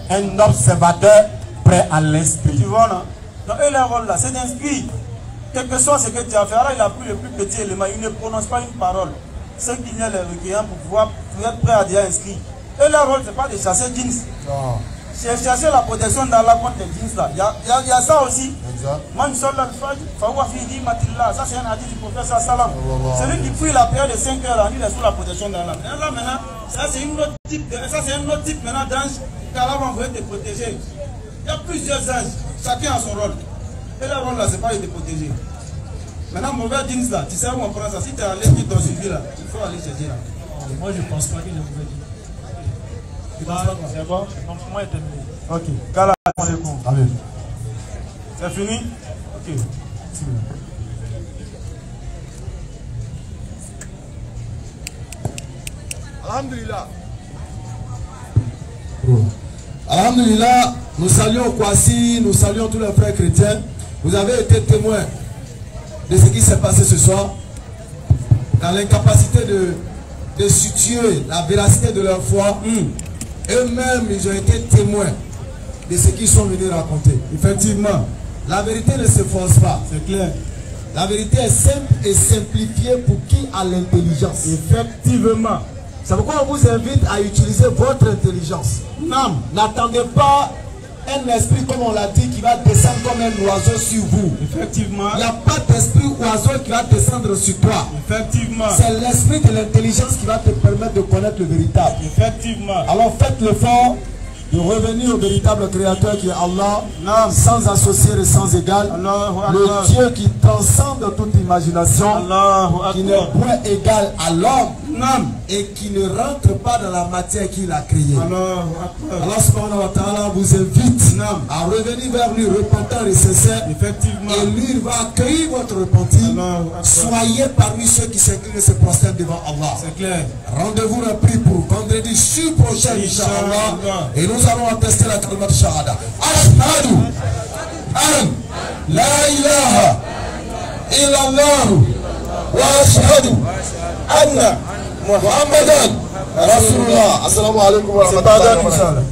un observateur prêt à l'inscrire.
Tu vois, non? Donc, et leur rôle là, c'est d'inscrire. Quel que soit ce que tu as fait, alors il a pris le plus petit élément, il ne prononce pas une parole. Ceux qui viennent les recueillants pour être prêts à déjà inscrire. Et leur rôle, c'est pas de chasser jeans. Non. C'est chercher la protection d'Allah contre les jeans là. Il y a ça aussi. Man Sallah al-Fajr, Fawa Fidi Matillah. Ça, c'est un hadith du prophète Salam. Celui qui prie la prière de 5 heures là, il est sous la protection d'Allah. Et là maintenant, ça c'est un autre type maintenant d'ange qu'Allah va envoyer te protéger. Il y a plusieurs anges, chacun a son rôle. Et leur rôle là, c'est pas de te protéger. Maintenant, mauvais jeans là, tu sais où on prend ça. Si tu es allé qui t'ont suivi là, il faut aller chercher là.
Moi, je pense pas qu'il y ait mauvais jeans. C'est bon, donc pour moi, il est terminé.
Ok, Kala,
Allez.
C'est fini? Ok.
Alhamdulillah. Alhamdulillah, nous saluons Kwasi, nous saluons tous les frères chrétiens. Vous avez été témoins de ce qui s'est passé ce soir. Dans l'incapacité de situer la véracité de leur foi. Eux-mêmes, ils ont été témoins de ce qu'ils sont venus raconter. Effectivement, la vérité ne se force pas. C'est clair. La vérité est simple et simplifiée pour qui a l'intelligence. Effectivement. C'est pourquoi on vous invite à utiliser votre intelligence. Non, n'attendez pas un esprit, comme on l'a dit, qui va descendre comme un oiseau sur vous. Effectivement. Il n'y a pas d'esprit oiseau qui va descendre sur toi. Effectivement. C'est l'esprit de l'intelligence qui va te permettre de connaître le véritable. Effectivement. Alors faites l'effort de revenir au véritable créateur qui est Allah, sans associer et sans égal, le Dieu qui transcende toute imagination, qui n'est point égal à l'homme et qui ne rentre pas dans la matière qu'il a créée. Allah subhanahu wa ta'ala vous invite à revenir vers lui repentant et sincère. Effectivement. Et lui il va accueillir votre repentir. Soyez parmi ceux qui s'inclinent et se prosternent devant Allah. C'est clair. Rendez-vous repris pour vendredi prochain, Inch'Allah. Et nous allons attester la kalimat shahada. Ashhadu an la ilaha illallah wa ashhadu anna Muhammadan Rasulullah. Assalamu alaikum wa rahmatullahi wa barakatuh.